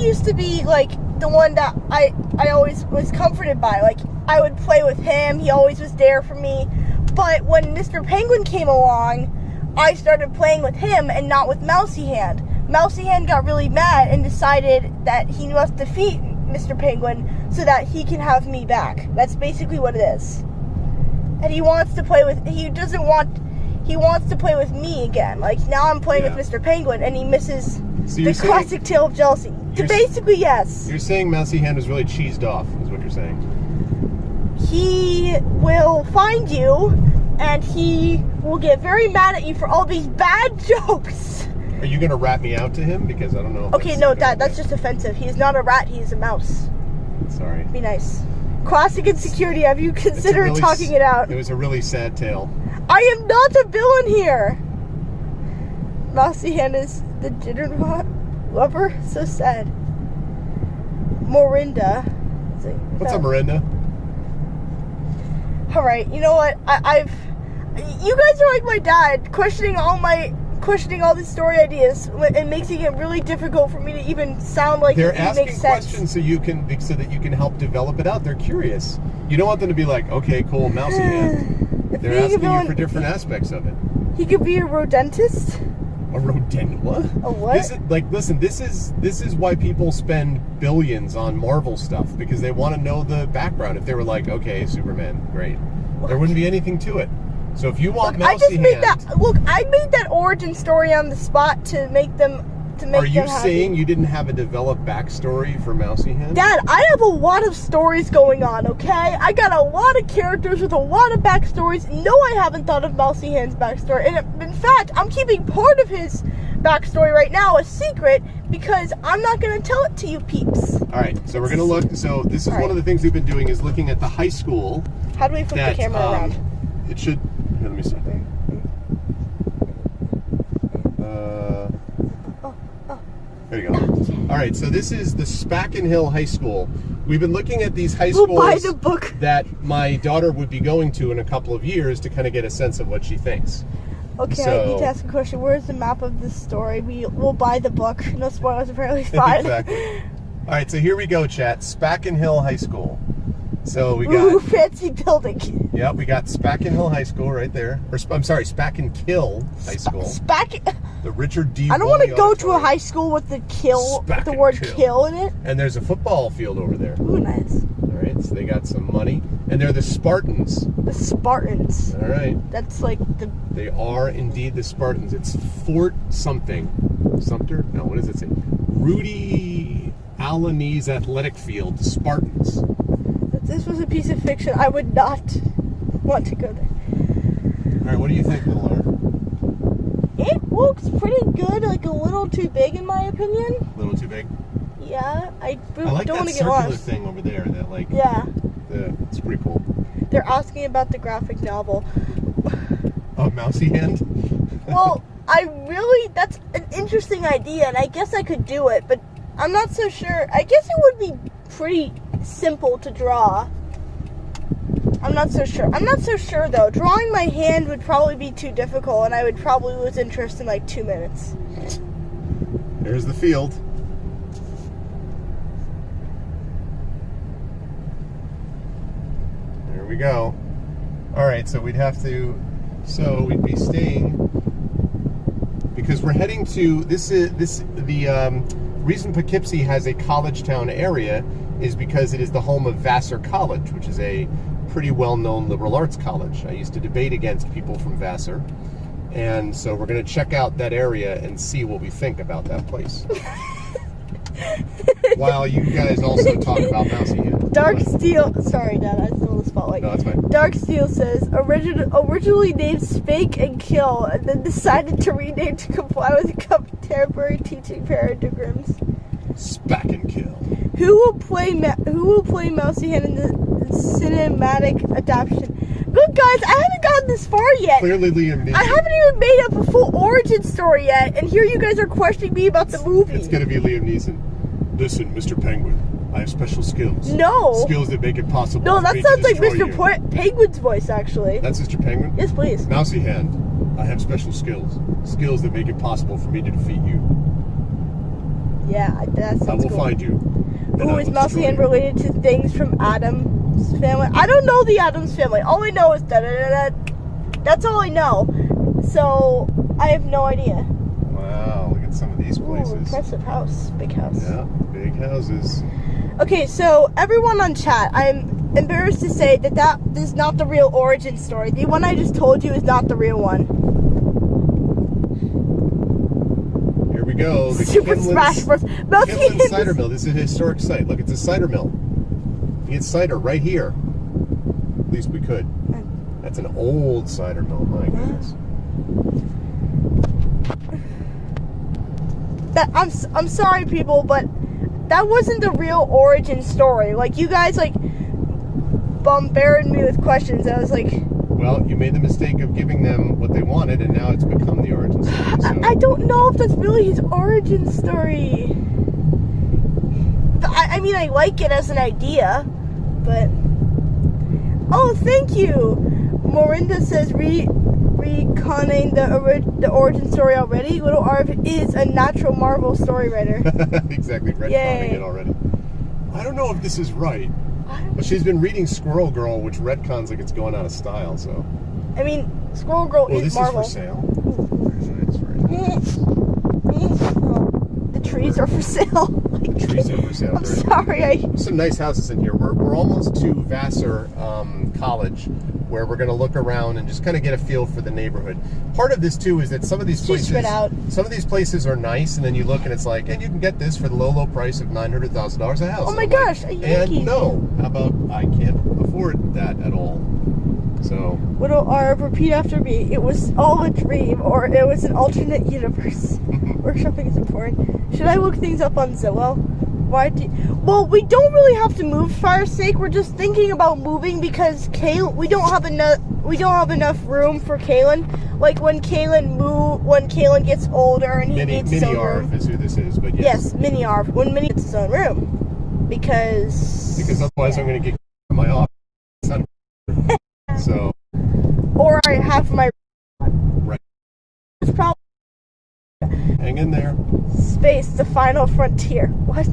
used to be like the one that I always was comforted by. Like, I would play with him. He always was there for me. But when Mr. Penguin came along, I started playing with him and not with Mousy Hand. Mousy Hand got really mad and decided that he must defeat Mr. Penguin so that he can have me back. That's basically what it is. And he wants to play with... He wants to play with me again. Like, now I'm playing with Mr. Penguin, and he misses the classic tale of jealousy. So basically, yes. You're saying Mousy Hand is really cheesed off, is what you're saying. He will find you, and he will get very mad at you for all these bad jokes. Are you going to rat me out to him? Because I don't know. Okay, no, that's just offensive. He is not a rat, he is a mouse. Sorry. Be nice. Classic insecurity, have you considered talking it out? It was a really sad tale. I am not a villain here! Mousy Hand is the jitterbug lover? So sad. Morinda. What's up, Miranda? Alright, you know what? You guys are like my dad, questioning all these story ideas and making it really difficult for me to even sound like They're it asking makes sense. questions so that you can help develop it out. They're curious. You don't want them to be like, okay, cool, Mousy Hand. They're asking you for different aspects of it. He could be a rodentist. A rodent? What? A what? Listen. This is why people spend billions on Marvel stuff, because they want to know the background. If they were like, okay, Superman, great, there wouldn't be anything to it. So if you want Mousy Hand, I made that origin story on the spot to make them. Are you saying you didn't have a developed backstory for Mousy Hand? Dad, I have a lot of stories going on, okay? I got a lot of characters with a lot of backstories. No, I haven't thought of Mousy Hand's backstory. And in fact, I'm keeping part of his backstory right now a secret because I'm not going to tell it to you peeps. Alright, so we're going to look. So this is one of the things we've been doing is looking at the high school. How do we flip the camera around? It should... Here, let me see. There you go. All right, so this is the Spacken Hill High School. We've been looking at these high schools buy the book that my daughter would be going to in a couple of years to kind of get a sense of what she thinks. Okay, So, I need to ask a question. Where's the map of this story? We'll buy the book. No spoilers, apparently. Fine. Exactly. All right, so here we go, chat. Spacken Hill High School. So we got... Ooh, fancy building. Yeah, we got Spacken Hill High School right there. I'm sorry, Spacken Kill High School. The Richard D. I don't want to go to a Auditorium. high school with the Spacken with the word Kill. kill in it. And there's a football field over there. Ooh, nice. All right, so they got some money. And they're the Spartans. The Spartans. All right. That's like the... They are indeed the Spartans. It's Fort something. Sumter? No, what does it say? Rudy Alanese Athletic Field, the Spartans. If this was a piece of fiction, I would not want to go there. All right, what do you think, Little Arv? It looks pretty good, like a little too big in my opinion. A little too big? Yeah, I like don't that want to get circular lost. thing over there. That like. Yeah. It's pretty cool. They're asking about the graphic novel. Oh, Mousy Hand? Well, that's an interesting idea, and I guess I could do it, but I'm not so sure. I guess it would be pretty simple to draw. I'm not so sure, though. Drawing my hand would probably be too difficult, and I would probably lose interest in like 2 minutes. There's the field. There we go. All right, so we'd be staying, because we're heading to, the reason Poughkeepsie has a college town area is because it is the home of Vassar College, which is a pretty well-known liberal arts college. I used to debate against people from Vassar, and so we're going to check out that area and see what we think about that place. While you guys also talk about Mousy Hand. Dark Steel. Sorry, Dad, I stole the spotlight. No, that's fine. Dark Steel says originally named Spank and Kill, and then decided to rename to comply with contemporary teaching paradigms. Spack and Kill. Who will play Mousy Hand in the cinematic adaptation? Look, guys, I haven't gotten this far yet. Clearly Liam Neeson. I haven't even made up a full origin story yet, and here you guys are questioning me about the movie. It's going to be Liam Neeson. Listen, Mr. Penguin, I have special skills. No. Skills that make it possible. No, for that me sounds to like destroy Mr. you. Penguin's voice, actually. That's Mr. Penguin? Yes, please. Mousy hand. I have special skills. Skills that make it possible for me to defeat you. Yeah, that sounds I will cool. find you. Ooh, is Mousy Hand related to things from Adam's family? I don't know the Adams family. All I know is da-da-da-da. That's all I know. So, I have no idea. Wow, look at some of these places. Ooh, impressive house. Big house. Yeah, big houses. Okay, so everyone on chat, I'm embarrassed to say that that is not the real origin story. The one I just told you is not the real one. Here we go. The Super Smash Bros. Kinlan's Cider Mill. This is a historic site. Look, it's a cider mill. You get cider right here. At least we could. That's an old cider mill. My goodness. I'm sorry, people, but that wasn't the real origin story. Like, you guys, like, bombarded me with questions. I was like... Well, you made the mistake of giving them what they wanted, and now it's become the origin story. So. I don't know if that's really his origin story. But I mean, I like it as an idea, but... Oh, thank you! Morinda says, reconning the origin story already. Little Arv is a natural Marvel story writer. Exactly, retconning it already. I don't know if this is right. But she's been reading Squirrel Girl, which retcons like it's going out of style, so. I mean, Squirrel Girl is Marvel. This is for sale. Very nice, very nice. The trees are for sale. The trees are for sale. I'm sorry. There's some nice houses in here. We're almost to Vassar College, where we're going to look around and just kind of get a feel for the neighborhood. Part of this too is that some of these places are nice, and then you look and it's like, and you can get this for the low price of $900,000 a house. Oh my gosh, a Yankee. And no, how about I can't afford that at all. So Little Arv, repeat after me. It was all a dream, or it was an alternate universe. Workshopping is important. Should I look things up on Zillow? Well, we don't really have to move for our sake. We're just thinking about moving because we don't have enough room for Kaylin. Like when Kaylin gets older and he needs his own room. Mini Arv is who this is, but yes. Yes, Mini Arv. When Mini gets his own room, because otherwise I'm going to get my office. So. Or I have my. Right. It's probably. Hang in there. Space, the final frontier. What?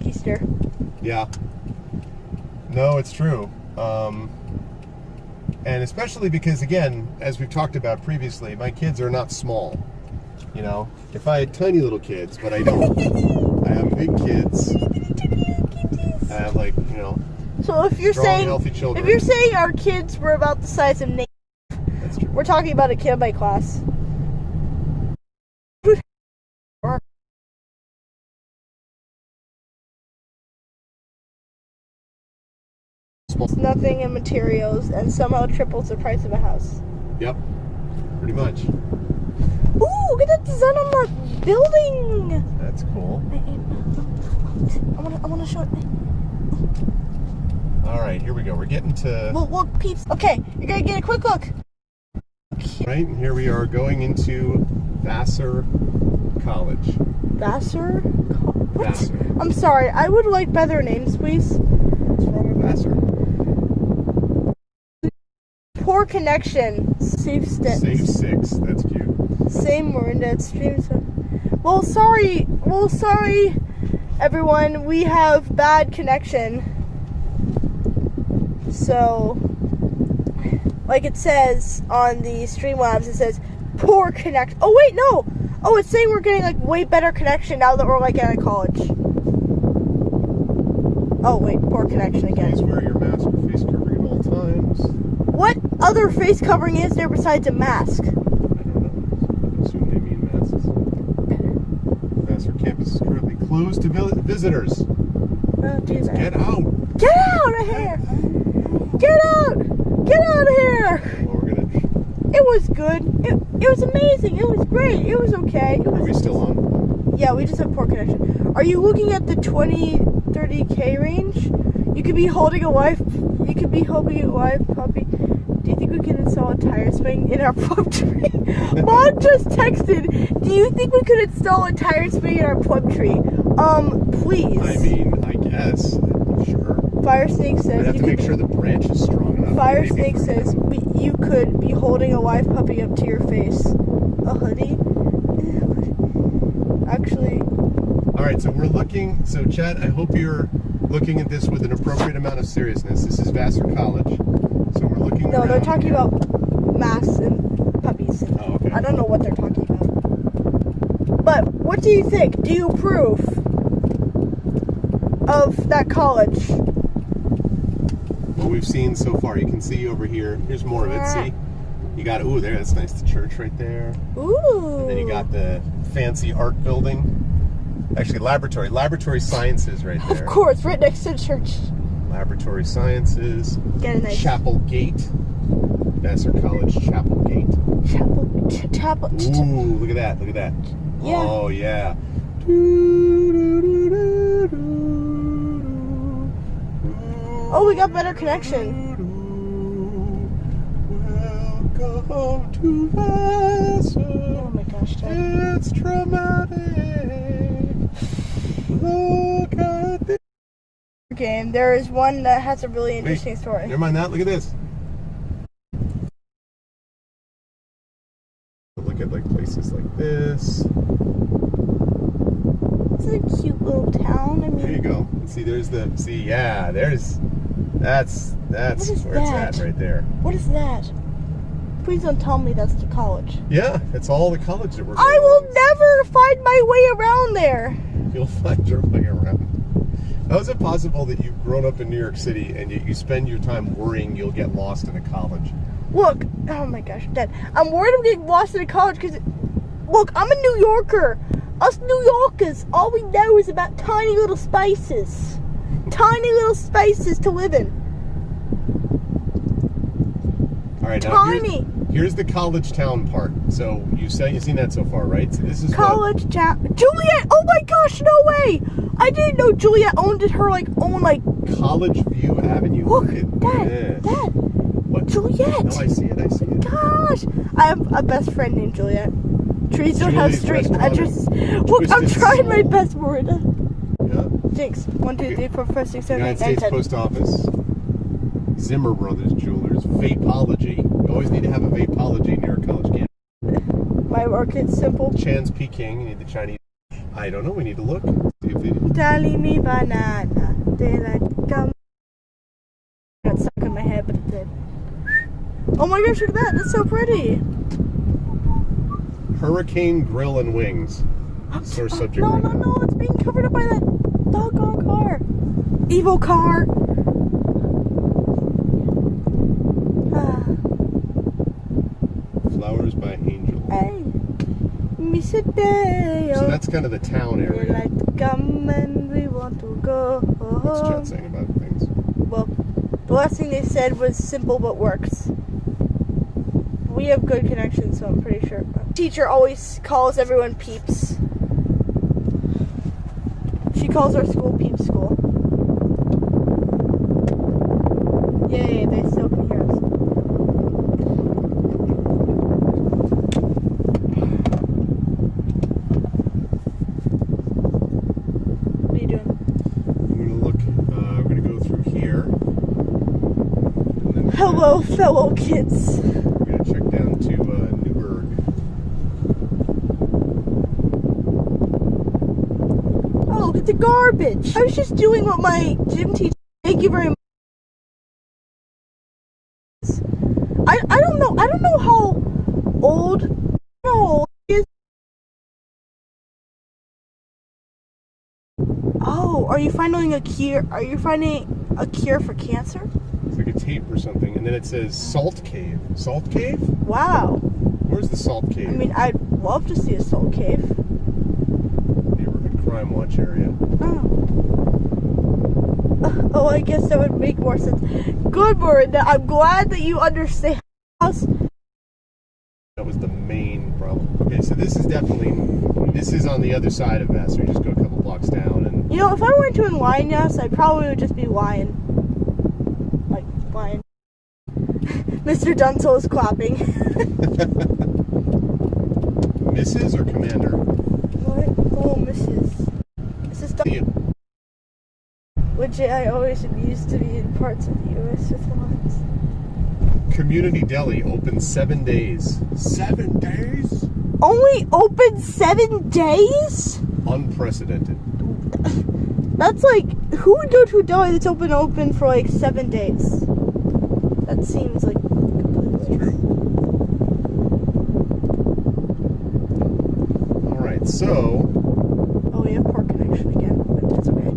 Easter. Yeah. No, it's true. And especially because, again, as we've talked about previously, my kids are not small. You know, if I had tiny little kids, but I don't. I have big kids. I have, like, you know, so if you're strong, healthy children. If you're saying our kids were about the size of Nate, that's true. We're talking about a kid by class. It's nothing in materials and somehow triples the price of a house. Yep, pretty much. Ooh, look at that design on the building! That's cool. I want to show it. Alright, here we go. We're getting to... Well, look, peeps. Okay, you're going to get a quick look. Right, and here we are going into Vassar College. Vassar? What? Vassar. I'm sorry, I would like better names, please. What's wrong with Vassar? Poor connection. Save stint. Save 6, that's cute. Same Morinda, streams. Well, sorry, everyone. We have bad connection. So, like it says on the Streamlabs, it says poor connection. Oh wait, no. Oh, it's saying we're getting like way better connection now that we're like at a college. Oh wait, poor connection again. Please wear your mask or face covering at all times. What other face covering is there besides a mask? I don't know. I assume they mean masks. Vassar campus is currently closed to visitors. Oh, do that. Get out! Get out of here! Get out! Get out of here! Well, we're gonna... It was good. It was amazing. It was great. It was okay. Are we still on? Yeah, we just have poor connection. Are you looking at the 20-30K range? You could be holding a live puppy. Do you think we can install a tire spring in our plum tree? Mom just texted, do you think we could install a tire spring in our plum tree? Please. I mean, I guess. Sure. Fire Snake I says have to make sure the branch is strong enough. Fire Maybe Snake says you could be holding a live puppy up to your face. A hoodie? Actually. Alright, so we're looking. So, Chad, I hope you're looking at this with an appropriate amount of seriousness. This is Vassar College. So we're looking No, around. they're talking about masks and puppies. Oh, okay. I don't know what they're talking about. But what do you think? Do you approve of that college? What we've seen so far, you can see over here. Here's more of it. See? You got, ooh, there, that's nice. The church right there. Ooh. And then you got the fancy art building. Actually, laboratory sciences right there. Of course, right next to the church. Laboratory sciences. Get a nice Chapel Gate. Vassar College Chapel Gate. chapel. Ooh, look at that. Look at that. Yeah. Oh, yeah. Oh, we got better connection. Welcome to Vassar. Oh my gosh, Dad. It's dramatic. Look at this. Game. There is one that has a really interesting story. Never mind that. Look at this. Look at like places like this. It's a cute little town. I mean, There you go. See, there's the. See, yeah, there's. That's What is where it's that? at right there. what is that? Please don't tell me that's the college. Yeah, it's all the college that we're. I going will to. never find my way around there. You'll find your way around. How is it possible that you've grown up in New York City and yet you spend your time worrying you'll get lost in a college? Look, oh my gosh, Dad. I'm worried I'm getting lost in a college because, look, I'm a New Yorker. Us New Yorkers, all we know is about tiny little spaces. Tiny little spaces to live in. All right, now Tiny. here's the college town part. So you've seen that so far, right? So this is College town. Juliet! Oh my gosh, no way! I didn't know Juliet owned her own College View Avenue. Look, at Dad, this. Dad, What? Juliet! No, I see it. I see it. Gosh, I have a best friend named Juliet. Trees don't have Julie's street restaurant. addresses. Look, I'm Twisted trying my Soul. best, Marina. Yeah. Jinx. 1, 2, 3, 4, 5, 6, 7, 8, 9, United States 10. Post Office. Zimmer Brothers Jewelers. Vapology. You always need to have a Vapology near a college campus. My work is simple. Chan's Peking. You need the Chinese. I don't know. We need to look. See if they. Dali me banana. Daylight come. Got stuck in my head, but it did. Oh my gosh, look at that. That's so pretty. Hurricane Grill and Wings. Source subject. No, no, no. It's being covered up by that doggone car. Evil car. Flowers by Angel. Hey. Miss a day. So that's kind of the town area. Daylight come and we want to go. What's Chad saying about things? Well, the last thing they said was simple but works. We have good connections, so I'm pretty sure. Teacher always calls everyone peeps. She calls our school Peep School. Yay, they still can hear us. What are you doing? I'm gonna look. We're gonna go through here. And then Hello, fellow kids. we're gonna check down to Newburgh. Oh, look at the garbage. I was just doing what my gym teacher. Thank you very much. I don't know. I don't know how old. I don't know how old he is. Oh, are you finding a cure? Are you finding a cure for cancer? It's like a tape or something, and then it says Salt Cave. Salt Cave? Wow. Where's the Salt Cave? I mean, I'd love to see a salt cave. Neighborhood Crime Watch area. Oh. Oh, I guess that would make more sense. Good, Miranda. I'm glad that you understand us. That was the main problem. Okay, so this is definitely, this is on the other side of Vassar. You just go a couple blocks down and... You know, if I went to a lion nest, I probably would just be lying. Like, lying. Mr. Dunsel is clapping. Mrs. or Commander? What? Oh, Mrs. Is this which I always used to be in parts of the U.S. with lawns. Community Deli open 7 days. 7 days? Only open 7 days? Unprecedented. That's like, who would go to a deli that's open for like 7 days? That seems like completely true. Alright, so... Oh, we have poor connection again, but that's okay.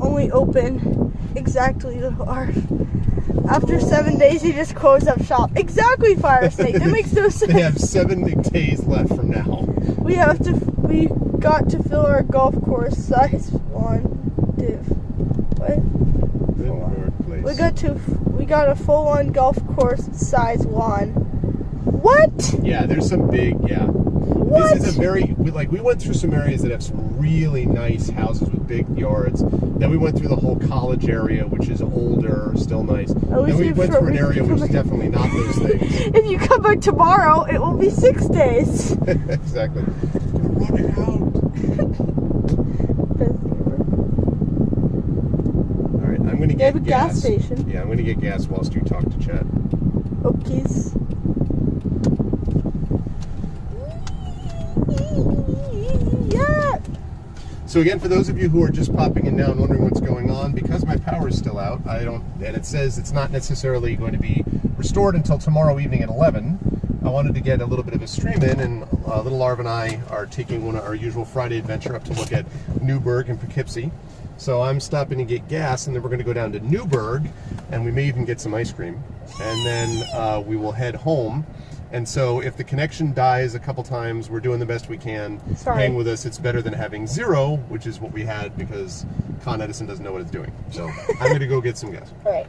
Only open exactly Little Arv. After 7 days, you just close up shop. Exactly, Fire Snake. That makes no sense. They have 7 days left from now. We got to fill our golf course size one div. What? We got a full-on golf course size one. What? Yeah, there's some big, What? This is a very, we went through some areas that have some really nice houses with big yards. Then we went through the whole college area, which is older, still nice. Then we went through an area which is definitely not those things. If you come back tomorrow, it will be 6 days. Exactly. We're running out. Alright, I'm going to get gas station. Yeah, I'm going to get gas whilst you talk to Chad. Okies. Yeah. So again, for those of you who are just popping in now and wondering what's going on, because my power is still out, and it says it's not necessarily going to be restored until tomorrow evening at 11, I wanted to get a little bit of a stream in, and Little Arv and I are taking one of our usual Friday adventure up to look at Newburgh and Poughkeepsie. So I'm stopping to get gas, and then we're going to go down to Newburgh, and we may even get some ice cream, and then we will head home. And so if the connection dies a couple times, we're doing the best we can. Sorry. Hang with us. It's better than having 0, which is what we had because Con Edison doesn't know what it's doing. So I'm going to go get some gas. All right.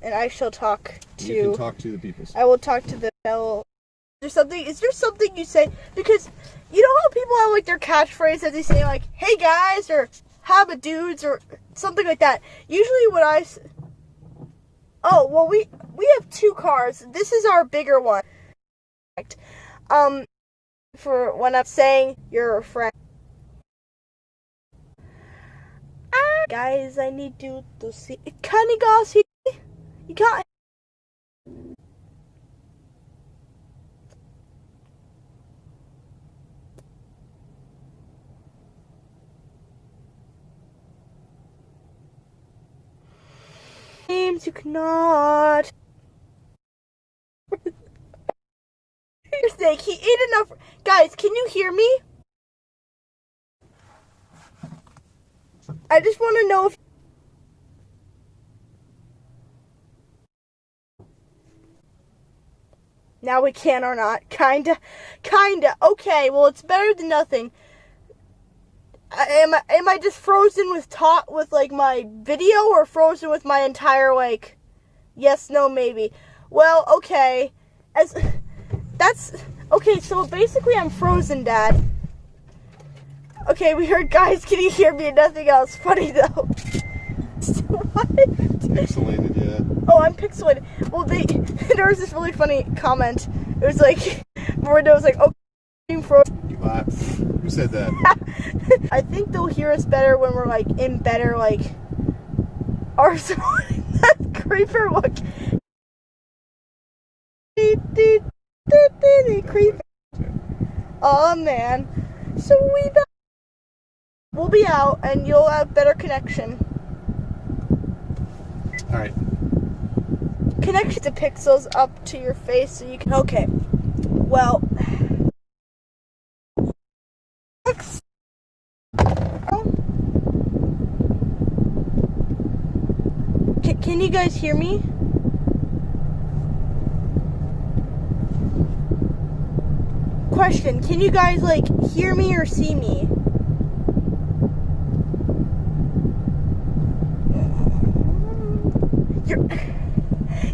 And I shall talk to... You can talk to the people. I will talk to the fellow... Is there something you say? Because you know how people have like their catchphrase that they say like, hey guys, or habba dudes, or something like that. Usually what I... Oh, well, we have 2 cars. This is our bigger one. For when I'm saying you're a friend. Guys, I need you to see. Can you guys see? You can't. James, you cannot. Snake, he ate enough. Guys, can you hear me? I just want to know if... Now we can or not. Kinda. Okay, well, it's better than nothing. Am I just frozen with like my video, or frozen with my entire like yes, no, maybe? Well, okay. Okay, so basically I'm frozen, Dad. Okay, we heard guys, can you hear me? Nothing else. Funny though. What? Pixelated, yeah. Oh, I'm pixelated. Well, there was this really funny comment. It was like, Miranda was like, oh, I'm frozen. Who said that? I think they'll hear us better when we're like in better like arsenal. That creeper look. Creeper. Oh man. So we'll be out and you'll have better connection. Alright. Connect the pixels up to your face so you can. Okay. Well. Can you guys hear me? Question, can you guys like hear me or see me?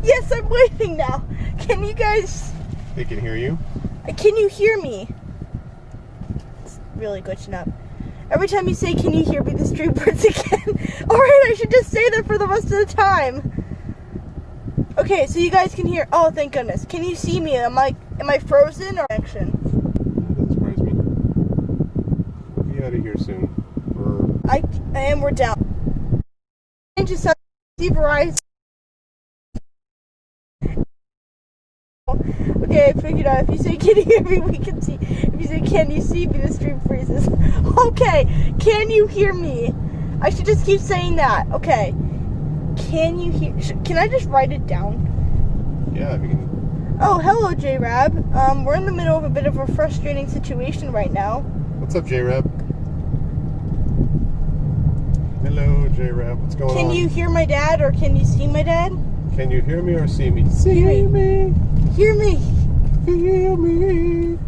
Yes, I'm waiting now. Can you guys... They can hear you? Can you hear me? It's really glitching up. Every time you say, can you hear me, the stream burns again. Alright, I should just say that for the rest of the time. Okay, so you guys can hear. Oh, thank goodness. Can you see me? Am I frozen or action? That doesn't surprise me. We'll be out of here soon. We're down. change the sound. See Verizon. Okay, I figured out. If you say, can you hear me, we can see. If you say, can you see me, the stream freezes. Okay, can you hear me? I should just keep saying that. Okay. Can you hear? Can I just write it down? Yeah, if you can. Oh, hello, J-Rab. We're in the middle of a bit of a frustrating situation right now. What's up, J-Rab? Hello, J-Rab. What's going on? Can you hear my dad, or can you see my dad? Can you hear me or see me? See Hear me. Hear me. Feel me.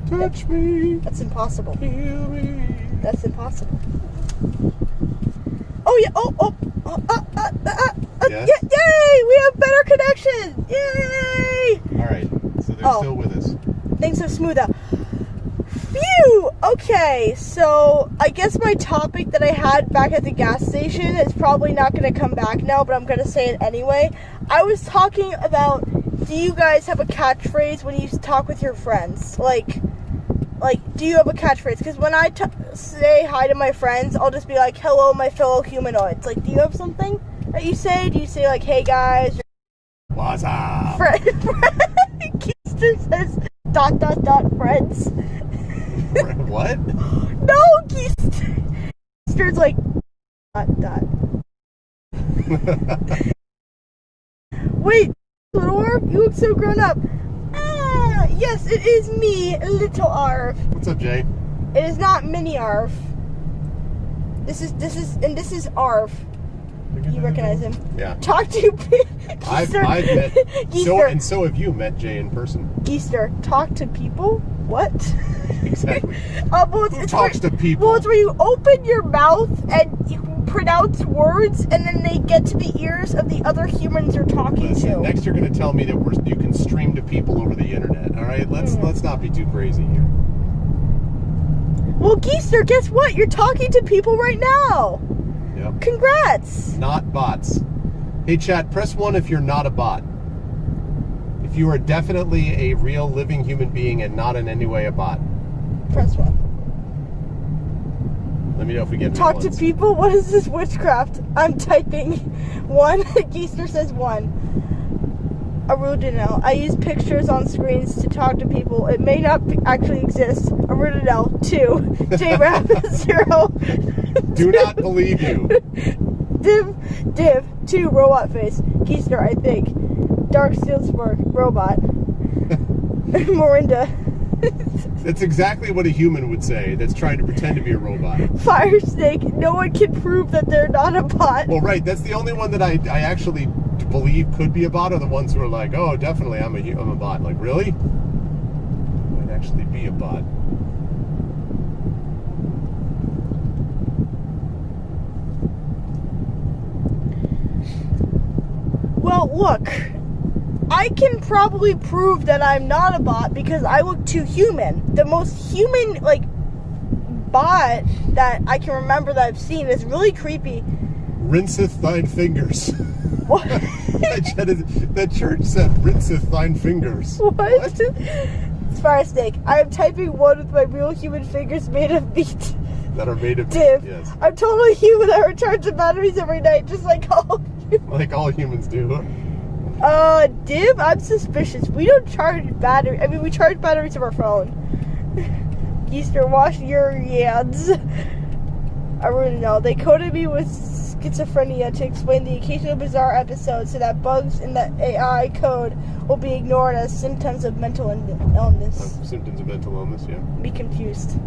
Touch me. That's impossible. Feel me. That's impossible. Oh, yeah. Yes? Yay! We have better connection! Yay! All right. So they're still with us. Things are smoother. Phew! Okay, so I guess my topic that I had back at the gas station is probably not going to come back now, but I'm going to say it anyway. I was talking about, do you guys have a catchphrase when you talk with your friends? Like, do you have a catchphrase? Because when I say hi to my friends, I'll just be like, hello, my fellow humanoids. Like, do you have something that you say? Do you say, like, hey, guys? What's up? Keister says, ... friends. What? No, Keister's like, ... Wait, Little Arv, you look so grown up. Ah, yes, it is me, Little Arv. What's up, Jay? It is not Mini Arv. This is Arv. You recognize him? Yeah. Talk to I've met so have you met Jay in person. Keister, talk to people? What? Exactly. Who talks to people? Well, it's where you open your mouth and you pronounce words, and then they get to the ears of the other humans you're talking to. Next, you're going to tell me that you can stream to people over the internet. All right, let's not be too crazy here. Well, Keister, guess what? You're talking to people right now. Yep. Congrats. Not bots. Hey, chat, press 1 if you're not a bot. If you are definitely a real living human being and not in any way a bot. Press 1. Let me know if we get Talk to people? What is this witchcraft? I'm typing 1. Keister says 1. Arudinel. I use pictures on screens to talk to people. It may not actually exist. Arudinel. 2. J-Rap. 0. Do not believe you. Div. 2. Robot face. Keister, I think. Dark Steel Spark. Robot. Morinda. That's exactly what a human would say that's trying to pretend to be a robot. Fire Snake. No one can prove that they're not a bot. Well, right. That's the only one that I actually believe could be a bot, are the ones who are like, oh, definitely, I'm a bot. Like, really? Might actually be a bot. Well, look. I can probably prove that I'm not a bot because I look too human. The most human, bot that I can remember that I've seen is really creepy. Rinseth thine fingers. What? That church said, rinseth thine fingers. What? It's Fire Snake. I am typing 1 with my real human fingers made of meat. That are made of Div. meat, yes. I'm totally human. I recharge the batteries every night, just like all humans. Like all humans do. Div, I'm suspicious. We don't charge battery. I mean, we charge batteries of our phone. Keister, wash your hands. I really know. They coded me with schizophrenia to explain the occasional bizarre episodes so that bugs in the AI code will be ignored as symptoms of mental illness. Symptoms of mental illness, yeah. Be confused.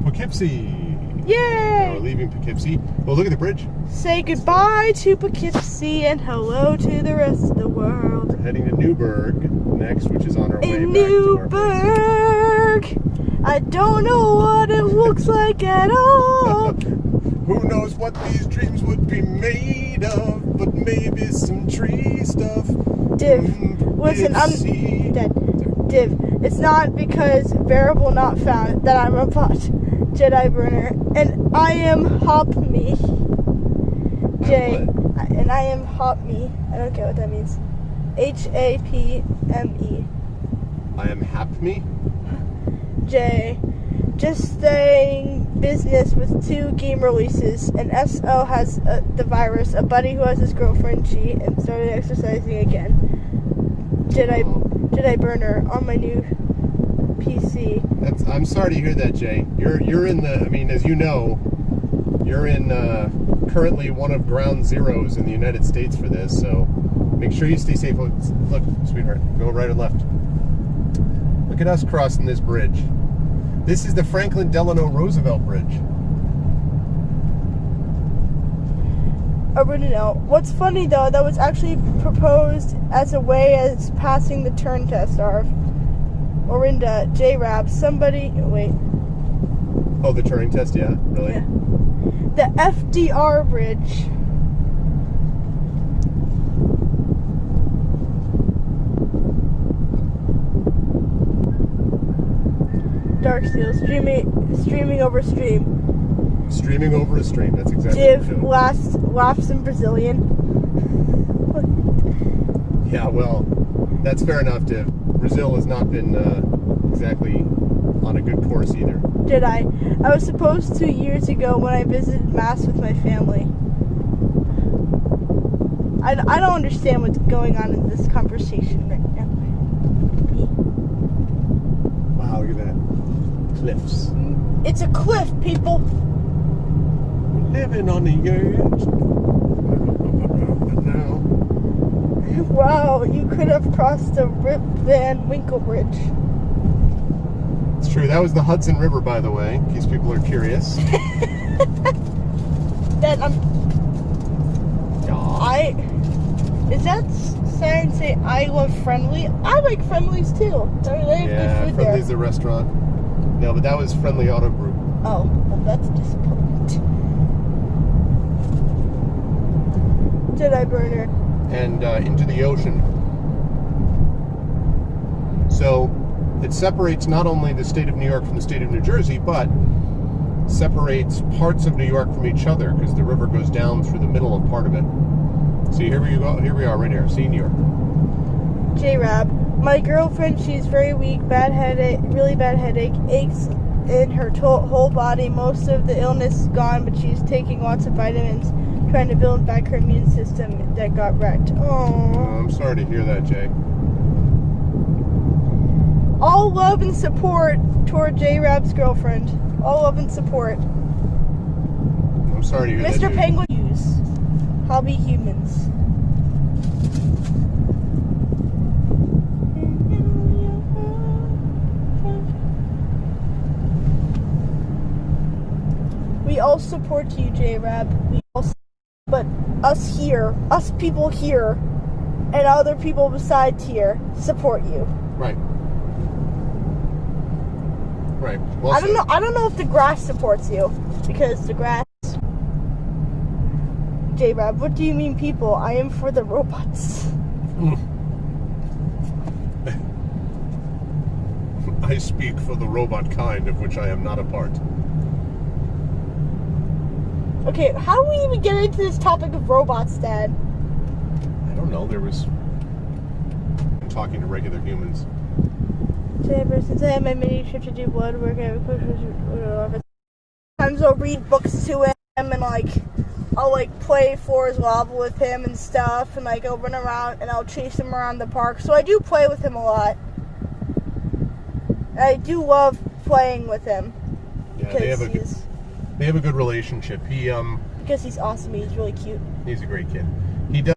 Poughkeepsie. Yay! Now we're leaving Poughkeepsie. Well, look at the bridge. Say goodbye to Poughkeepsie and hello to the rest of the world. We're heading to Newburgh next, which is on our way In back to our place. Newburgh, I don't know what it looks like at all. Who knows what these dreams would be made of, but maybe some tree stuff. Div, listen, I'm dead. Div, it's not because variable not found that I'm a bot. Jedi burner, and I am Hop Me. J, and I am Hop Me. I don't get what that means. HAPME. I am Hap Me. J, just saying business with 2 game releases. An SO has the virus. A buddy who has his girlfriend cheat and started exercising again. Jedi burner on my new PC. I'm sorry to hear that, Jay. You're in the. I mean, as you know, you're in currently one of ground zeros in the United States for this. So make sure you stay safe. Look, sweetheart, go right or left. Look at us crossing this bridge. This is the Franklin Delano Roosevelt Bridge. Original. What's funny though, that was actually proposed as a way as passing the turn test, Arv. Orinda, J-Rab, somebody, wait. Oh, the Turing test, yeah? Really? Yeah. The FDR Bridge. Dark Steel, streaming over stream. Streaming over a stream, that's exactly Div, laughs in Brazilian. Yeah, well, that's fair enough, Div. Brazil has not been exactly on a good course either. Did I? I was supposed to years ago when I visited Mass with my family. I don't understand what's going on in this conversation right now. Wow, look at that. Cliffs. It's a cliff, people. Living on the edge. Now. Wow, you could have crossed the Rip Van Winkle Bridge. It's true. That was the Hudson River, by the way, in case people are curious. That Yeah. Is that sign say I love Friendly? I like Friendlies too. They have good food there. Friendly's the restaurant. No, but that was Friendly Auto Group. Oh, well, that's a disappointment. Jedi burner. And into the ocean. So it separates not only the state of New York from the state of New Jersey, but separates parts of New York from each other because the river goes down through the middle of part of it. See, here we go. Here we are, right here. See New York. J-Rab. My girlfriend, she's very weak, bad headache, really bad headache, aches in her whole body. Most of the illness is gone, but she's taking lots of vitamins, trying to build back her immune system that got wrecked. Oh, I'm sorry to hear that, Jay. all love and support toward J-Rab's girlfriend. All love and support. I'm sorry to hear that, Mr. dude. Penguin News. Hobby Humans. We all support you, J-Rab. But us here, us people here, and other people besides here support you. Right. Right. Well I don't know. I don't know if the grass supports you because the grass. J-Rab, what do you mean, people? I am for the robots. I speak for the robot kind of which I am not a part. Okay, how do we even get into this topic of robots, Dad? I don't know. There was talking to regular humans. Ever since I had my mini trip to do blood work, I have a sometimes I'll read books to him and I'll play Floor's Lava with him and stuff, and I'll run around and I'll chase him around the park. So I do play with him a lot. I do love playing with him. Yeah, they have a good relationship. Because he's awesome. He's really cute. He's a great kid. He does.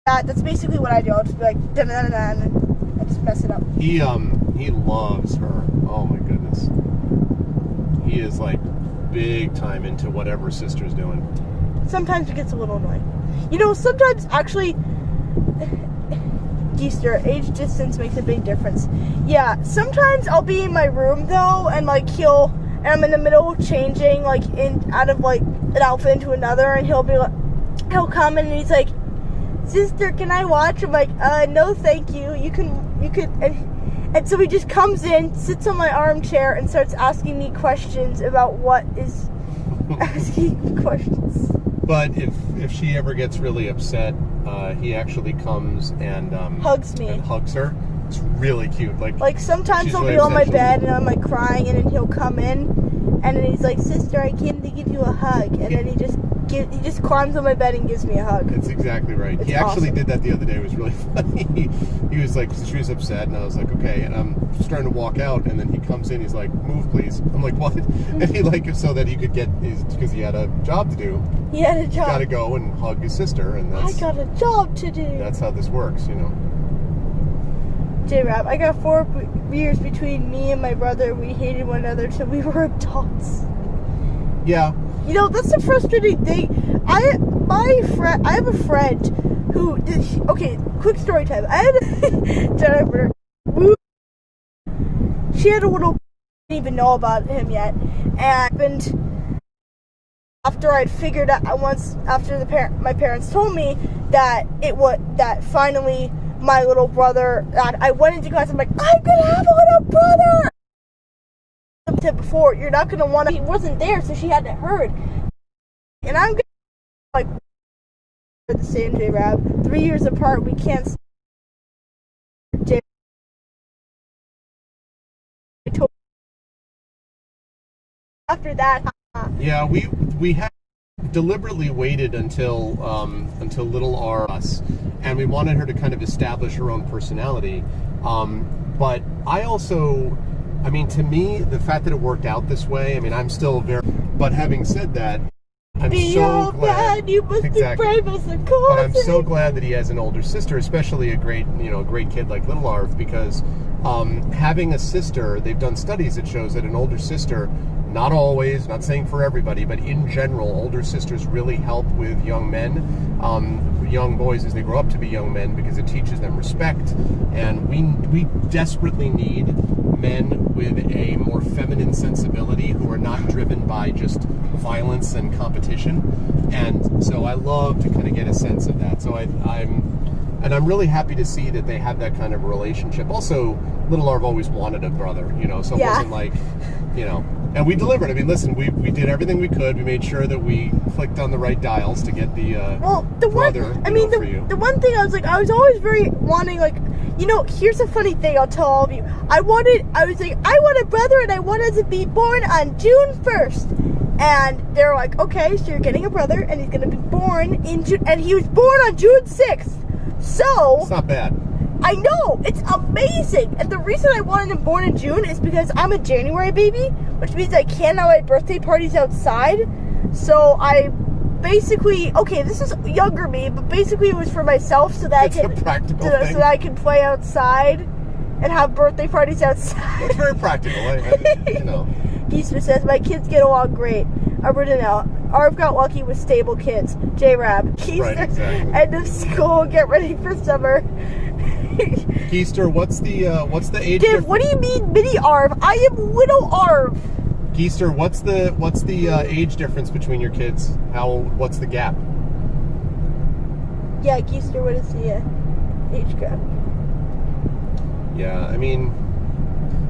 That's basically what I do. I'll just be like, da-da-da-da, and I just mess it up. He loves her. Oh my goodness. He is big time into whatever sister's doing. Sometimes it gets a little annoying. You know, sometimes actually, Easter, age distance makes a big difference. Yeah, sometimes I'll be in my room though, and and I'm in the middle of changing, out of an outfit into another, and he'll come and he's like, "Sister, can I watch?" I'm like, no, thank you. You could, and so he just comes in, sits on my armchair, and starts asking me questions about what is asking questions. But if she ever gets really upset, he actually comes and hugs me and hugs her. It's really cute. Sometimes I'll be on my bed and I'm crying, and then he'll come in, and And then he's like, sister, I came to give you a hug. And then he just climbs on my bed and gives me a hug. That's exactly right. It's he actually awesome. did that the other day. It was really funny. He was like, she was upset, and I was like, okay. And I'm starting to walk out, and then he comes in. He's like, move, please. I'm like, what? And he like, so that he could get because he had a job to do. He had a job. Got to go and hug his sister, and I got a job to do. That's how this works, you know. J-Rap, I got 4 years between me and my brother. We hated one another till we were adults. Yeah. You know, that's the frustrating thing. I have a friend who okay, quick story time. I had Jennifer. She had a little, didn't even know about him yet, and after I'd figured out after my parents told me that that finally my little brother, I went into class. I'm like, I'm gonna have a little brother. Before, you're not gonna want to. He wasn't there, so she hadn't heard. And I'm gonna like the same J-Rab. 3 years apart, we can't. After that, yeah, we had deliberately waited until Little Arv, and we wanted her to kind of establish her own personality. But I also, I mean, to me, the fact that it worked out this way, I mean, I'm still very. But having said that, I'm so glad. You must exactly. be brave as a course. But I'm so glad that he has an older sister, especially a great kid like Little Arv, because having a sister, they've done studies that shows that an older sister, not always, not saying for everybody, but in general, older sisters really help with young men, young boys as they grow up to be young men, because it teaches them respect. And we desperately need men with a more feminine sensibility who are not driven by just violence and competition. And so I love to kind of get a sense of that. So I'm really happy to see that they have that kind of relationship. Also, Little Arv always wanted a brother, so it wasn't like, and we delivered. I mean, listen, we did everything we could. We made sure that we clicked on the right dials to get the brother. The one thing I was always very wanting, here's a funny thing I'll tell all of you. I want a brother, and I wanted to be born on June 1st. And they're like, okay, so you're getting a brother, and he's going to be born in June, and he was born on June 6th. So it's not bad. I know, it's amazing. And the reason I wanted him born in June is because I'm a January baby, which means I can't have my birthday parties outside. So I basically, this is younger me, but basically it was for myself so that I can play outside and have birthday parties outside. It's very practical. Geezer says, my kids get along great. Arv got lucky with stable kids. J-Rab. Geezer, right, exactly. End of school, get ready for summer. Geezer, what's the age Div, difference? what do you mean mini Arv? I am little Arv. Geezer, what's the age difference between your kids? What's the gap? Yeah, Geezer, what is the age gap? Yeah, I mean,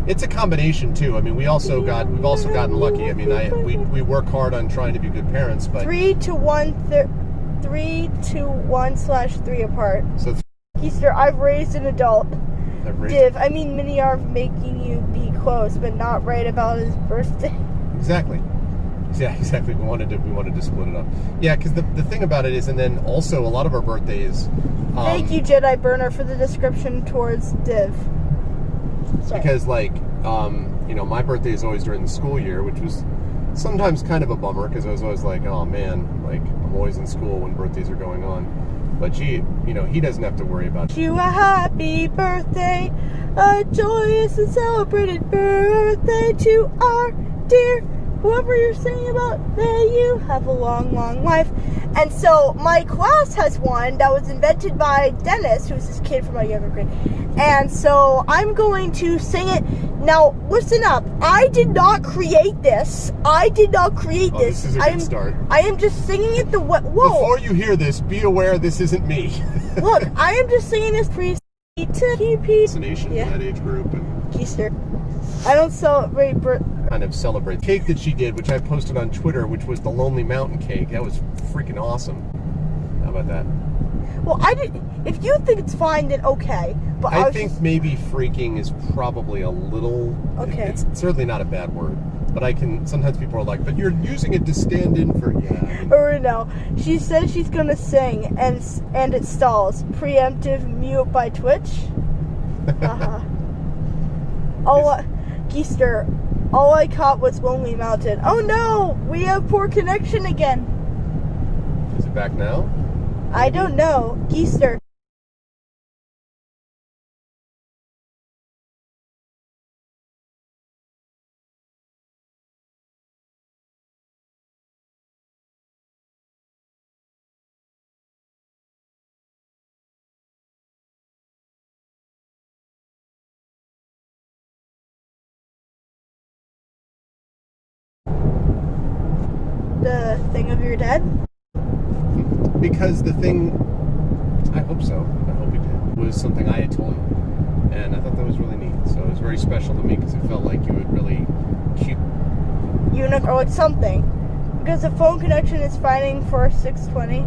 it's a combination too. I mean, we've also gotten lucky. I mean, we work hard on trying to be good parents, but 3 to 1/3 apart. So Geezer, I've raised an adult. Div, I mean mini Arv making you be close, but not right about his birthday. Exactly. Yeah, exactly. We wanted to split it up. Yeah, because the thing about it is, and then also a lot of our birthdays. Thank you, Jedi Burner, for the description towards Div. Sorry. Because my birthday is always during the school year, which was sometimes kind of a bummer because I was always like, oh man, like I'm always in school when birthdays are going on. But he doesn't have to worry about it. You a happy birthday, a joyous and celebrated birthday to our dear whoever you're singing about. May you have a long, long life. And so my class has one that was invented by Dennis, who's this kid from my younger grade. And so I'm going to sing it. Now, listen up. I did not create this. This is a good start. I am just singing it Whoa. Before you hear this, be aware this isn't me. Look, I am just singing this Fascination in that age group. And Easter. I don't celebrate kind of celebrate the cake that she did, which I posted on Twitter, which was the Lonely Mountain cake. That was freaking awesome. How about that? Well, if you think it's fine, then okay. But I think maybe freaking is probably a little. Okay. It's certainly not a bad word. But I can, sometimes people are like, but you're using it to stand in for, yeah. Or no, she says she's gonna sing and it stalls. Preemptive mute by Twitch. Geester, all I caught was Lonely Mountain. Oh no, we have poor connection again. Is it back now? I don't know. Geester. The thing of your dad? Because the thing, I hope so, I hope it did, was something I had told him. And I thought that was really neat. So it was very special to me because it felt like you would really keep... Or like something. Because the phone connection is fighting for 620.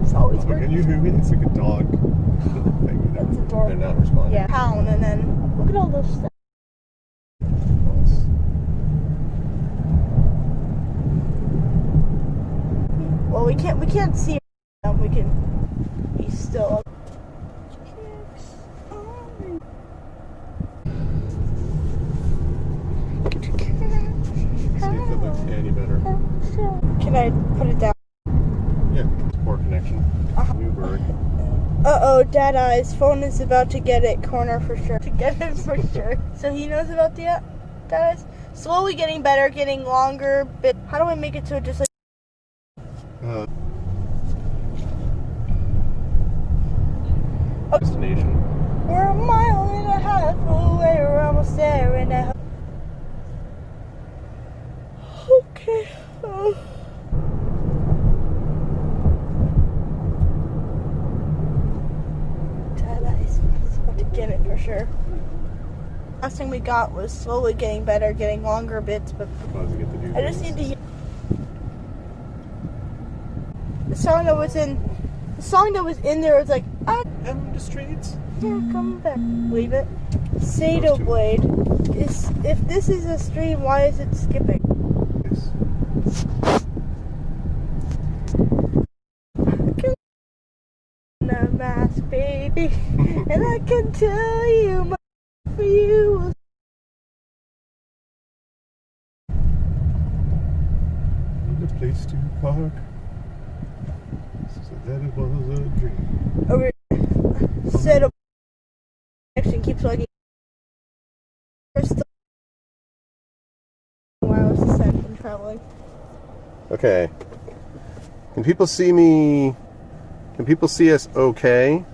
It's always Can you hear me? It's like a dog. That's adorable. They're not responding. Yeah, pound, and then look at all those stuff. Well, we can't see him. We can be still. See if it looks any better. Can I put it down? Yeah, poor connection. New bird. Uh-oh, Dad Eyes. Phone is about to get it. Corner for sure. To get it for sure. So he knows about the Dad Eyes? Slowly getting better, getting longer. But how do I make it so it just like... Destination. We're a mile and a half away. We're almost there and a... Okay. Dad Eyes. He's about to get it for sure. Last thing we got was slowly getting better, getting longer bits, but I just need to... The song that was in there was like, And the streets. Yeah, come back. Leave it. Sato Blade. If this is a stream, why is it skipping? Yes. No mask, baby. And I can tell you my for you was... Need a place to park. So that it was a dream. Over. Sato connection keeps lagging. Wireless descent when traveling. Okay. Can people see me? Can people see us okay?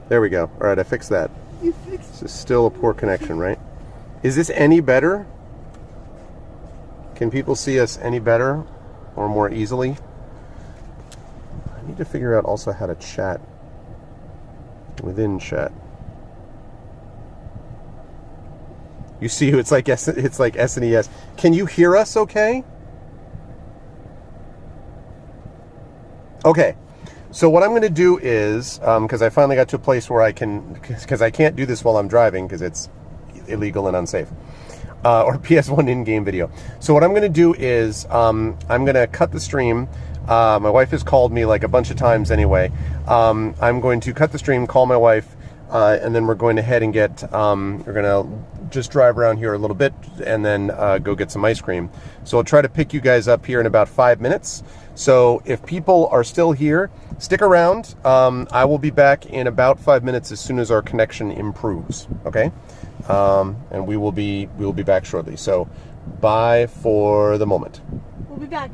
There we go. All right, I fixed that. You fixed This is still a poor connection, right? Is this any better? Can people see us any better or more easily? I need to figure out also how to chat within chat. You see, it's like SNES. Can you hear us okay? Okay. So what I'm going to do is, because I finally got to a place where I can, because I can't do this while I'm driving because it's illegal and unsafe, or PS1 in-game video. So what I'm going to do is, I'm going to cut the stream. My wife has called me like a bunch of times anyway. I'm going to cut the stream, call my wife, and then we're going to head and get, we're going to just drive around here a little bit and then go get some ice cream. So I'll try to pick you guys up here in about 5 minutes. So if people are still here, stick around. I will be back in about 5 minutes as soon as our connection improves. Okay, and we will be back shortly. So bye for the moment. We'll be back.